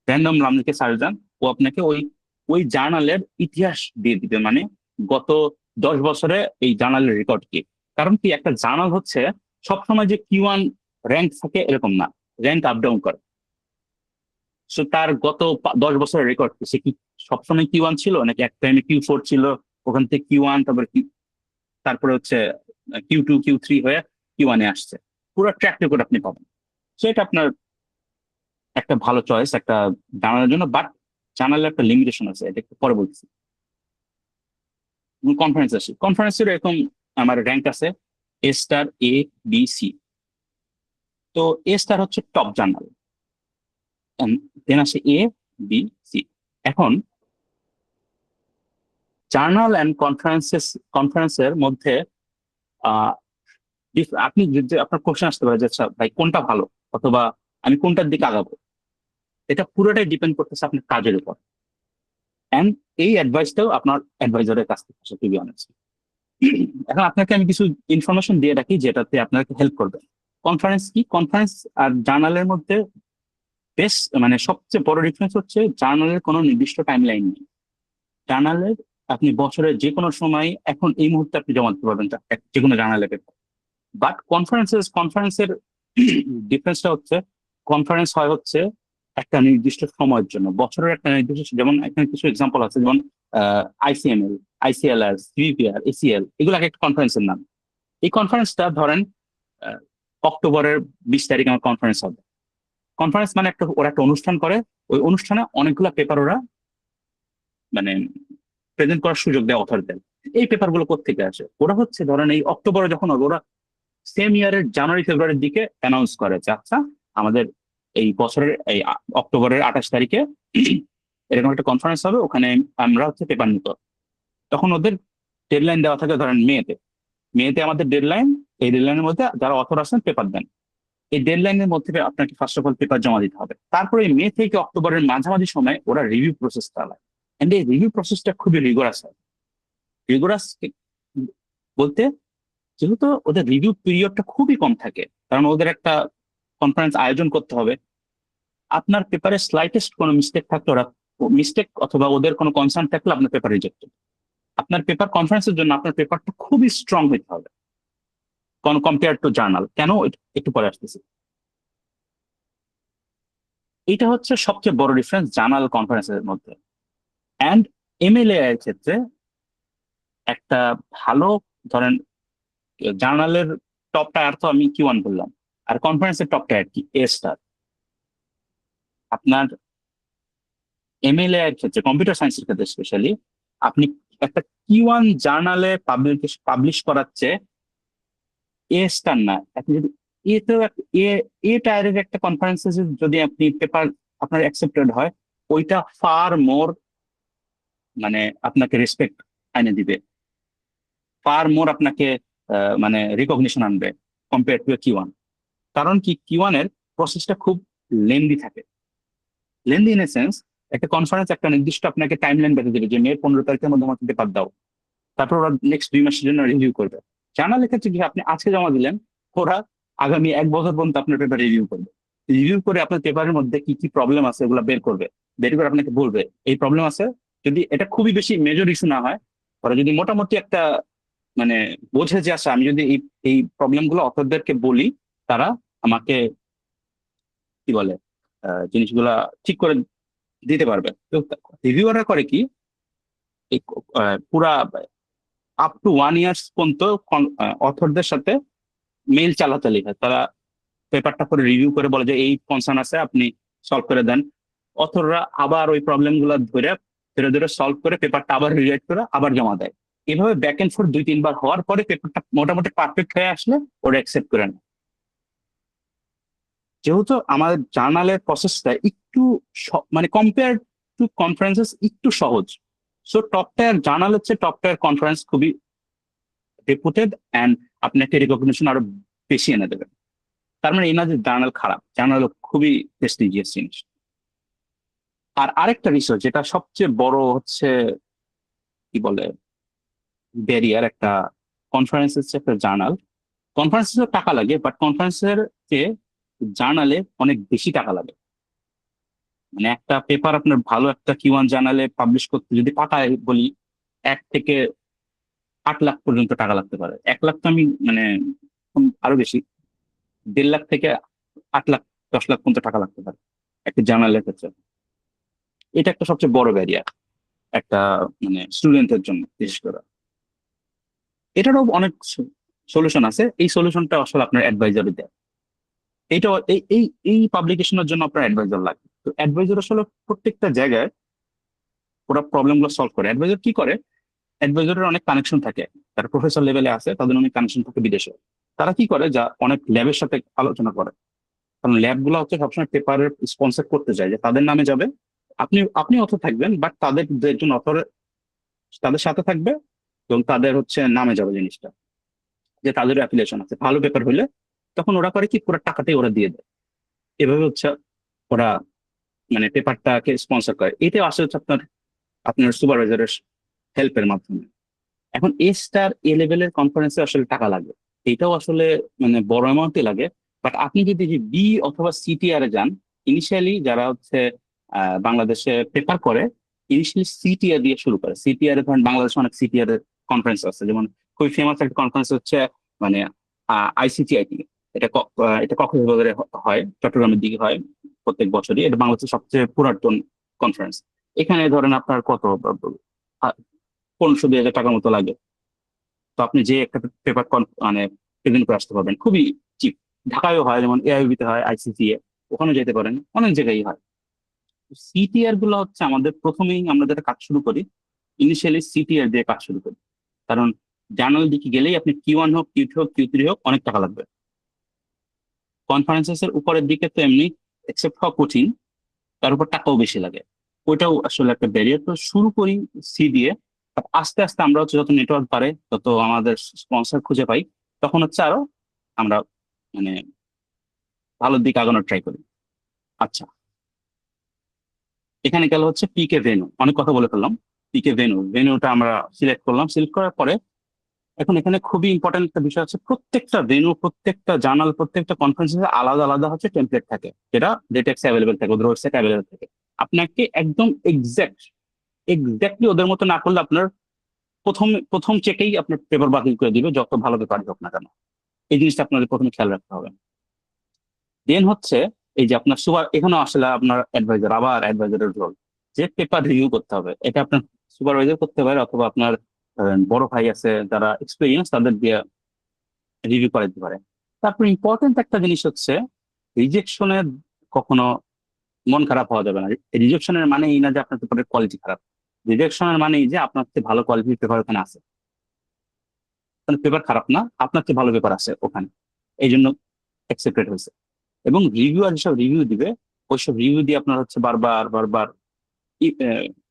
র্যান্ডম নাম লিখে সার্চ দেন, ও আপনাকে ওই জার্নালের ইতিহাস দিয়ে দিবে, মানে গত 10 বছরে এই জার্নালের রেকর্ড কি। কারণ কি, একটা জার্নাল হচ্ছে সবসময় যে Q1 র্যাঙ্ক থাকে এরকম না, র্যাঙ্ক আপ ডাউন করে। সো তার গত 10 বছরের রেকর্ড, সে কি সবসময় Q1 ছিল, নাকি এক টাইমে Q4 ছিল, ওখান থেকে Q1, তারপরে হচ্ছে Q2 Q3 হয়ে Q1 এ আসছে। পুরো ট্র্যাক রেকর্ড আপনি পাবেন। সো এটা আপনার একটা ভালো চয়েস একটা জানার জন্য, বাট জানালে একটা লিমিটেশন আছে, এটা একটু পরে বলছি। কনফারেন্স আসি, কনফারেন্সের এরকম আমার র্যাঙ্ক আছে A*, A, B, C। তো A* হচ্ছে টপ জার্নাল, দেন আসে A, B, C। এখন জার্নাল অ্যান্ড কনফারেন্সের মধ্যে আহ আপনি যদি আপনার কোশ্চেন আসতে পারে যে আচ্ছা ভাই কোনটা ভালো, অথবা আমি কোনটার দিকে আগাবো, এটা পুরোটাই ডিপেন্ড করতেছে আপনার কাজের উপর। এন্ড এই অ্যাডভাইসটাও আপনার অ্যাডভাইজারের কাছ থেকে আসে, টু বি অনেস্ট। এখন আপনাকে আমি কিছু ইনফরমেশন দিয়ে রাখি যেটাতে আপনাকে হেল্প করবে। কনফারেন্স আর জার্নালের মধ্যে মানে সবচেয়ে বড় ডিফারেন্স হচ্ছে জার্নালের কোনো নির্দিষ্ট টাইম লাইন নেই। জার্নালের আপনি বছরের যে কোনো সময়, এখন এই মুহূর্তে আপনি জমা দিতে পারবেন যে কোনো জার্নালের পেপার। বাট কনফারেন্সের ডিফারেন্সটা হচ্ছে, কনফারেন্স হয় হচ্ছে একটা নির্দিষ্ট সময়ের জন্য, বছরের একটা নির্দিষ্ট, যেমন এখানে কিছু এক্সাম্পল আছে, যেমন ICML, ICLR, CVPR, ACL, এগুলো একটা কনফারেন্সের নাম। এই কনফারেন্সটা ধরেন অক্টোবরের 20 তারিখ আমার কনফারেন্স হবে। কনফারেন্স মানে ওরা একটা অনুষ্ঠান করে, ওই অনুষ্ঠানে অনেকগুলা পেপার ওরা মানে প্রেজেন্ট করার সুযোগ দেয় অথরদের। এই পেপারগুলো কোত্থেকে আসে? ওরা হচ্ছে ধরেন এই অক্টোবরে যখন হবে, ওরা সেম ইয়ারের জানুয়ারি ফেব্রুয়ারির দিকে অ্যানাউন্স করে যে আচ্ছা আমাদের এই বছরের এই অক্টোবরের 28 তারিখে এরকম একটা কনফারেন্স হবে, ওখানে আমরা হচ্ছে পেপার নিব। তখন ওদের ডেডলাইন দেওয়া থাকে ধরেন মেতে। মেতে আমাদের ডেডলাইন, এই ডেডলাইনের মধ্যে যারা অথর আছেন পেপার দেন। এই ডেডলাইনের মধ্যে আপনাকে ফার্স্ট অফ অল পেপার জমা দিতে হবে। তারপরে মে থেকে অক্টোবরের মাঝামাঝি সময় ওরা রিভিউ প্রসেস চালায়। এন্ড এই রিভিউ প্রসেসটা খুবই রিগোরাস হয়। রিগোরাস বলতে যেহেতু ওদের রিভিউ পিরিয়ডটা খুবই কম থাকে, কারণ ওদের একটা কনফারেন্স আয়োজন করতে হবে। আপনার পেপারে স্লাইটেস্ট কোনো মিস্টেক থাকলে ওরা মিস্টেক অথবা ওদের কোনো কনসার্ন থাকলে আপনার পেপার রিজেক্ট। আপনার পেপার কনফারেন্সের জন্য আপনার পেপারটা খুবই স্ট্রং হইতে হবে কম্পেয়ার টু জার্নাল। কেন একটু পরে আসতেছি। এটা হচ্ছে সবচেয়ে বড় ডিফারেন্স জার্নাল কনফারেন্সের মধ্যে। অ্যান্ড এমএলএ এর ক্ষেত্রে একটা ভালো ধরেন জার্নালের টপ টায়ার তো আমি Q1 বললাম, আর কনফারেন্সের টপ টায়ার কি A স্টার। আপনার এমএলএ এর ক্ষেত্রে কম্পিউটার সায়েন্সের ক্ষেত্রে স্পেশালি আপনি একটা Q1 জার্নালে পাবলিশ করাচ্ছে A স্টার না, আপনি যদি এতেও এ টায়ারের একটা কনফারেন্সে যদি আপনি পেপার আপনার অ্যাকসেপ্টেড হয়, ওইটা ফার মোর মানে আপনাকে রেসপেক্ট আইনে দিবে, ফার মোর আপনাকে মানে রিকগনিশন আনবে কম্পেয়ার টু Q1। কারণ কি Q1 এর প্রসেসটা খুব লেন্দি থাকে। লেন্দি ইন এ সেন্স, একটা কনফারেন্স একটা নির্দিষ্ট আপনাকে টাইমলাইন বেঁধে দেবে যে মে 15 তারিখের মধ্যে আমাকে পেপার দাও, তারপর ওরা নেক্সট 2 মাসের জন্য রিভিউ করবে। জার্নালের ক্ষেত্রে কি আপনি আজকে জমা দিলেন, ওরা আগামী 1 বছর পর্যন্ত আপনার পেপার রিভিউ করবে। রিভিউ করে আপনার পেপারের মধ্যে কি কি প্রবলেম আছে ওগুলো বের করবে, বের করে আপনাকে বলবে এই প্রবলেম আছে। যদি এটা খুবই বেশি মেজর ইস্যু না হয়, ওরা যদি মোটামুটি একটা মানে বোঝে যে আচ্ছা আমি যদি এই প্রবলেম গুলো অথরদেরকে বলি, তারা আমাকে কি বলে জিনিসগুলা ঠিক করে দিতে পারবে। তো রিভিউয়াররা করে কি, এই পুরা আপ টু 1 ইয়ার্স পর্যন্ত অথরদের সাথে মেইল চালাচালি হয়। তারা পেপারটা করে রিভিউ করে বলে যে এই কনসার্ন আছে আপনি সলভ করে দেন। অথররা আবার ওই প্রবলেম গুলো ধরে ধীরে ধীরে সলভ করে পেপারটা আবার রিরাইট করে আবার জমা দেয়। এভাবে ব্যাক এন্ড ফোর্থ 2-3 বার হওয়ার পরে পেপারটা মোটামুটি পারফেক্ট হয়ে আসলে ওরা অ্যাকসেপ্ট করে নেয়। যেহেতু আমাদের জার্নালের প্রসেসটা একটু মানে কম্পেয়ার টু কনফারেন্সেস একটু সহজ, সো টপ টায়ার জার্নাল হচ্ছে টপ টায়ার কনফারেন্স খুবই রেপুটেড অ্যান্ড আপনাকে রিকগনিশন আরো বেশি এনে দেবে। তার মানে এই না যে জার্নাল খারাপ, জার্নাল খুবই প্রেস্টিজিয়াস জিনিস। আর আরেকটা রিসার্চ যেটা সবচেয়ে বড় হচ্ছে কি বলে ব্যারিয়ার একটা কনফারেন্স হচ্ছে একটা জার্নাল। কনফারেন্সের টাকা লাগে, বাট কনফারেন্সের চেয়ে জার্নালে অনেক বেশি টাকা লাগে। মানে একটা পেপার আপনার ভালো একটা Q1 জার্নালে পাবলিশ করতে যদি টাকায় বলি 1 থেকে 8 লাখ পর্যন্ত টাকা লাগতে পারে। 1 লাখ তো আমি মানে আরো বেশি, 1.5 লাখ থেকে 8 লাখ 10 লাখ পর্যন্ত টাকা লাগতে পারে একটা জার্নালের ক্ষেত্রে। এটা একটা সবচেয়ে বড় ব্যারিয়ার একটা মানে স্টুডেন্টের জন্য বিশেষ করে। এটারও অনেক সলিউশন আছে, এই সলিউশনটা আসলে আপনার অ্যাডভাইজারই দেয়। এইটা এই এই এই পাবলিকেশনের জন্য আপনার অ্যাডভাইজার লাগে। তো অ্যাডভাইজার আসলে প্রত্যেকটা জায়গায় ওরা প্রবলেম গুলো সলভ করে। অ্যাডভাইজার কি করে, অ্যাডভাইজারের অনেক কানেকশন থাকে, তারা প্রফেসর লেভেলে আছে, তাদের অনেক কানেকশন থাকে বিদেশে। তারা কি করে, যা অনেক ল্যাবের সাথে আলোচনা করে, কারণ ল্যাব গুলো হচ্ছে সবসময় পেপারের স্পন্সর করতে চায় যে তাদের নামে যাবে। আপনি অথর থাকবেন, বাট তাদের একজন অথর তাদের সাথে থাকবে এবং তাদের হচ্ছে নামে যাবে জিনিসটা, যে তাদেরও অ্যাফিলিয়েশন আছে। ভালো পেপার হইলে তখন ওরা করে কি পুরো টাকাটাই ওরা দিয়ে দেয়। এভাবে হচ্ছে ওরা মানে পেপারটাকে স্পন্সর করে। এটাও আসলে হচ্ছে আপনার সুপারভাইজারের হেল্পের মাধ্যমে। এখন A স্টার A লেভেলের কনফারেন্সে আসলে টাকা লাগে, এটাও আসলে মানে বড় অ্যামাউন্টে লাগে। বাট আপনি যদি যে B অথবা CTR এ যান, ইনিশিয়ালি যারা হচ্ছে বাংলাদেশে পেপার করে ইনিশিয়ালি CTR দিয়ে শুরু করে। CTR এ ধরেন বাংলাদেশে অনেক CTR এর কনফারেন্স আছে, যেমন খুবই ফেমাস একটা কনফারেন্স হচ্ছে মানে ICTIT। এটা কক্সবাজারে হয়, চট্টগ্রামের দিকে হয় প্রত্যেক বছরই। এটা বাংলাদেশের সবচেয়ে পুরাতন কনফারেন্স। এখানে ধরেন আপনার কত 1500-2000 টাকার মতো লাগে। তো আপনি যে একটা পেপার মানে প্রেজেন্ট করে আসতে পারবেন খুবই চিপ। ঢাকায়ও হয়, যেমন AIUB তে হয়, ICCA, ওখানে যেতে পারেন, অনেক জায়গায় হয়। সিটিআর গুলো হচ্ছে আমাদের প্রথমেই আমরা যেটা কাজ শুরু করি, ইনিশিয়ালি সিটিআর দিয়ে কাজ শুরু করি। কারণ জানুয়ারির দিকে গেলেই আপনি Q1 হোক, Q2 হোক, Q3 হোক, অনেক টাকা লাগবে। কনফারেন্সেস এর উপরের দিকে তো এমনি একসেপ্ট হওয়া কঠিন, তার উপর টাকাও বেশি লাগে, ওইটাও আসলে একটা ব্যারিয়ার। তো শুরু করি সি দিয়ে, but আস্তে আস্তে আমরা হচ্ছে যত নেটওয়ার্ক বাড়ে, তত আমাদের স্পন্সর খুঁজে পাই, তখন হচ্ছে আরো আমরা মানে ভালোর দিকে আগানোর ট্রাই করি। আচ্ছা, এখানে গেল হচ্ছে পিকে ভেনু, অনেক কথা বলে ফেললাম। পিকে ভেনুটা আমরা সিলেক্ট করলাম, সিলেক্ট করার পরে এখন এখানে খুবই ইম্পর্টেন্ট একটা বিষয় আছে, প্রত্যেকটা ভেনু, প্রত্যেকটা জার্নাল, প্রত্যেকটা কনফারেন্সে আলাদা আলাদা হচ্ছে টেমপ্লেট থাকে, যেটা ডেটেক্স অ্যাভেলেবেল থাকে, ওদের ওয়েবসাইট অ্যাভেলেবেল থাকে। আপনাকে একদম এক্স্যাক্টলি ওদের মতো না করলে আপনার প্রথম প্রথম চেকেই আপনার পেপার বাতিল করে দিবে, যত ভালো পেপার হোক না কেন। এই জিনিসটা আপনাদের প্রথমে খেয়াল রাখতে হবে। দেন হচ্ছে এই যে আপনার সুপার, এখানে আসলে আপনার অ্যাডভাইজার, আবার অ্যাডভাইজারের রোল, যে পেপার রিভিউ করতে হবে। এটা আপনার সুপারভাইজার করতে পারে, অথবা আপনার বড় ভাই আছে যারা এক্সপিরিয়েন্স, তাদের দিয়ে রিভিউ করে দিতে পারে। তারপর ইম্পর্টেন্ট একটা জিনিস হচ্ছে, রিজেকশনের কখনো মন খারাপ হওয়া যাবে না। রিজেকশনের মানে এই না যে আপনার পেপারের কোয়ালিটি খারাপ, রিজেকশনের মানে এই যে আপনার চেয়ে ভালো কোয়ালিটির পেপার ওখানে আছে, পেপার খারাপ না, আপনার চেয়ে ভালো পেপার আছে ওখানে, এই জন্য অ্যাকসেপ্টেড হয়েছে। এবং রিভিউয়ার যেসব রিভিউ দিবে, ওইসব রিভিউ দিয়ে আপনার হচ্ছে বারবার বারবার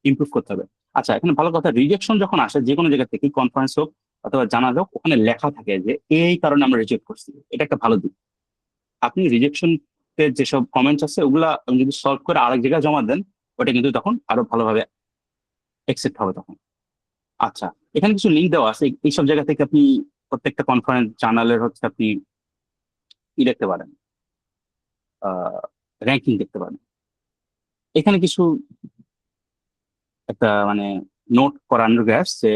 ইমপ্রুভ করতে হবে। আচ্ছা, এখানে ভালো কথা, রিজেকশন যখন আসে যে কোনো জায়গা থেকে, কনফারেন্স হোক অথবা জানা হোক, ওখানে লেখা থাকে যে এই কারণে আমরা রিজেক্ট করছি। এটা একটা ভালো দিক। আপনি রিজেকশন যেসব কমেন্টস আছে ওগুলা যদি সলভ করে আরেক জায়গায় জমা দেন, ওটা কিন্তু তখন আরো ভালোভাবে অ্যাকসেপ্ট হবে তখন। আচ্ছা, এখানে কিছু লিঙ্ক দেওয়া আছে, এইসব জায়গা থেকে আপনি প্রত্যেকটা কনফারেন্স জার্নালের হচ্ছে আপনি দেখতে পারেন, র্যাঙ্কিং দেখতে পারেন। এখানে কিছু একটা মানে নোট করানোর গ্যাস, যে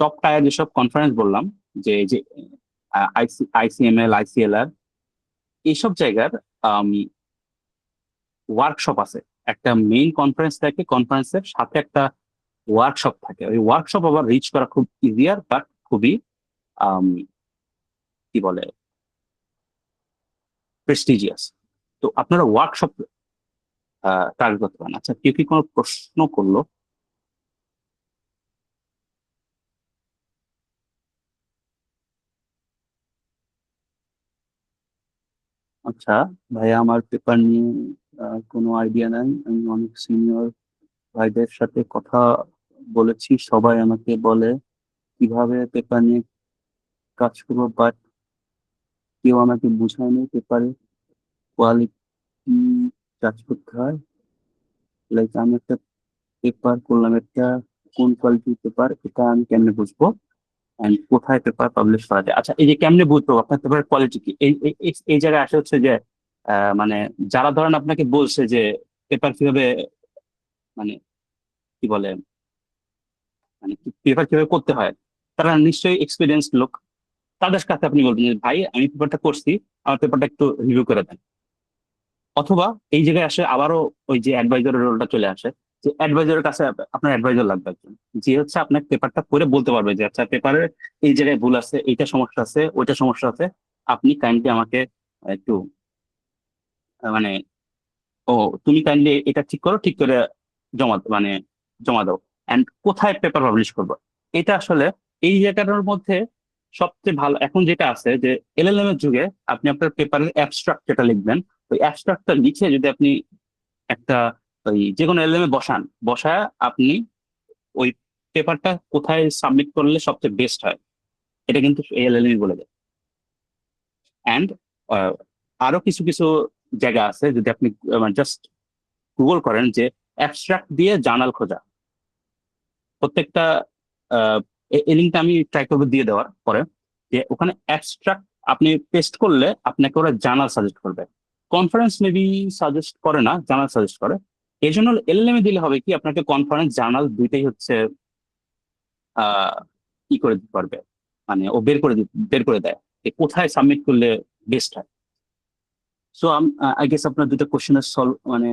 টপ টায়ার যেসব কনফারেন্স বললাম, যে যে আইসিএমএল, আইসিএলআর, এইসব জায়গার ওয়ার্কশপ আছে। একটা মেইন কনফারেন্স থাকে, কনফারেন্সের সাথে একটা ওয়ার্কশপ থাকে। ওই ওয়ার্কশপ আবার রিচ করা খুব ইজিয়ার, বাট খুবই আম, কি বলে প্রেস্টিজিয়াস। তো আপনারা ওয়ার্কশপ টার্গেট করতে পারেন। আচ্ছা, কেউ কি কোনো প্রশ্ন করলো? আচ্ছা ভাইয়া, আমার পেপার নিয়ে কোনো আইডিয়া নাই। আমি অনেক সিনিয়র ভাইদের সাথে কথা বলেছি, সবাই আমাকে বলে কিভাবে পেপার নিয়ে কাজ করবো, বাট কেউ আমাকে বোঝায়নি পেপারের কোয়ালিটি কাজ করতে হয়। লাইক আমি একটা পেপার করলাম, একটা কোন কোয়ালিটির পেপার, এটা আমি কেমনে বুঝবো, and কোথায় পেপার পাবলিশ করা যায়? আচ্ছা, এই যে কেমনে বুঝবো আপনার পেপারের কোয়ালিটি কি, এই জায়গায় আসে হচ্ছে যে মানে যারা ধরেন আপনাকে বলছে যে পেপার কিভাবে মানে কি বলে মানে পেপার কিভাবে করতে হয়, তারা নিশ্চয়ই এক্সপিরিয়েন্স লোক। তাদের কাছে আপনি বলবেন যে ভাই, আমি পেপারটা করছি, আমার পেপারটা একটু রিভিউ করে দেন। অথবা এই জায়গায় আসে আবারও ওই যে অ্যাডভাইজারের রোলটা চলে আসে, যে অ্যাডভাইজারের কাছে আপনার অ্যাডভাইজার লাগবে একজন, যে হচ্ছে আপনার পেপারটা করে বলতে পারবে যে আচ্ছা, পেপারের এই জায়গায় ভুল আছে, এইটা সমস্যা আছে, ওইটা সমস্যা আছে, আপনি কাইন্ডলি আমাকে একটু মানে ও তুমি কাইন্ডলি এটা ঠিক করো, ঠিক করে মানে জমা দাও। অ্যান্ড কোথায় পেপার পাবলিশ করবো, এটা আসলে এই জায়গাটার মধ্যে সবচেয়ে ভালো এখন যেটা আছে, যে এলএলএম এর যুগে আপনি আপনার পেপারের অ্যাবস্ট্রাক্ট যেটা লিখবেন, ওই অ্যাবস্ট্রাক্টটা লিখে যদি আপনি একটা ওই যে কোনো এলএলএম এ বসায় আপনি ওই পেপারটা কোথায় সাবমিট করলে সবচেয়ে বেস্ট হয়, এটা কিন্তু এলএলএম বলে দেয়। অ্যান্ড আরো কিছু কিছু জায়গা আছে, যদি আপনি জাস্ট গুগল করেন যে অ্যাবস্ট্রাক্ট দিয়ে জার্নাল খোঁজা, প্রত্যেকটা এই লিঙ্কটা আমি ট্রাই করবো দিয়ে দেওয়ার পরে, যে ওখানে অ্যাবস্ট্রাক্ট আপনি পেস্ট করলে আপনাকে ওরা জার্নাল সাজেস্ট করবে। কনফারেন্স মেবি সাজেস্ট করে না, জার্নাল সাজেস্ট করে। এই জন্য এলএলএম এ দিলে হবে কি, আপনাকে কনফারেন্স জার্নাল দুইটাই হচ্ছে কি করে দিতে পারবে, মানে ও বের করে দেয় যে কোথায় সাবমিট করলে বেস্ট হয়। সো আই গেস আপনার দুটো কোশ্চেনের সলভ মানে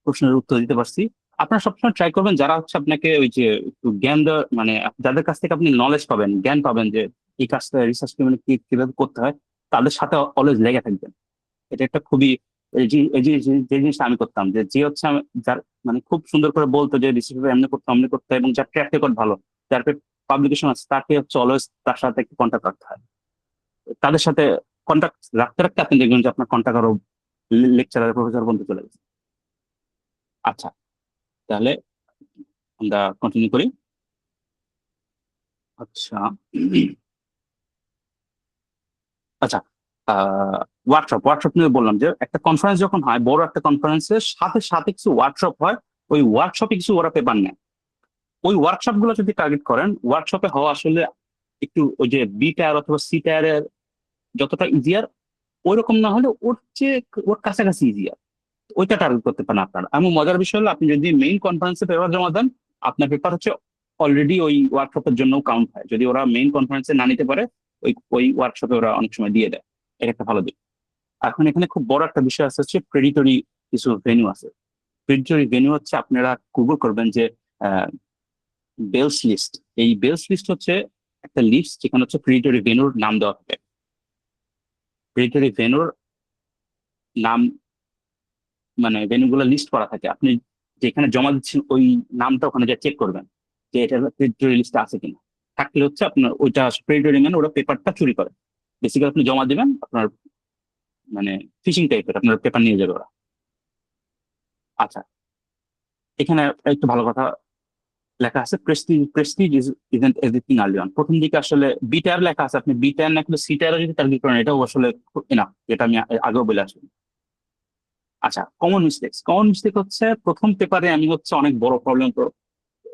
প্রশ্নের উত্তর দিতে পারছি। আপনারা সবসময় ট্রাই করবেন যারা হচ্ছে আপনাকে ওই যে একটু জ্ঞান দেওয়ার, মানে যাদের কাছ থেকে আপনি নলেজ পাবেন, জ্ঞান পাবেন, যে এই কাজটা রিসার্চ কিভাবে করতে হয়, তাদের সাথে অলওয়েজ লেগে থাকবেন। এটা একটা খুবই যে জিনিসটা আমি করতাম, যে হচ্ছে যার মানে খুব সুন্দর করে বলতো যে রিসার্চ পেপার এমনি করতে হয়, এবং যার ট্র্যাক রেকর্ড ভালো, যার পাবলিকেশন আছে, তাকে হচ্ছে অলওয়েজ তার সাথে একটু কন্ট্যাক্ট রাখতে হয়। তাদের সাথে কন্ট্যাক্ট রাখতে রাখতে আপনি দেখবেন যে আপনার কন্ট্যাক্ট আরো লেকচারার প্রফেসর বন্ধু চলে গেছে। আচ্ছা, তাহলে আমরা কন্টিনিউ করি। আচ্ছা, আচ্ছা, ওয়ার্কশপ নিয়ে বললাম যে একটা কনফারেন্স যখন হয়, বড় একটা কনফারেন্সের সাথে সাথে কিছু ওয়ার্কশপ হয়। ওই ওয়ার্কশপে কিছু ওরা পেপার নেয়। ওই ওয়ার্কশপ গুলো যদি টার্গেট করেন, ওয়ার্কশপে হওয়া আসলে একটু ওই যে বি টায়ার অথবা সি টায়ারের যতটা ইজিয়ার, ওই রকম না হলে ওর কাছাকাছি ইজিয়ার, ওইটা টার্গেট করতে পারেন আপনারা। এমন মজার বিষয় হলো, আপনি যদি মেইন কনফারেন্সে পেপার জমা দেন, আপনার পেপার হচ্ছে অলরেডি ওই ওয়ার্কশপের জন্য কাউন্ট হয়। যদি ওরা মেইন কনফারেন্সে না নিতে পারে, ওই ওয়ার্কশপে ওরা অনেক সময় দিয়ে দেয়। এটা একটা ভালো দিক। এখন এখানে খুব বড় একটা বিষয় আছে, হচ্ছে প্রেডিটরি কিছু ভেন্যু আছে। প্রেডিটরি ভেন্যু হচ্ছে, আপনারা গুগল করবেন যে বেলস লিস্ট। এই বেলস লিস্ট হচ্ছে একটা লিস্ট যেখানে হচ্ছে প্রেডিটরি ভেন্যুর নাম দেওয়া থাকে। প্রেডিটরি ভেন্যুর নাম মানে ভেন্যুগুলো লিস্ট করা থাকে। আপনি যেখানে জমা দিচ্ছেন ওই নামটা ওখানে যা চেক করবেন যে এটা প্রেডিটরি লিস্টে আছে কিনা। থাকলে হচ্ছে আপনার ওইটা প্রেডিটরি, মানে ওরা পেপারটা চুরি করে। বেসিক্যালি আপনি জমা দিবেন, আপনার মানে ফিশিং টাইপের আপনার পেপার নিয়ে যাবে ওরা। আচ্ছা, এখানে একটু ভালো কথা লেখা আছে, Prestige isn't everything early on. প্রথম দিকে আসলে বিটার লেখা আছে, আপনি বিটার না কিন্তু সিটারও যদি টার্গেট করেন, এটাও আসলে এনাফ, যেটা আমি আগেও বলে আসলাম। আচ্ছা, কমন মিস্টেক হচ্ছে, প্রথম পেপারে আমি হচ্ছে অনেক বড় প্রবলেম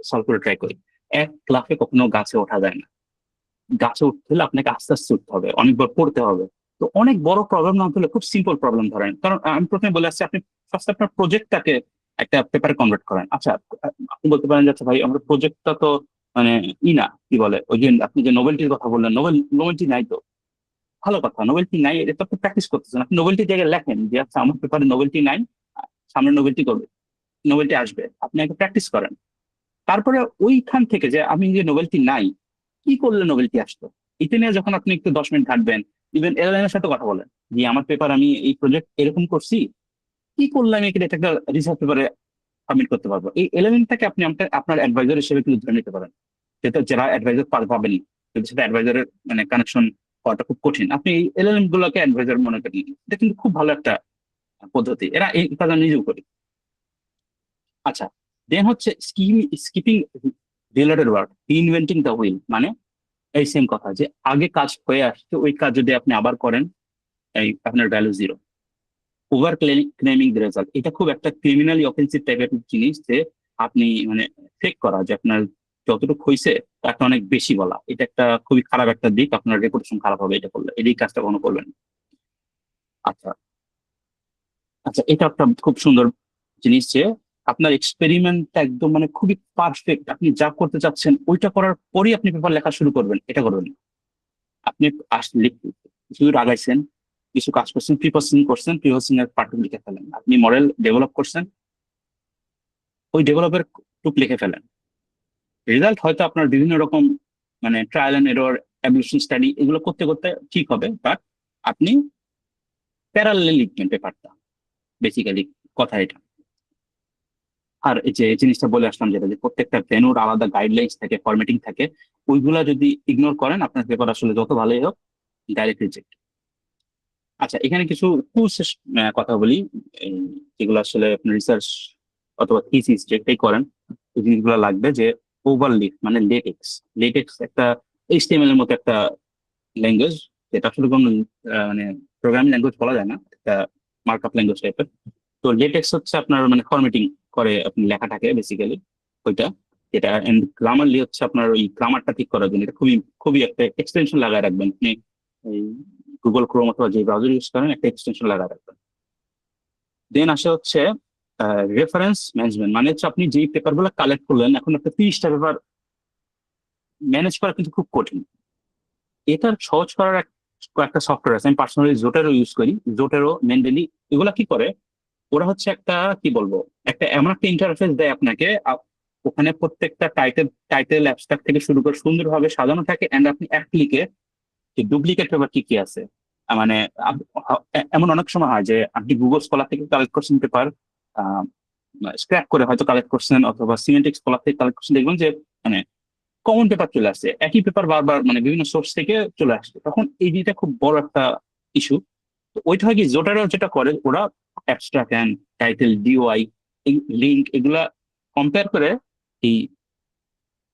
সলভ করে ট্রাই করি। এক লাফে কখনো গাছে ওঠা যায় না। গাছে উঠতে হলে আপনাকে আস্তে আস্তে উঠতে হবে, অনেকবার পড়তে হবে। তো অনেক বড় প্রবলেম না হলে খুব সিম্পল প্রবলেম ধরেন। কারণ আমি প্রথমে বলে আসছি, আপনি ফার্স্ট আপনার প্রজেক্টটাকে একটা পেপারে কনভার্ট করেন। আচ্ছা, আপনি বলতে পারেন যে আচ্ছা ভাই, আমার প্রজেক্টটা তো মানে না, কি বলে ওই যে আপনি যে নোবেলটির কথা বললেন, নোবেলটি নাই তো। ভালো কথা, নোবেলটি নাই, এটা তো আপনি প্র্যাকটিস করতেছেন। আপনি নোবেলটির জায়গায় লেখেন যে আচ্ছা আমার পেপারে নোবেলটি নাই, সামনে নোবেলটি আসবে, আপনি আগে প্র্যাকটিস করেন। তারপরে ওইখান থেকে যে আমি যে নোবেলটি নাই, কি করলে নোবেলটি আসতো, এটা নিয়ে যখন আপনি একটু 10 মিনিট ঘাটবেন, ইভেন এয়ারলাইনের সাথে কথা বলেন যে আমার পেপার, আমি এই প্রজেক্ট এরকম করছি, কি করলে আমি এটা একটা রিসার্চ পেপারে সাবমিট করতে পারবো। এই এলিমেন্টটাকে আপনি আপনার অ্যাডভাইজার হিসেবে কিন্তু ধরে নিতে পারেন। যেটা যারা অ্যাডভাইজার পাবেন, যদি সেটা অ্যাডভাইজারের মানে কানেকশন হওয়াটা খুব কঠিন, আপনি এই এলিমেন্ট গুলোকে অ্যাডভাইজার মনে করেন। এটা কিন্তু খুব ভালো একটা পদ্ধতি, এরা এই কাজ আমি নিজেও করি। আচ্ছা, দেন হচ্ছে skipping related work, inventing the wheel. মানে এই সেম কথা, যে আগে কাজ হয়ে আসছে ওই কাজ যদি আপনি আবার করেন, এই আপনার value zero. Over claiming the result, এটা খুব একটা ক্রিমিনালি অফেন্সিভ টাইপের জিনিস, যে আপনি মানে ফেক করা যে আপনার যতটুকু হয়েছে তার অনেক বেশি বলা। এটা একটা খুবই খারাপ একটা দিক, আপনার রেপুটেশন খারাপ হবে এটা করলে। এই কাজটা কখনো করবেন না। আচ্ছা, আচ্ছা, এটা একটা খুব সুন্দর জিনিস যে আপনার এক্সপেরিমেন্টটা একদম মানে খুবই পারফেক্ট, আপনি যা করতে চাচ্ছেন ওইটা করার পরেই আপনি পেপার লেখা শুরু করবেন, এটা করবেন না। আপনি কিছু আগাইছেন, কিছু কাজ করছেন, প্রি প্রসেসিং এর পার্ট লিখে ফেলেন। আপনি মডেল ডেভেলপ করছেন, ওই ডেভেলপের টুক লিখে ফেলেন। রেজাল্ট হয়তো আপনার বিভিন্ন রকম মানে trial and error, ablation study, এগুলো করতে করতে ঠিক হবে, বাট আপনি প্যারালালি লিখবেন পেপারটা, বেসিক্যালি কথা এটা। আর এই যে জিনিসটা বলে আসলাম, যেটা যে প্রত্যেকটা ভেন্যুর আলাদা গাইডলাইন্স থাকে, ফরম্যাটিং থাকে, ওইগুলা যদি ইগনোর করেন, আপনার পেপার আসলে যত ভালোই হোক, ডাইরেক্ট রিজেক্ট। আচ্ছা, এখানে কিছু টুলস কথা বলি, এই যেগুলো আসলে আপনি রিসার্চ অথবা থিসিস যেটাই করেন, এই জিনিসগুলো লাগবে। যে ওভারলিফ মানে লেটেক্স একটা এইচটিএমএল এর মতো একটা ল্যাঙ্গুয়েজ, যেটা আসলে কোনো মানে প্রোগ্রামিং ল্যাঙ্গুয়েজ বলা যায় না, একটা মার্কআপ ল্যাঙ্গুয়েজ টাইপের। তো লেটেক্স হচ্ছে আপনার মানে ফরম্যাটিং করে আপনি লেখাটাকে বেসিক্যালি ওইটা, যেটা এন্ড গ্রামারলি হচ্ছে আপনার ওই গ্রামারটা ঠিক করার জন্য। এটা খুবই খুবই একটা এক্সটেনশন লাগায় রাখবেন আপনি, এই গুগল ক্রোম অথবা যে ব্রাউজার ইউজ করেন একটা এক্সটেনশন লাগায় রাখবেন। দেন আসে হচ্ছে রেফারেন্স ম্যানেজমেন্ট, মানে হচ্ছে আপনি যেই পেপার গুলো কালেক্ট করলেন, এখন আপনার 30টা পেপার ম্যানেজ করা কিন্তু খুব কঠিন। এটার সহজ করার একটা সফটওয়্যার আছে, আমি পার্সোনালি জোটেরো ইউজ করি। জোটেরো, মেন্ডেলি, এগুলা কি করে, ওরা হচ্ছে একটা কি বলবো, একটা এমন একটা ইন্টারফেস দেয় আপনাকে, ওখানে প্রত্যেকটা টাইটেল অ্যাবস্ট্রাক্ট থেকে শুরু করে সুন্দরভাবে সাজানো থাকে, এন্ড আপনি এক ক্লিকে যে ডুপ্লিকেট পেপার কি কি আছে মানে এমন অনেক সময় হয় যে আপনি গুগল স্কলার থেকে কালেক্ট করছেন পেপার, স্ক্র্যাপ করে হয়তো কালেক্ট করছেন, অথবা সিমেন্টিক স্কলার থেকে কালেক্ট করছেন, দেখবেন যে মানে কমন পেপার চলে আসছে, একই পেপার বারবার মানে বিভিন্ন সোর্স থেকে চলে আসছে, তখন এই জিনিসটা খুব বড় একটা ইস্যু। তো ওইটা হয় কি, জোটারা যেটা করে ওরা abstract and title, DOI, link এগুলা কম্পেয়ার করে এই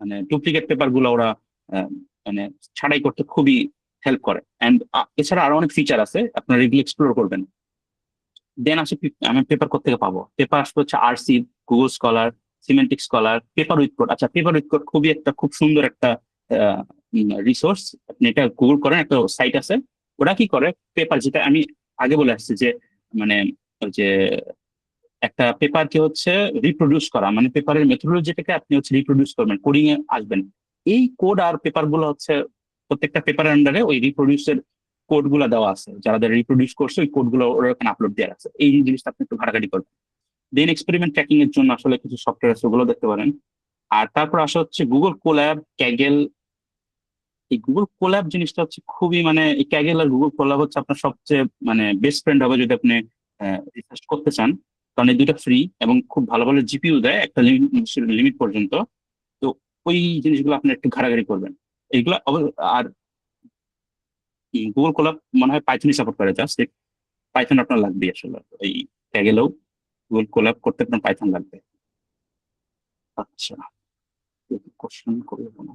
মানে ডুপ্লিকেট পেপার গুলো ওরা আহ, মানে ছাড়াই করতে খুবই হেল্প করে। অ্যান্ড এছাড়া আরো অনেক ফিচার আছে, আপনারা এগুলো এক্সপ্লোর করবেন। দেন আসে আমি পেপার কোথেকে পাবো, পেপার আসবে হচ্ছে RC, Google scholar, semantic scholar, paper with code. আচ্ছা, পেপার উইথ কোড খুব সুন্দর একটা রিসোর্স। আপনি এটা গুগল করেন, একটা সাইট আছে, ওরা কি করে, পেপার যেটা আমি আগে বলে আসছি যে মানে ওই যে একটা পেপারকে হচ্ছে রিপ্রোডিউস করা, মানে পেপারের মেথোডোলজিটাকে আপনি হচ্ছে রিপ্রোডিউস করবেন, কোডিং এ আসবেন। এই কোড আর পেপার গুলো হচ্ছে প্রত্যেকটা পেপারের আন্ডারে ওই রিপ্রোডিউসের কোড গুলো দেওয়া আছে, যারা রিপ্রোডিউস করছে ওই কোড গুলো ওরা এখানে আপলোড দেওয়া আছে। এই জিনিসটা আপনি একটু ঘাটাঘাটি করবেন। দেন এক্সপেরিমেন্ট ট্র্যাকিং এর জন্য আসলে কিছু সফটওয়্যার আছে, ওগুলো দেখতে পারেন। আর তারপর আসা হচ্ছে গুগল কোল্যাব, ক্যাগেল। এই গুগল কোল্যাব জিনিসটা হচ্ছে খুবই মানে, এই ক্যাগেল আর গুগল কোল্যাব হচ্ছে আপনার সবচেয়ে মানে বেস্ট ফ্রেন্ড হবে যদি আপনি রিসার্চ করতে চান, কারণ এই দুটো ফ্রি এবং খুব ভালো ভালো জিপিইউ দেয় একটা লিমিট পর্যন্ত। তো ওই জিনিসগুলো আপনি একটু ঘাটাঘাটি করবেন এইগুলো। আর গুগল কোল্যাব মনে হয় পাইথনই সাপোর্ট করে, জাস্ট পাইথন আপনার লাগবে আসলে। এই ক্যাগেলেও গুগল কোল্যাব করতে আপনার পাইথন লাগবে। আচ্ছা, কোশ্চেন করবো না।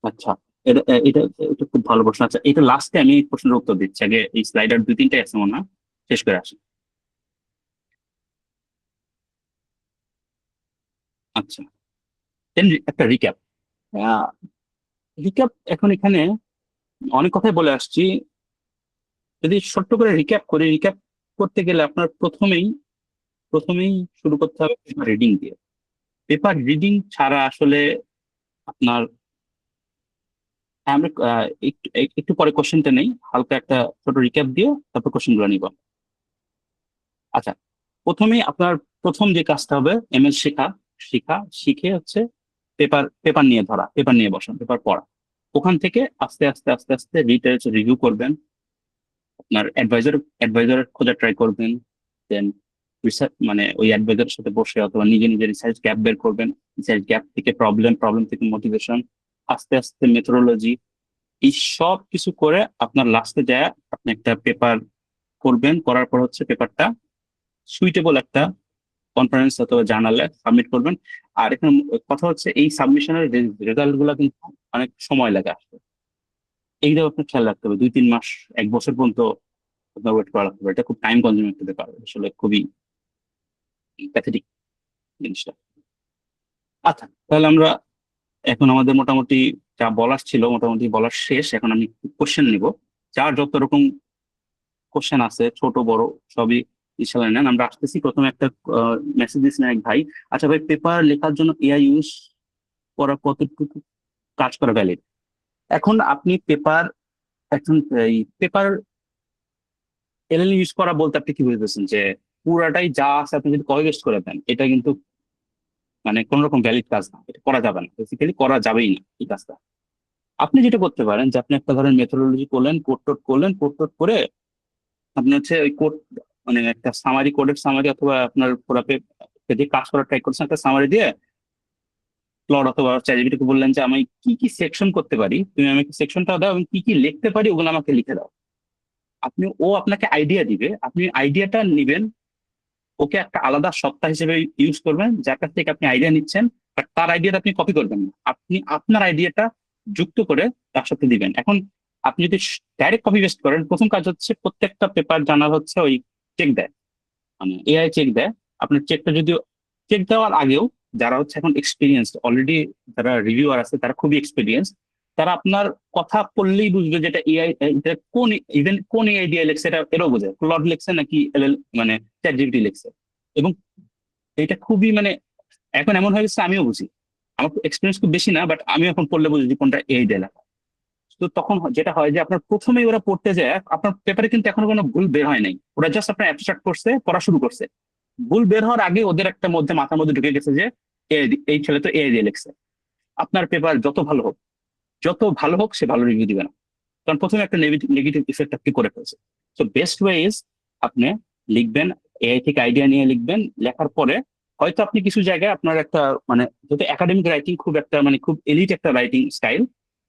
আচ্ছা, এটা এটা এটা খুব ভালো প্রশ্ন। আচ্ছা, এটা লাস্টে আমি এই প্রশ্নের উত্তর দিচ্ছি, আগে এই স্লাইডার দুই তিনটাই আছে মনে হয়, শেষ করে আসি। আচ্ছা, দেন একটা রিক্যাপ। রিক্যাপ এখন এখানে অনেক কথাই বলে আসছি, যদি ছোট্ট করে রিক্যাপ করি, রিক্যাপ করতে গেলে আপনার প্রথমেই শুরু করতে হবে পেপার রিডিং দিয়ে। পেপার রিডিং ছাড়া আসলে আপনার, হ্যাঁ, আমরা একটু একটু পরে কোশ্চেনটা নেই, হালকা একটা ছোট রিক্যাপ দিয়ে তারপর কোশ্চেন গুলো নিব। আচ্ছা, প্রথমেই আপনার প্রথম যে কাজটা হবে এমএল শেখা। শিখে হচ্ছে পেপার পেপার নিয়ে ধরা, পেপার নিয়ে বসা, পেপার পড়া। ওখান থেকে আস্তে আস্তে আস্তে আস্তে রিভিউ করবেন, আপনার অ্যাডভাইজার খোঁজা ট্রাই করবেন। দেন রিসার্চ মানে ওই অ্যাডভাইজারের সাথে বসে অথবা নিজে নিজে রিসার্চ গ্যাপ বের করবেন। রিসার্চ গ্যাপ থেকে প্রবলেম থেকে মোটিভেশন, আস্তে আস্তে মেথোডোলজি, এই সব কিছু করে আপনার লাস্টে যায় আপনি একটা পেপার করবেন। করার পর হচ্ছে পেপারটা সুইটেবল একটা কনফারেন্স অথবা জার্নালে সাবমিট করবেন। আর এখানে কথা হচ্ছে এই সাবমিশনের রেজাল্ট গুলা কিন্তু অনেক সময় লাগে আসতে। এইটাও আপনার খেয়াল রাখতে হবে, 2-3 মাস, 1 বছর পর্যন্ত আপনার ওয়েট করা লাগতে পারে। এটা খুব টাইম কনজিউমিং একটা ব্যাপার, আসলে খুবই প্যাথেটিক জিনিসটা। আচ্ছা, তাহলে আমরা এখন আমাদের মোটামুটি যা বলার ছিল মোটামুটি বলার শেষ। এখন আমি কোশ্চেন নিব, যার যত রকম কোশ্চেন আছে ছোট বড় সবই ইনশাল্লাহ নেন। আমরা আসতেছি। প্রথমে একটা মেসেজ দিয়েছিলেন এক ভাই, আচ্ছা ভাই, পেপার লেখার জন্য এআই ইউজ করা কতটুকু কাজ করা ভ্যালিড? এখন আপনি এখন এই পেপার এলএল ইউজ করা বলতে আপনি কি বুঝতেছেন, যে পুরাটাই যা আছে আপনি যদি কপি পেস্ট করে দেন, এটা কিন্তু মানে কোন রকম ভ্যালিড কাজ না, এটা করা যাবে না, বেসিক্যালি করা যাবেই না এই কাজটা। আপনি যেটা করতে পারেন যে আপনি একটা ধরেন মেথোডোলজি করলেন, কোড টোড করে আপনি হচ্ছে ওই কোড মানে একটা কোডের সামারি, অথবা আপনার পুরো যে কাজ করার ট্রাই করছেন একটা সামারি দিয়ে ক্লড অথবা চ্যাটজিপিটিকে বললেন যে আমি কি কি সেকশন করতে পারি, তুমি আমাকে সেকশনটা দাও, আমি কি কি লিখতে পারি ওগুলো আমাকে লিখে দাও। ও আপনাকে আইডিয়া দিবে, আপনি আইডিয়াটা নিবেন, ওকে একটা আলাদা সত্তা হিসেবে ইউজ করবেন, যার কাছ থেকে আপনি আইডিয়া নিচ্ছেন, বাট তার আইডিয়াটা আপনি কপি করবেন না, আপনি আপনার আইডিয়াটা যুক্ত করে তার সাথে দিবেন। এখন আপনি যদি ডাইরেক্ট কপি পেস্ট করেন, প্রথম কাজ হচ্ছে প্রত্যেকটা পেপার জানার হচ্ছে ওই চেক দেয়, মানে এআই চেক দেয়। আপনার চেকটা যদিও চেক দেওয়ার আগেও যারা হচ্ছে এখন এক্সপিরিয়েন্স অলরেডি, যারা রিভিউয়ার আছে তারা খুবই এক্সপিরিয়েন্স, তারা আপনার কথা পড়লেই বুঝবে যেটা এআই, কোন এআই দিয়ে লেখছে এটা এরাও বোঝে, ক্লড লেখছে নাকি এলএল মানে চ্যাট জিপিটি লেখছে। এবং এটা খুবই মানে এখন এমন হয়ে গেছে আমিও বুঝি, আমার এক্সপিরিয়েন্স খুব বেশি না, বাট আমি এখন পড়লে বুঝি যে কোনটা এআই দিয়ে লেখা। তো তখন যেটা হয় যে আপনার প্রথমেই ওরা পড়তে যায়, আপনার পেপারে কিন্তু এখনো কোনো ভুল বের হয় নাই, ওরা জাস্ট আপনার অ্যাবস্ট্রাক্ট করছে, পড়া শুরু করছে। ভুল বের হওয়ার আগে ওদের একটা মাথার মধ্যে ঢুকে গেছে যে এই ছেলে তো এআই দিয়ে লিখছে। আপনার পেপার যত ভালো হোক, যত ভালো হোক সে ভালো রিভিউ দিবে না, কারণ প্রথমে একটা নেগেটিভ ইফেক্ট আপনি করে ফেলছে। সো বেস্ট ওয়ে ইজ আপনি লিখবেন, এআই থেকে আইডিয়া নিয়ে লিখবেন, লেখার পরে হয়তো আপনি কিছু জায়গায় আপনার একটা মানে যেহেতু একাডেমিক রাইটিং খুব একটা মানে খুব এলিট একটা রাইটিং স্টাইল,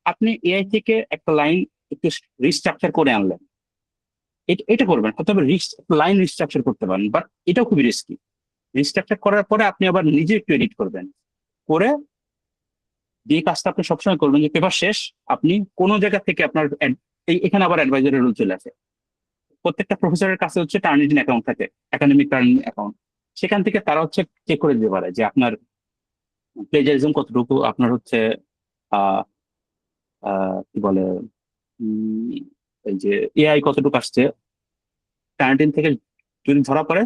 আপনি এআই থেকে একটা লাইন একটু রিস্ট্রাকচার করে আনলেন, এটা করবেন। হয়তো লাইন রিস্ট্রাকচার করতে পারেন, বাট এটাও খুবই রিস্কি। রিস্ট্রাকচার করার পরে আপনি আবার নিজে একটু এডিট করবেন, করে যে কাজটা আপনি সবসময় করবেন যে পেপার শেষ আপনি কোনো জায়গা থেকে আপনার এখানে আবার অ্যাডভাইজারি রুল চলে আসে। প্রত্যেকটা প্রফেসরের কাছে হচ্ছে টার্নিটিন অ্যাকাউন্ট থাকে, একাডেমিক টার্নিং অ্যাকাউন্ট। সেখান থেকে তারা হচ্ছে চেক করে দিতে পারে যে আপনার প্লেজারিজম কতটুকু, আপনার হচ্ছে আহ কি বলে এই যে এআই কতটুকু আসছে টার্নিটিন থেকে। যদি ধরা পড়ে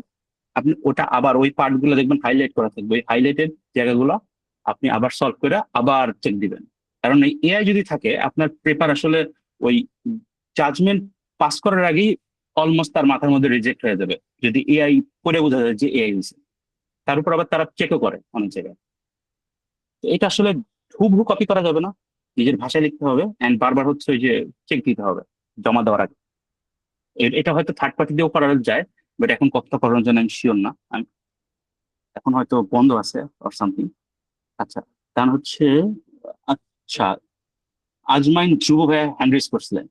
আপনি ওটা আবার ওই পার্ট গুলো দেখবেন হাইলাইট করা থাকবে, ওই হাইলাইটেড জায়গাগুলো আপনি আবার সলভ করে আবার চেক দিবেন। কারণ এই এআই যদি থাকে আপনার পেপার আসলে ওই জাজমেন্ট পাস করার আগেই অলমোস্ট তার মাথার মধ্যে রিজেক্ট হয়ে যাবে, যদি এআই পড়ে বোঝা যায় যে এআই হয়েছে। তার উপর আবার তারা চেকও করে অনেক জায়গায়। তো এটা আসলে হুবহু কপি করা যাবে না, নিজের ভাষায় লিখতে হবে এন্ড বারবার হচ্ছে ওই যে চেক দিতে হবে জমা দেওয়ার আগে। এটা হয়তো থার্ড পার্টি দিয়েও করা যায়, বাট এখন কতটা করানোর জন্য আমি শিওর না, আমি এখন হয়তো বন্ধ আছে অর সামথিং। আচ্ছা, তার হচ্ছে আচ্ছা আজমাইন যুব ভাইয়া হ্যান্ড রেজ করছিলেন।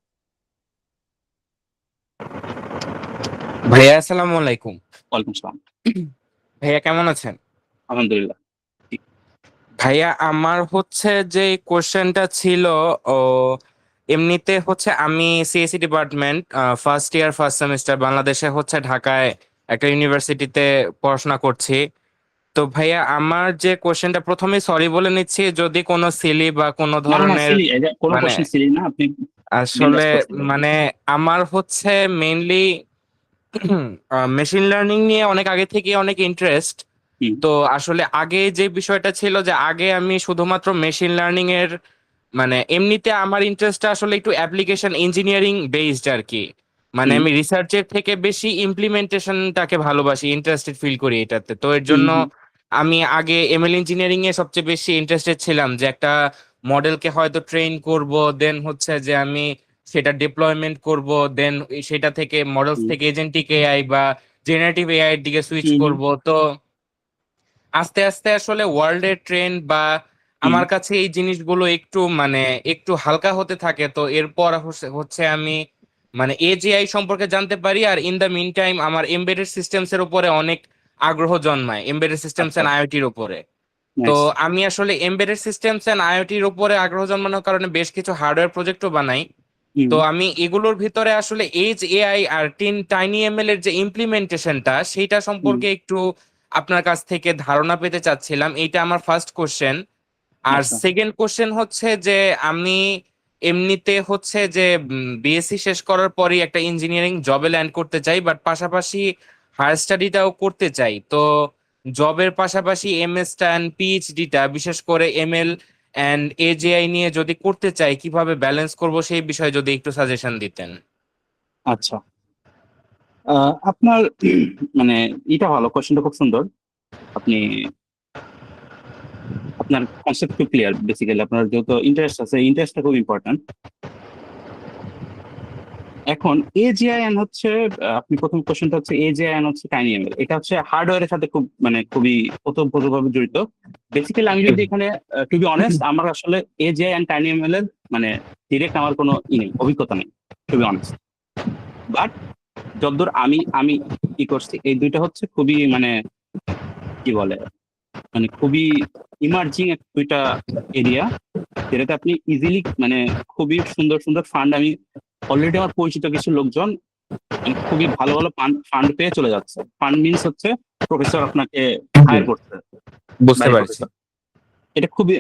ভাইয়া আসসালামু আলাইকুম। ওয়ালাইকুম আসসালাম। ভাইয়া কেমন আছেন? আলহামদুলিল্লাহ। ভাইয়া আমার হচ্ছে যে কোশ্চেনটা ছিল, ও এমনিতে হচ্ছে আমি CSC department first year first semester বাংলাদেশে হচ্ছে ঢাকায় একটা ইউনিভার্সিটিতে পড়াশোনা করছি। তো ভাইয়া আমার যে কোশ্চেনটা, প্রথমে সরি বলে নিচ্ছি যদি কোনো সিলি বা কোনো না না ধরনের সিলি, কোনো মানে কোশ্চেন সিলি না, আপনি আসলে বিন্দাস করছিলেন। মানে আমার হচ্ছে মেইনলি মেশিন লার্নিং নিয়ে অনেক আগে থেকে অনেক ইন্টারেস্ট। হুম, তো আসলে আগে যে বিষয়টা ছিল যে আগে আমি শুধুমাত্র মেশিন লার্নিং এর মানে এমনিতে আমার ইন্টারেস্টটা আসলে একটু অ্যাপ্লিকেশন ইঞ্জিনিয়ারিং বেসড আর কি। মানে হুম, আমি রিসার্চের থেকে বেশি ইমপ্লিমেন্টেশনটাকে ভালোবাসি, ইন্টারেস্টেড ফিল করি এটাতে। তো এর হুম, জন্য হুম, আমি আগে এমএল ইঞ্জিনিয়ারিং এ সবচেয়ে বেশি ইন্টারেস্টেড ছিলাম, যে একটা মডেলকে হয়তো ট্রেন করব, দেন হচ্ছে যে আমি সেটা ডিপ্লয়মেন্ট করব, দেন সেটা থেকে মডেলস হুম, থেকে এজেন্টিক এআই বা জেনারেটিভ এআই এর দিকে সুইচ হুম, করব। তো আস্তে আস্তে আসলে ওয়ার্ল্ডের ট্রেন্ড বা হুম, আমার কাছে এই জিনিসগুলো একটু মানে একটু হালকা হতে থাকে। তো এরপর হচ্ছে আমি মানে এজিআই সম্পর্কে জানতে পারি, আর ইন দ্য মিন টাইম আমার এমবেডেড সিস্টেমস এর উপরে অনেক আগ্রহ জন্মায়, এমবেডেড সিস্টেমস আচ্ছা, এন্ড আইওটির উপরে। তো নাইস। আমি আসলে এমবেডেড সিস্টেমস এন্ড আইওটির উপরে আগ্রহ জন্মানোর কারণে বেশ কিছু হার্ডওয়্যার প্রজেক্টও বানাই। হুম, তো আমি এগুলোর ভিতরে আসলে এজ এআই আর টাইনি এমএল এর যে ইমপ্লিমেন্টেশনটা সেইটা হুম, সম্পর্কে একটু আপনার কাছ থেকে ধারণা পেতে চাচ্ছিলাম। এইটা আমার ফার্স্ট কোশ্চেন। আর আচ্ছা, সেকেন্ড কোশ্চেন হচ্ছে যে আমি এমনিতে হচ্ছে যে বিএসসি শেষ করার পরই একটা ইঞ্জিনিয়ারিং জবে ল্যান্ড করতে চাই, বাট পাশাপাশি হায়ার স্টাডিটাও করতে চাই। তো জবের পাশাপাশি এমএসটা এন্ড পিএইচডিটা বিশেষ করে এমএল এন্ড এজেআই নিয়ে যদি করতে চাই, কিভাবে ব্যালেন্স করব সেই বিষয়ে যদি একটু সাজেশন দিতেন। আচ্ছা। আপনার মানে এটা ভালো, কোশ্চেনটা খুব সুন্দর। আপনি আপনার কনসেপ্ট খুব ক্লিয়ার, বেসিক্যালি আপনার যেহেতু ইন্টারেস্ট আছে, ইন্টারেস্টটা খুব ইম্পর্ট্যান্ট। এখন এজিআইএন হচ্ছে আপনি প্রথম কোশ্চেনটা হচ্ছে এজিআইএন হচ্ছে টাইনি এমএল, এটা হচ্ছে হার্ডওয়্যারের সাথে খুব মানে খুবই ওতপ্রোতভাবে জড়িত। বেসিক্যালি আমি যদি এখানে টু বি অনেস্ট, আমার আসলে এজিআইএন টাইনি এমএল এর মানে ডিরেক্ট আমার কোনো নেই, অভিজ্ঞতা নেই টু বি অনেস্ট। বাট যতদূর আমি আমি কি করছি, এই দুইটা হচ্ছে খুবই মানে কি বলে মানে খুবই ইমার্জিং দুইটা এরিয়া, যেটাতে আপনি ইজিলি মানে খুবই সুন্দর সুন্দর ফান্ড, আমি অলরেডি আমার পরিচিত কিছু লোকজন মানে খুবই ভালো ভালো ফান্ড পেয়ে চলে যাচ্ছে। ফান্ড মিনস হচ্ছে প্রফেসর আপনাকে হায়ার করতে, বুঝতে বাইরে পারছি। প্রফেসর। এটা খুবই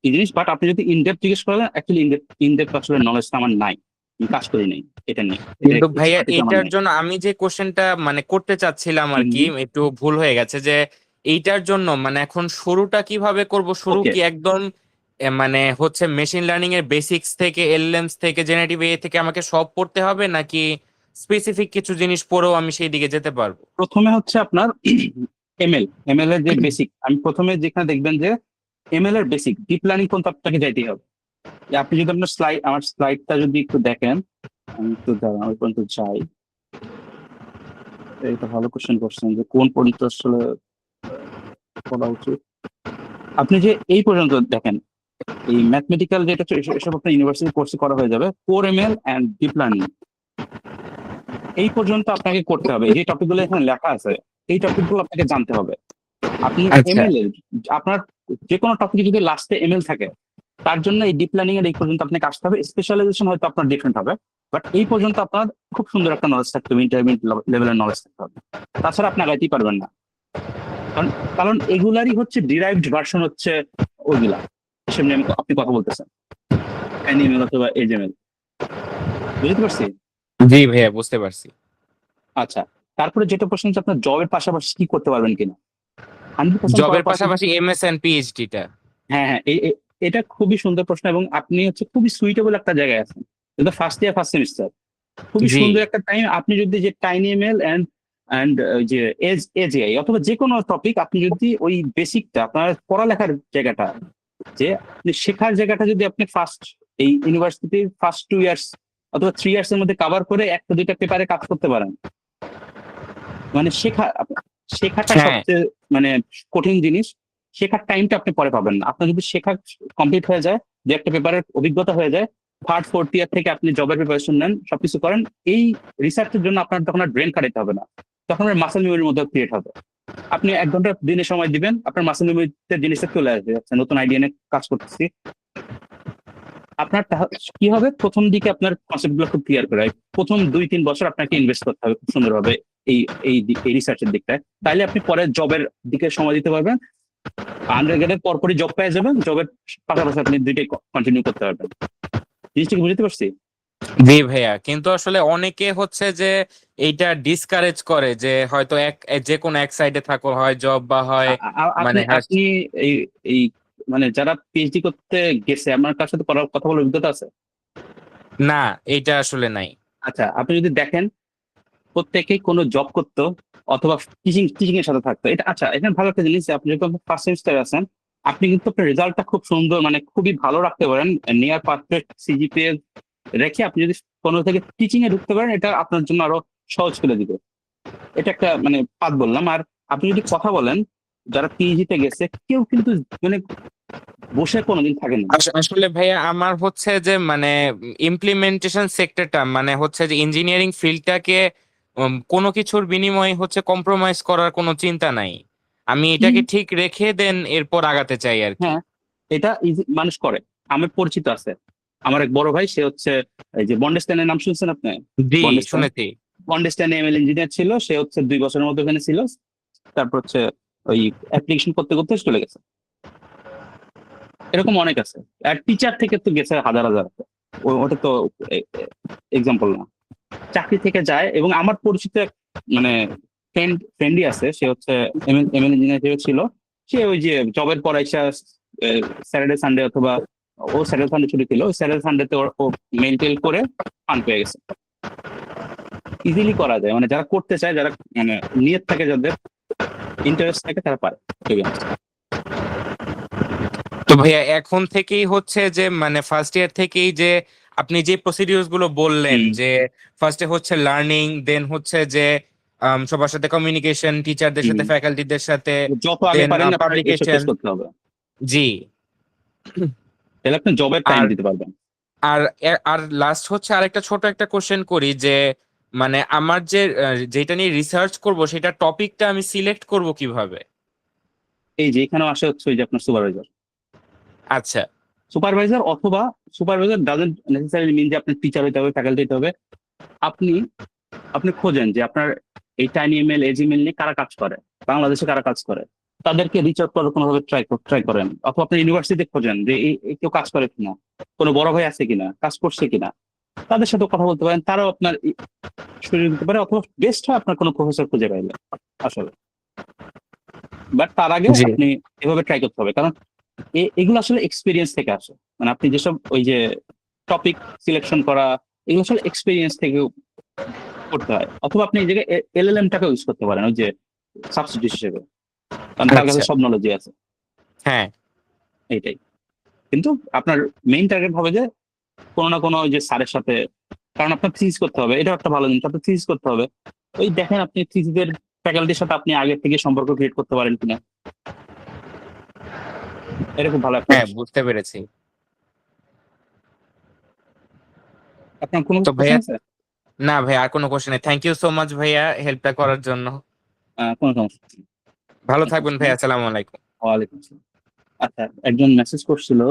এই জিনিস, বাট আপনি যদি ইনডেপথ জিজ্ঞেস করেন, অ্যাকচুয়ালি ইনডেপথ আসলে নলেজটা আমার নাই, আমি কাজ করি নাই এটা নিয়ে, এটা কিন্তু ভাইয়া এক্সপার্টিস আমার এইটার নাই। জন্য আমি যে কোশ্চেনটা মানে করতে চাচ্ছিলাম আর কি, হুম, একটু ভুল হয়ে গেছে যে এইটার জন্য মানে এখন শুরুটা কিভাবে করব? শুরু ওকে। কি একদম মানে হচ্ছে মেশিন লার্নিং এর বেসিক্স থেকে এলএমস থেকে জেনারেটিভ এআই থেকে আমাকে সব পড়তে হবে, নাকি স্পেসিফিক কিছু জিনিস পড়েও আমি সেই দিকে যেতে পারবো? প্রথমে হচ্ছে আপনার এমএল এর যে বেসিক, আমি প্রথমে যেখানে দেখবেন যে এমএল এর বেসিক ডিপ লার্নিং পর্যন্ত আপনাকে যাইতেই হবে। যে আপনি যদি আপনার আমার স্লাইডটা যদি একটু দেখেন, আমি একটু দাঁড়ান, ওই পর্যন্ত যাই। এটা ভালো কোশ্চেন করছেন যে কোন পর্যন্ত আসলে বলা উচিত। আপনি যে এই পর্যন্ত দেখেন, এই ম্যাথমেটিক্যাল যেটা হচ্ছে, এসব আপনার ইউনিভার্সিটি কোর্সে করা হয়ে যাবে, core ML and deep learning এই পর্যন্ত আপনাকে করতে হবে। এই যে টপিকগুলো এখানে লেখা আছে, এই টপিকগুলো আপনাকে জানতে হবে। আপনি আচ্ছা এমএল এর আপনার যে কোনো টপিকে যদি লাস্টে এমএল থাকে, তার জন্য এই ডিপ লার্নিং এর এই পর্যন্ত আপনাকে আসতে হবে। স্পেশালাইজেশন হয়তো আপনার ডিফারেন্ট হবে, বাট এই পর্যন্ত আপনার খুব সুন্দর একটা নলেজ থাকতে হবে, ইন্টারমিডিয়েট লেভেলের নলেজ থাকতে হবে। তাছাড়া আপনি আগাইতেই পারবেন না, কারণ কারণ এগুলারই হচ্ছে ডিরাইভড ভার্সন হচ্ছে ওইগুলা, সেমনি আপনি কথা বলতেছেন এনিমেল অথবা এজএমএল, বুঝতে পারছি? জি ভাইয়া, বুঝতে পারছি। আচ্ছা, তারপরে যেটা প্রশ্ন হচ্ছে আপনার জবের পাশাপাশি কি করতে পারবেন কিনা। 100% জবের করার পাশাপাশি এমএস এন্ড পিএইচডিটা। হ্যাঁ হ্যাঁ, এটা খুবই সুন্দর প্রশ্ন, এবং আপনি হচ্ছে খুবই সুইটেবল একটা জায়গায় আছেন। কিন্তু ফার্স্ট ইয়ার ফার্স্ট সেমিস্টার খুবই জি সুন্দর একটা টাইম। আপনি যদি যে টাইনি এমএল অ্যান্ড যে এজিআই অথবা যে কোনো টপিক, আপনি যদি ওই বেসিকটা আপনার পড়ালেখার জায়গাটা, যে আপনি শেখার জায়গাটা যদি আপনি ফার্স্ট এই ইউনিভার্সিটির ফার্স্ট 2 ইয়ার্স অথবা 3 ইয়ার্স এর মধ্যে কভার করে একটা দুইটা পেপারে কাজ করতে পারেন, মানে শেখাটা হ্যাঁ সবচেয়ে মানে কঠিন জিনিস। শেখার টাইমটা আপনি পরে পাবেন না। আপনার যদি শেখা কমপ্লিট হয়ে যায়, যে একটা পেপারের অভিজ্ঞতা হয়ে যায়, থার্ড ফোর্থ ইয়ার থেকে আপনি জবের প্রিপারেশন নেন, সবকিছু করেন, এই রিসার্চের জন্য আপনার তখন আর ব্রেন খাটাতে হবে না, তখন আপনার মাসেল মেমোরির মধ্যে ক্রিয়েট হবে। আপনি 1 ঘন্টা দিনে সময় দিবেন, আপনার মাসেল মেমোরিতে জিনিসটা চলে আসবে। আচ্ছা, নতুন আইডিয়া নিয়ে কাজ করতেছি। আপনার কি হবে, প্রথম দিকে আপনার কনসেপ্ট গুলো খুব ক্লিয়ার করে, প্রথম 2-3 বছর আপনাকে ইনভেস্ট করতে হবে খুব সুন্দরভাবে এই এই রিসার্চের দিকটায়। তাইলে আপনি পরে জবের দিকে সময় দিতে পারবেন। আন্ডার গ্রেডের পরপরই জব পেয়ে যাবেন, জবের পাশাপাশি আপনি দুইটাই কন্টিনিউ করতে পারবেন। জিনিসটা কি বুঝতে পারছি? জি ভাইয়া, কিন্তু আসলে অনেকে হচ্ছে যে এইটা ডিসকারেজ করে যে হয়তো যে কোনো এক সাইডে থাকো, হয় জব বা হয় আপনি মানে আপনি এই এই মানে যারা পিএইচডি করতে গেছে, আমার কার সাথে কথা বলার অভিজ্ঞতা আছে? না, এইটা আসলে নাই। আচ্ছা, আপনি যদি দেখেন প্রত্যেকেই কোনো জব করতো অথবা টিচিং এর সাথে থাকতো। এটা আচ্ছা, এখানে ভালো একটা জিনিস যে আপনি যখন ফার্স্ট সেমিস্টারে আছেন, আপনি কিন্তু আপনার রেজাল্টটা খুব সুন্দর, মানে খুবই ভালো রাখতে পারেন, নিয়ার পারফেক্ট সিজিপিএ রেখে আপনি যদি কোনো থেকে টিচিং এ ঢুকতে পারেন, এটা আপনার জন্য আরো সহজ করে দিবে। এটা একটা মানে পাত বললাম। আর আপনি যদি কথা বলেন, যারা পিএইচডি তে গেছে, কেউ কিন্তু মানে বসে কোনোদিন থাকে না। আসলে ভাইয়া আমার হচ্ছে যে মানে ইমপ্লিমেন্টেশন সেক্টরটা মানে হচ্ছে যে ইঞ্জিনিয়ারিং ফিল্ডটাকে কোনো কিছুর বিনিময়ে হচ্ছে কম্প্রোমাইজ করার কোনো চিন্তা নাই। আমি এটাকে ঠিক রেখে দেন এরপর আগাতে চাই আর কি। হ্যাঁ, এটা মানুষ করে। আমার পরিচিত আছে, আমার এক বড় ভাই, সে হচ্ছে এই যে বন্ডেস্টাইনের নাম শুনছেন আপনি? জি বন্ডেস্টাইন শুনেছি। বন্ডেস্টাইনে এমএল ইঞ্জিনিয়ার ছিল, সে হচ্ছে 2 বছরের মতো ওখানে ছিল। তারপর হচ্ছে ওই অ্যাপ্লিকেশন করতে করতে চলে গেছে। এরকম অনেক আছে। আর টিচার থেকে তো গেছে হাজার হাজার। ওটা তো এক্সাম্পল না, চাকরি থেকে যায়। এবং আমার পরিচিত এক মানে ফ্রেন্ডই আছে, সে হচ্ছে এমএল ইঞ্জিনিয়ার ছিল। সে ওই যে জবের পর আইসা স্যাটারডে সানডে অথবা ও স্যাটারডে সানডে ছুটি ছিল, ওই স্যাটারডে সানডেতে ও মেল টেল করে ফান্ড পেয়ে গেছে। ইজিলি করা যায়, মানে যারা করতে চায়, যারা মানে নিয়ত থাকে, যাদের ইন্টারেস্ট থাকে, তারা পারে। ঠিক আছে। তো ভাইয়া এখন থেকেই হচ্ছে যে মানে ফার্স্ট ইয়ার থেকেই যে আপনি যে প্রসিডিউরস গুলো বললেন যে ফার্স্টে হচ্ছে লার্নিং, দেন হচ্ছে যে সবার সাথে কমিউনিকেশন, টিচারদের সাথে, ফ্যাকাল্টিদের সাথে, যত আগে দেন পারেন আপনার এসব পাবলিকেশন। ফেস করতে হবে, জি। তাহলে আপনি জবের টাইম আর দিতে পারবেন। আর আর লাস্ট হচ্ছে আরেকটা ছোট একটা কোশ্চেন করি যে মানে আমার যে যেটা নিয়ে রিসার্চ করব সেটা টপিকটা আমি সিলেক্ট করব কিভাবে? এই যে এখানেও আসে হচ্ছে ওই যে আপনার সুপারভাইজার। আচ্ছা সুপারভাইজার অথবা সুপারভাইজার ডাজন্ট নেসেসারিলি মিন যে আপনার টিচার হইতে হবে, ফ্যাকাল্টি হইতে হবে। আপনি আপনি খোঁজেন যে আপনার এই টাইনি এমএল এজিমেল নিয়ে কারা কাজ করে, বাংলাদেশে কারা কাজ করে, তাদেরকে রিচ আউট করার কোনোভাবে ট্রাই করেন। অথবা আপনি ইউনিভার্সিটিতে খোঁজেন যে এই কেউ কাজ করে কিনা, কোনো বড় ভাই আছে কিনা, কাজ করছে কিনা, তাদের সাথে কথা বলতে পারেন, তারাও আপনার সুযোগ দিতে পারে। অথবা বেস্ট হয় আপনার কোনো প্রফেসর খুঁজে পাইলে আসলে। বাট তার আগে জি আপনি এভাবে ট্রাই করতে হবে, কারণ এগুলো আসলে এক্সপিরিয়েন্স থেকে আসে। মানে আপনি যেসব ওই যে টপিক সিলেকশন করা, এগুলো আসলে এক্সপিরিয়েন্স থেকে করতে হয়। অথবা আপনি এই জায়গায় এলএলএম টাকে ইউজ করতে পারেন ওই যে সাবস্টিটিউট হিসেবে, কারণ তার কাছে আচ্ছা সব নলেজই আছে। হ্যাঁ। এইটাই। কিন্তু আপনার মেইন টার্গেট হবে যে কোনো না কোনো ওই যে স্যারের সাথে, কারণ আপনার থিস করতে হবে, এটা একটা ভালো জিনিস, আপনার থিস করতে হবে। ওই দেখেন আপনি থিসিসের ফ্যাকাল্টির সাথে আপনি আগে থেকে সম্পর্ক ক্রিয়েট করতে পারেন কিনা, এটা খুব ভালো একটা হ্যাঁ, বুঝতে পেরেছি। আপনার কোনো তো ভাইয়া, কোশ্চেন আছে? না ভাই, আর কোনো কোশ্চেন নেই। থ্যাংক ইউ সো মাচ ভাইয়া হেল্পটা করার জন্য। কোনো সমস্যা নেই। ভালো কোনো থাকবেন সমস্যা ভাই, নেই। আসসালামু আলাইকুম। ওয়ালাইকুম আসসালাম। আচ্ছা, একজন মেসেজ করছিল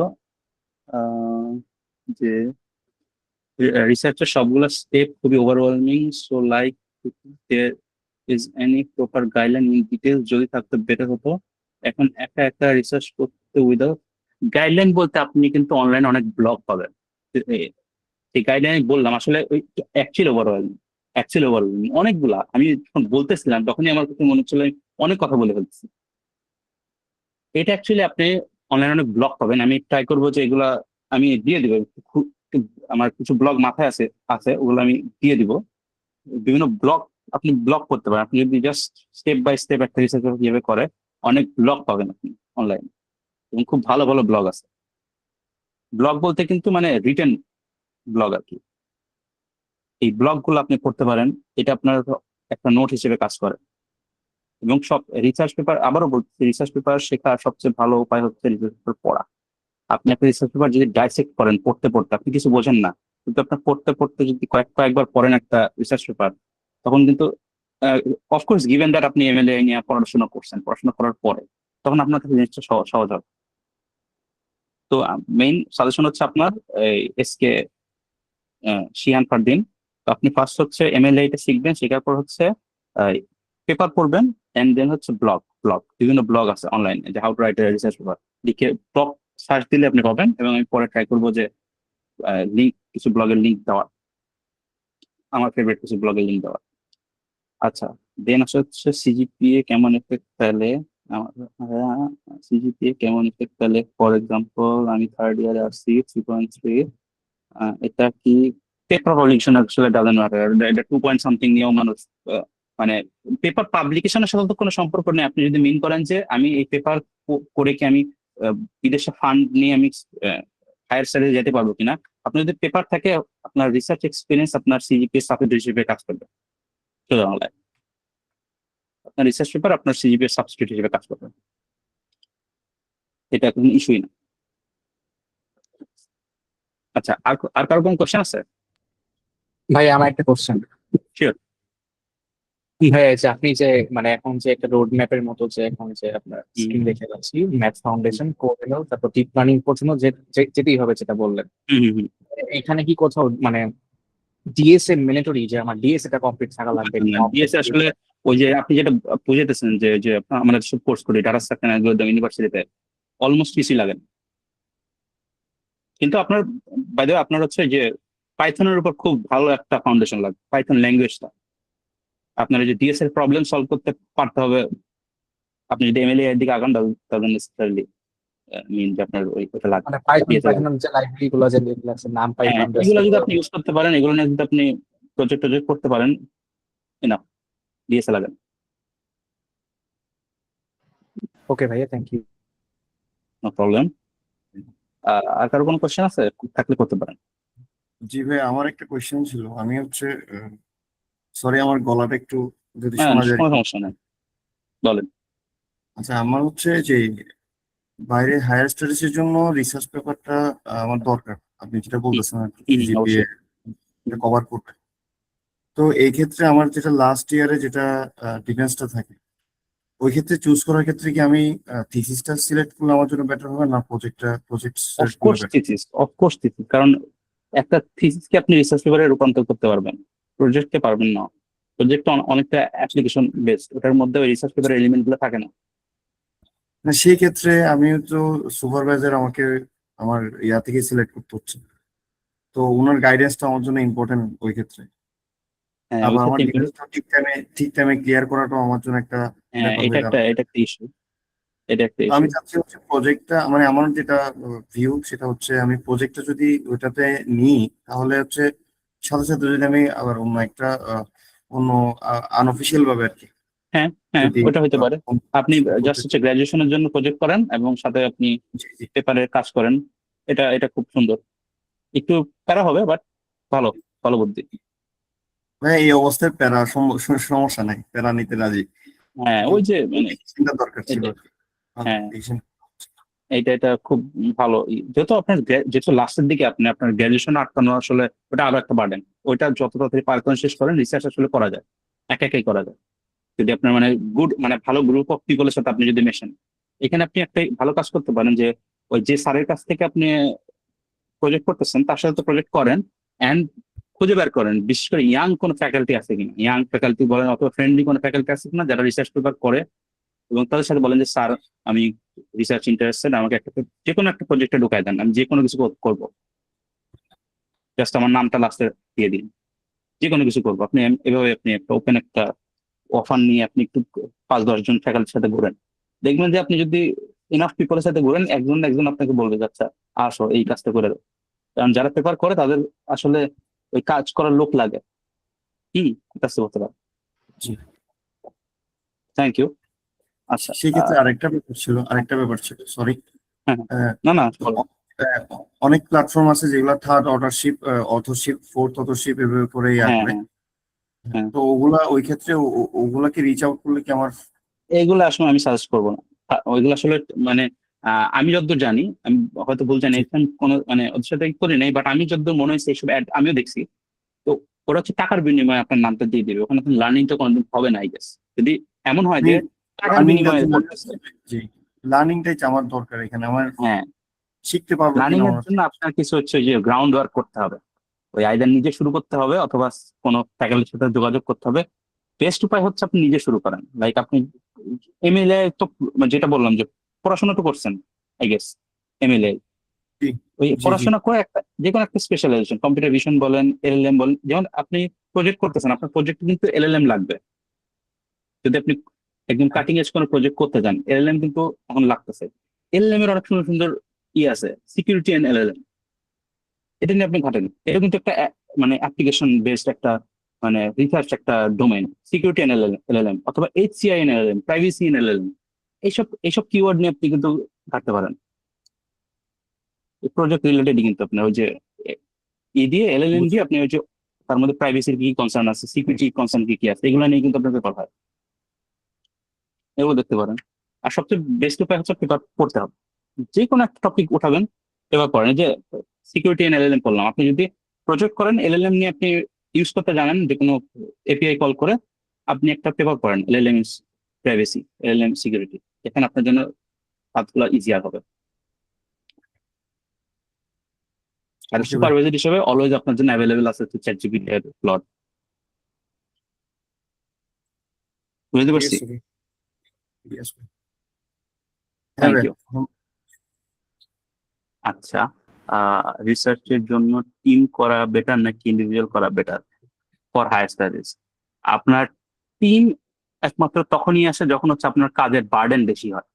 আহ, যে রিসার্চের সবগুলো স্টেপ খুবই overwhelming, so like there is any proper guideline in details যদি থাকতে বেটার হতো। এখন একা একা রিসার্চ করতে উইদাউট গাইডলাইন বলতে আপনি কিন্তু অনলাইনে অনেক ব্লগ পাবেন। এই গাইডলাইন বললাম আসলে ওই অ্যাকচুয়ালি ওভারওয়েলমিং অনেকগুলা। আমি যখন বলতেছিলাম তখনই আমার কাছে মনে হচ্ছিল আমি অনেক কথা বলে ফেলতেছি। এটা অ্যাকচুয়ালি আপনি অনলাইনে অনেক ব্লগ পাবেন, আমি ট্রাই করবো যে এগুলা আমি দিয়ে দিব। আমার কিছু ব্লগ মাথায় আছে আছে ওগুলো আমি দিয়ে দিব। বিভিন্ন ব্লগ আপনি ব্লগ করতে পারেন, আপনি যদি জাস্ট স্টেপ বাই স্টেপ একটা রিসার্চ কিভাবে করে অনেক ব্লগ পাবেন আপনি অনলাইনে, এবং খুব ভালো ভালো ব্লগ আছে। ব্লগ বলতে কিন্তু মানে রিটেন ব্লগ আর কি। এই ব্লগ গুলো আপনি পড়তে পারেন, এটা আপনার একটা নোট হিসেবে কাজ করে। এবং সব রিসার্চ পেপার, আবারও বলছি, রিসার্চ পেপার শেখার সবচেয়ে ভালো উপায় হচ্ছে রিসার্চ পেপার পড়া। আপনি একটা রিসার্চ পেপার যদি ডাইসেক্ট করেন পড়তে পড়তে, আপনি কিছু বোঝেন না, কিন্তু আপনার পড়তে পড়তে যদি কয়েকবার পড়েন একটা রিসার্চ পেপার, তখন কিন্তু অফকোর্স গিভেন দ্যাট আপনি এমএলএ নিয়ে পড়াশোনা করছেন, পড়াশোনা করার পরে তখন আপনার কাছে জিনিসটা সহজ হবে। তো মেইন সাজেশন হচ্ছে আপনার এসকে শিহান ফারদিন। তো আপনি ফার্স্ট হচ্ছে এমএলএ এটা শিখবেন, শেখার পর হচ্ছে পেপার পড়বেন, এন্ড দেন হচ্ছে ব্লগ বিভিন্ন ব্লগ আছে অনলাইনে, যে how to right research paper লিখে ব্লগ সার্চ দিলে আপনি পাবেন। এবং আমি পরে ট্রাই করবো যে লিঙ্ক, কিছু ব্লগের লিঙ্ক দেওয়া, আমার ফেভারিট কিছু ব্লগের লিঙ্ক দেওয়া। আচ্ছা, দেন আসলে হচ্ছে সিজিপিএ কেমন এফেক্ট ফেলে। সিজিপিএ কেমন এফেক্ট ফেলে, ফর এক্সাম্পল আমি থার্ড ইয়ারে আসছি 3.3, এটা কি পেপার পাবলিকেশন আসলে ডাজন্ট ম্যাটার, এটা 2 পয়েন্ট সামথিং নিয়েও মানুষ মানে পেপার পাবলিকেশনের সাথে তো কোনো সম্পর্ক নেই। আপনি যদি মিন করেন যে আমি এই পেপার করে কি আমি বিদেশে ফান্ড নিয়ে আমি হায়ার স্টাডিজে যেতে পারবো কিনা, আপনার যদি পেপার থাকে আপনার রিসার্চ এক্সপিরিয়েন্স আপনার সিজিপিএ সাবজেক্ট হিসেবে কাজ করবে। সোজা বাংলায় আপনার রিসার্চ পেপার আপনার সিজিপিএ সাবস্টিটিউট হিসেবে কাজ করবে, এটা কোনো ইস্যুই না। আচ্ছা, আর কারো কোনো কোশ্চেন আছে? ভাই আমার একটা কোশ্চেন। Sure. ভাই এই যে আপনি যে মানে এখন যে একটা রোড ম্যাপের মতো যে এখন যে আপনার স্কিম দেখে যাচ্ছি, ম্যাথ ফাউন্ডেশন, কোএলও, তারপর ডিপ লার্নিং পর্যন্ত যেতেই হবে যেটা বললেন, এখানে কি কোথাও মানে ডিএসএ ম্যান্ডেটরি যে আমার ডিএসএ টা কমপ্লিট থাকা লাগবে? ডিএসএ আসলে ওই যে আপনি যেটা বুঝাইতেছেন যে আমরা সব কোর্স করি ডাটা স্ট্রাকচার অ্যালগরিদম ইউনিভার্সিটিতে, অলমোস্ট কিছুই লাগে না। কিন্তু আপনার বাই দ্য ওয়ে আপনার হচ্ছে যে পাইথনের উপর খুব ভালো একটা ফাউন্ডেশন লাগবে, পাইথন ল্যাঙ্গুয়েজটা। আপনার যে ডিএস এর প্রবলেম সলভ করতে পারতে হবে। আপনি যদি এমএলএ এর দিকে আগান তাহলে নেসেসারিলি মিন যে আপনার ওইটা লাগবে। মানে পাইথন যে লাইব্রেরি গুলো যে আছে নাম হ্যাঁ, পাইথন, এগুলো যদি আপনি ইউজ করতে পারেন, এগুলো নিয়ে যদি আপনি প্রজেক্ট করতে পারেন, এনাফ, ডিএসএ লাগেন। ওকে ভাইয়া, থ্যাংক ইউ। No problem. আর কারো কোনো কোশ্চেন আছে থাকলে করতে পারেন। জি ভাই, আমার একটা কোয়েশ্চেন ছিল। আমি হচ্ছে সরি, আমার গলাটা একটু যদি হ্যাঁ, শোনা যায়। কোনো সমস্যা নেই, বলেন। আচ্ছা, আমার হচ্ছে যে বাইরে হায়ার স্টাডিজ এর জন্য রিসার্চ পেপারটা আমার দরকার, আপনি যেটা বলতেছেন আর কি, জিপিএ অবশ্যই। কভার করবে। তো এই ক্ষেত্রে আমার যেটা লাস্ট ইয়ারে যেটা ডিফেন্সটা থাকে, ওই ক্ষেত্রে চুজ করার ক্ষেত্রে কি আমি থিসিসটা সিলেক্ট করলে আমার জন্য বেটার হবে, না প্রজেক্ট সিলেক্ট করলে better? অফকোর্স থিসিস, কারণ একটা থিসিসকে আপনি রিসার্চ পেপারে রূপান্তর করতে পারবেন, প্রজেক্টকে পারবেন না। প্রজেক্ট অনেকটা অ্যাপ্লিকেশন বেসড, ওটার মধ্যে ওই রিসার্চ পেপারের এলিমেন্ট গুলো থাকে না। না, সেই ক্ষেত্রে আমি তো সুপারভাইজার আমাকে আমার ইয়া থেকে সিলেক্ট করতে হচ্ছে, তো ওনার গাইডেন্সটা আমার জন্য ইম্পর্টেন্ট ওই ক্ষেত্রে। হ্যাঁ, আবার ওই আমার ক্ষেত্রে ডিফেন্সটা ঠিক টাইমে ক্লিয়ার করাটাও আমার জন্য একটা হ্যাঁ, ব্যাপার হয়ে দাঁড়ায়। এটা একটা ইস্যু, এটা একটা তো ইস্যু। আমি চাচ্ছি হচ্ছে প্রজেক্টটা, মানে আমার যেটা ভিউ সেটা হচ্ছে আমি প্রজেক্টটা যদি ওইটাতে নিই, তাহলে হচ্ছে সাথে সাথে যদি আমি আবার অন্য আনঅফিসিয়াল ভাবে আর কি হ্যাঁ হ্যাঁ, যদি ওটা হতে পারে। আপনি করতে জাস্ট হচ্ছে গ্রাজুয়েশনের জন্য প্রজেক্ট করেন এবং সাথে আপনি জি জি পেপারে কাজ করেন, এটা এটা খুব সুন্দর, একটু প্যারা হবে বাট ভালো, ভালো বুদ্ধি। ভাই এই অবস্থায় প্যারা সমস্যা নাই, প্যারা নিতে রাজি। হ্যাঁ ওই যে মানে চিন্তা দরকার ছিল এটা, আর কি। হ্যাঁ decision এটা এটা খুব ভালো। যেহেতু আপনার যেহেতু লাস্টের দিকে আপনি আপনার গ্রাজুয়েশন আটকানো আসলে ওটা আরো একটা বার্ডেন। ওইটা যত তাড়াতাড়ি পারবেন শেষ করেন, রিসার্চ আসলে করা যায়, একা একাই করা যায় যদি আপনার মানে গুড মানে ভালো গ্রুপ অফ পিপলের সাথে আপনি যদি মেশেন। এখানে আপনি একটা ভালো কাজ করতে পারেন যে ওই যে স্যারের কাছ থেকে আপনি প্রজেক্ট করতেছেন তার সাথে তো প্রজেক্ট করেন, অ্যান্ড খুঁজে বের করেন বিশেষ করে ইয়াং কোনো ফ্যাকাল্টি আছে কিনা, ইয়াং ফ্যাকাল্টি বলেন অথবা ফ্রেন্ডলি কোনো ফ্যাকাল্টি আছে কিনা যারা রিসার্চ পেপার করে, এবং তাদের সাথে বলেন যে স্যার আমি রিসার্চ ইন্টারেস্টেড, আমাকে একটা যে কোনো একটা প্রজেক্টে ঢুকাই দেন, আমি যে কোনো কিছু করবো, জাস্ট আমার নামটা লাস্টে দিয়ে দিন, যে কোনো কিছু করবো। আপনি এভাবে আপনি একটা ওপেন একটা অফার নিয়ে আপনি একটু 5-10 জন ফ্যাকাল্টির সাথে ঘুরেন, দেখবেন যে আপনি যদি ইনাফ পিপলের সাথে ঘুরেন একজন না একজন আপনাকে বলবে যে আচ্ছা আসো এই কাজটা করে দাও। কারণ যারা পেপার করে তাদের আসলে ওই কাজ করার লোক লাগে। কাজটা করতে পারে। জি। Thank you. আচ্ছা সেক্ষেত্রে আরেকটা ব্যাপার ছিল সরি। হ্যাঁ, না না বলো। অনেক প্ল্যাটফর্ম আছে যেগুলো থার্ড অথরশিপ ফোর্থ অথরশিপ এভাবে করে হ্যাঁ করে। হ্যাঁ তো ওই ক্ষেত্রে ওগুলাকে রিচ আউট করলে কি আমার এইগুলো আসলে আমি সাজেস্ট করবো না। ওইগুলো আসলে মানে আমি যতদূর জানি, আমি হয়তো ভুল জানি, কোনো মানে ওদের সাথে করি নাই, বাট আমি যতদূর মনে হয়েছে এইসব অ্যাড আমিও দেখছি। তো ওরা হচ্ছে টাকার বিনিময়ে আপনার নামটা দিয়ে দেবে, ওখানে আপনার লার্নিংটা কোনোদিন হবে না আই গেস। যদি এমন হয় যে টাকার বিনিময়ে করতেছে, জি লার্নিংটাই আমার দরকার এখানে, আমার হ্যাঁ শিখতে পারবো লার্নিং কিনা এর আমার। জন্য আপনার কিছু হচ্ছে যে গ্রাউন্ড ওয়ার্ক করতে হবে, ওই আইদার নিজে শুরু করতে হবে অথবা কোনো ফ্যাকাল্টির সাথে যোগাযোগ করতে হবে। বেস্ট উপায় হচ্ছে আপনি নিজে শুরু করেন, লাইক আপনি এমএলএ তো মানে যেটা বললাম যে পড়াশোনা তো করছেন আই গেস, এমএলএ জি ওই জি জি পড়াশোনা করে একটা যে কোনো একটা স্পেশালাইজেশন, কম্পিউটার ভিশন বলেন, এলএলএম বলেন, যেমন আপনি প্রজেক্ট করতেছেন আপনার প্রজেক্ট কিন্তু এলএলএম লাগবে। যদি আপনি একদম কাটিং এজ কোনো প্রজেক্ট করতে যান এলএলএম কিন্তু এখন লাগতেছে। এলএলএম এর অনেক সুন্দর সুন্দর আছে, সিকিউরিটি এন্ড এলএলএম, এটা নিয়ে আপনি ঘাটেন। এটা কিন্তু একটা মানে অ্যাপ্লিকেশন বেসড একটা মানে রিসার্চ একটা ডোমেন, সিকিউরিটি এন্ড এলএলএম অথবা HCI and LLM, privacy and LLM, এইসব এইসব কিওয়ার্ড নিয়ে আপনি কিন্তু ঘাটতে পারেন। প্রজেক্ট রিলেটেড কিন্তু আপনার ওই যে দিয়ে এলএলএম দিয়ে আপনি ওই যে তার মধ্যে প্রাইভেসির কি কনসার্ন আছে, সিকিউরিটি কনসার্ন কি কি আছে, এগুলো নিয়ে কিন্তু আপনার পেপার হয়, এগুলো দেখতে পারেন। আর সবচেয়ে বেস্ট উপায় হচ্ছে পেপার পড়তে হবে, যে কোনো একটা টপিক উঠাবেন পেপার পড়েন। এই যে সিকিউরিটি এন্ড এলএলএম করলাম, আপনি যদি প্রজেক্ট করেন এলএলএম নিয়ে আপনি ইউজ করতে জানেন, যে কোনো এপিআই কল করে আপনি একটা পেপার পড়েন এলএলএম প্রাইভেসি, এলএলএম সিকিউরিটি, এখানে আপনার জন্য কাজগুলো ইজিয়ার হবে। আর Okay, সুপারভাইজার হিসেবে অলওয়েজ আপনার জন্য অ্যাভেলেবেল আছে চ্যাটজিপিটি এর প্লট। বুঝতে ঠিক পারছি, আছে ভাই, ঠিক আছে ভাই। হ্যাঁ থ্যাংক ভাই, ইউ। আচ্ছা রিসার্চের জন্য টিম করা বেটার নাকি ইন্ডিভিজুয়াল করা বেটার ফর হায়ার স্টাডিজ? আপনার টিম একমাত্র তখনই আসে যখন হচ্ছে আপনার কাজের বার্ডেন বেশি হয়,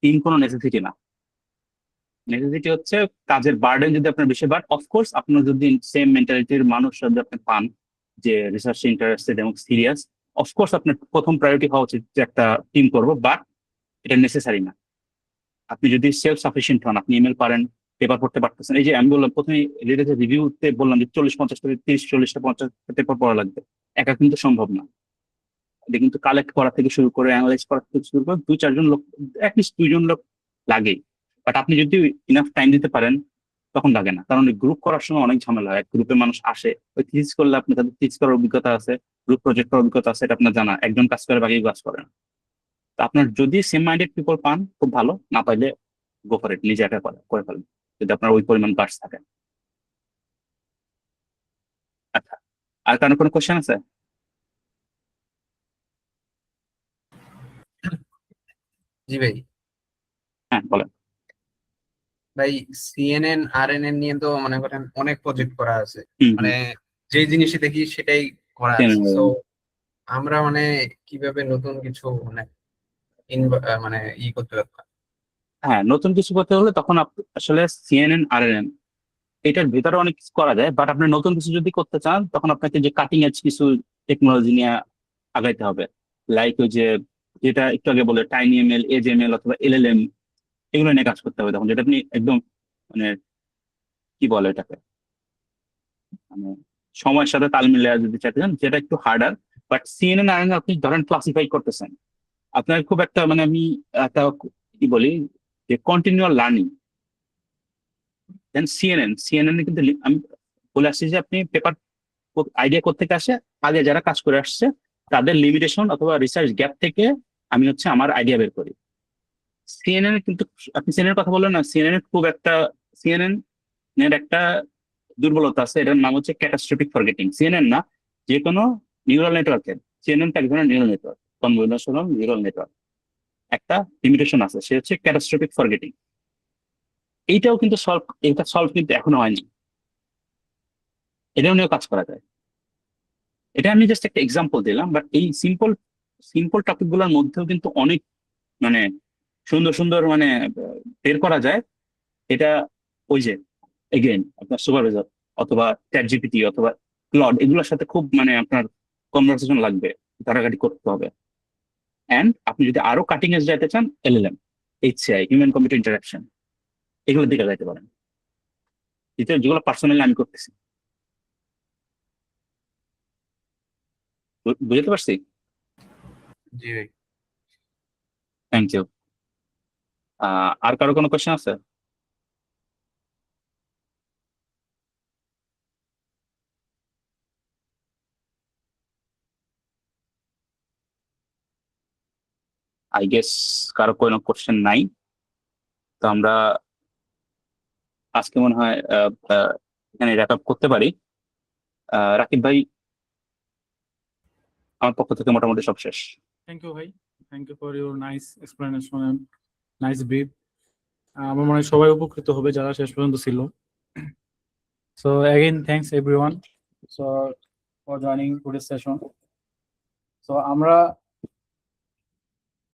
টিম কোনো নেসেসিটি না। নেসেসিটি হচ্ছে কাজের বার্ডেন যদি আপনার বেশি, বাট অফকোর্স আপনার যদি সেম মেন্টালিটির মানুষ যদি আপনি পান যে রিসার্চে ইন্টারেস্টেড এবং সিরিয়াস, অফকোর্স আপনার প্রথম প্রায়োরিটি হওয়া উচিত যে একটা টিম করবো, বাট এটা নেসেসারি না। আপনি যদি সেলফ সাফিসিয়েন্ট হন, আপনি ইমেল পারেন, পেপার পড়তে পারতেছেন, এই যে আমি বললাম প্রথমে রিভিউতে বললাম যে 40-50-30-40টা পেপার পড়া লাগবে, একা কিন্তু সম্ভব না। এটা কিন্তু কালেক্ট করা থেকে শুরু করে অ্যানালাইজ করা থেকে শুরু করে 2-4 জন লোক, অ্যাটলিস্ট 2 জন লোক লাগেই। বাট আপনি যদি ইনাফ টাইম দিতে পারেন তখন লাগে না, কারণ গ্রুপ করার সময় অনেক ঝামেলা হয়। এক গ্রুপে মানুষ আসে, ওই থিস করলে আপনি তাদের থিস করার অভিজ্ঞতা আছে, গ্রুপ প্রজেক্ট করার অভিজ্ঞতা আছে, এটা আপনার জানা, একজন কাজ করে বাকি কাজ করে না। তো আপনার যদি সেম মাইন্ডেড পিপল পান খুব ভালো, না পাইলে গো ফর ইট, নিজে একা করে ফেলেন যদি আপনার ওই পরিমাণ গার্ডস থাকে। আচ্ছা, আর কারণ কোনো কোশ্চেন আছে? জি ভাই। হ্যাঁ বলেন। ভাই সিএনএন আরএনএন নিয়ে তো মনে করেন অনেক প্রজেক্ট করা আছে, হুম, মানে যে জিনিসই দেখি সেটাই করা আছে। তো আমরা মানে কিভাবে নতুন কিছু মানে মানে করতে পারতাম? হ্যাঁ নতুন কিছু করতে হলে তখন আসলে সিএনএন আরএনএন এটার ভিতরে অনেক কিছু করা যায়, বাট আপনি নতুন কিছু যদি করতে চান তখন আপনাকে যে কাটিং এজ কিছু টেকনোলজি নিয়ে আগাইতে হবে, লাইক ওই যে যেটা একটু আগে বলে টাইনি এমএল, এজএমএল অথবা এলএলএম, এগুলো নিয়ে কাজ করতে হবে তখন, যেটা আপনি একদম মানে কি বলে এটাকে, মানে সময়ের সাথে তাল মিলিয়ে যদি চাইতে চান যেটা একটু হার্ডার, বাট সিএনএন আর আপনি ধরেন ক্লাসিফাই করতেছেন, আপনার খুব একটা মানে আমি একটা কি বলি যে কন্টিনিউয়াল লার্নিং। দেন সিএনএন কিন্তু আমি বলে আসছি যে আপনি পেপার আইডিয়া কোত্থেকে আসে, আগে যারা কাজ করে আসছে তাদের লিমিটেশন অথবা রিসার্চ গ্যাপ থেকে আমি হচ্ছে আমার আইডিয়া বের করি। সিএনএন কিন্তু আপনি সিএনএন কথা বললেন না, সিএনএন এর একটা দুর্বলতা আছে, এটার নাম হচ্ছে ক্যাটাস্ট্রফিক ফরগেটিং। সিএনএন না, যে কোনো নিউরাল নেটওয়ার্কের, সিএনএন এক ধরনের নিউরাল নেটওয়ার্ক, কনভলিউশনাল নিউরাল নেটওয়ার্ক, একটা লিমিটেশন আছে, সে হচ্ছে ক্যাটাস্ট্রফিক ফরগেটিং। এইটাও কিন্তু এটা সলভ কিন্তু এখনো হয়নি, এটাও নিয়েও কাজ করা যায়। এটা আমি জাস্ট একটা এক্সাম্পল দিলাম, বাট এই সিম্পল টপিক গুলোর মধ্যেও কিন্তু অনেক মানে সুন্দর সুন্দর মানে বের করা যায়। এটা ওই যে এগেইন আপনার সুপারভাইজার অথবা চ্যাটজিপিটি অথবা ক্লড এগুলোর সাথে খুব মানে আপনার কনভারসেশন লাগবে, ঘাটাঘাটি করতে হবে। অ্যান্ড আপনি যদি আরো কাটিং এজ যাইতে চান, এলএলএম, এইচসিআই, হিউম্যান কম্পিউটার ইন্টারাকশন, এগুলোর দিকে যাইতে পারেন, যেগুলো পার্সোনালি আমি করতেছি। বুঝতে পারছি? জি ভাই। Thank you. আর কারো কোনো কোয়েশ্চেন আছে? আই গেস কারো কোনো কোয়েশ্চেন নাই, তো আমরা আজকে মনে হয় এখানে র্যাপ আপ করতে পারি। রাকিব ভাই, আমার পক্ষ থেকে মোটামুটি সব শেষ। থ্যাংক ইউ ভাই, thank you for your nice explanation and nice brief. আমার মনে হয় সবাই উপকৃত হবে যারা শেষ পর্যন্ত ছিল। So again thanks everyone for joining today's session. So আমরা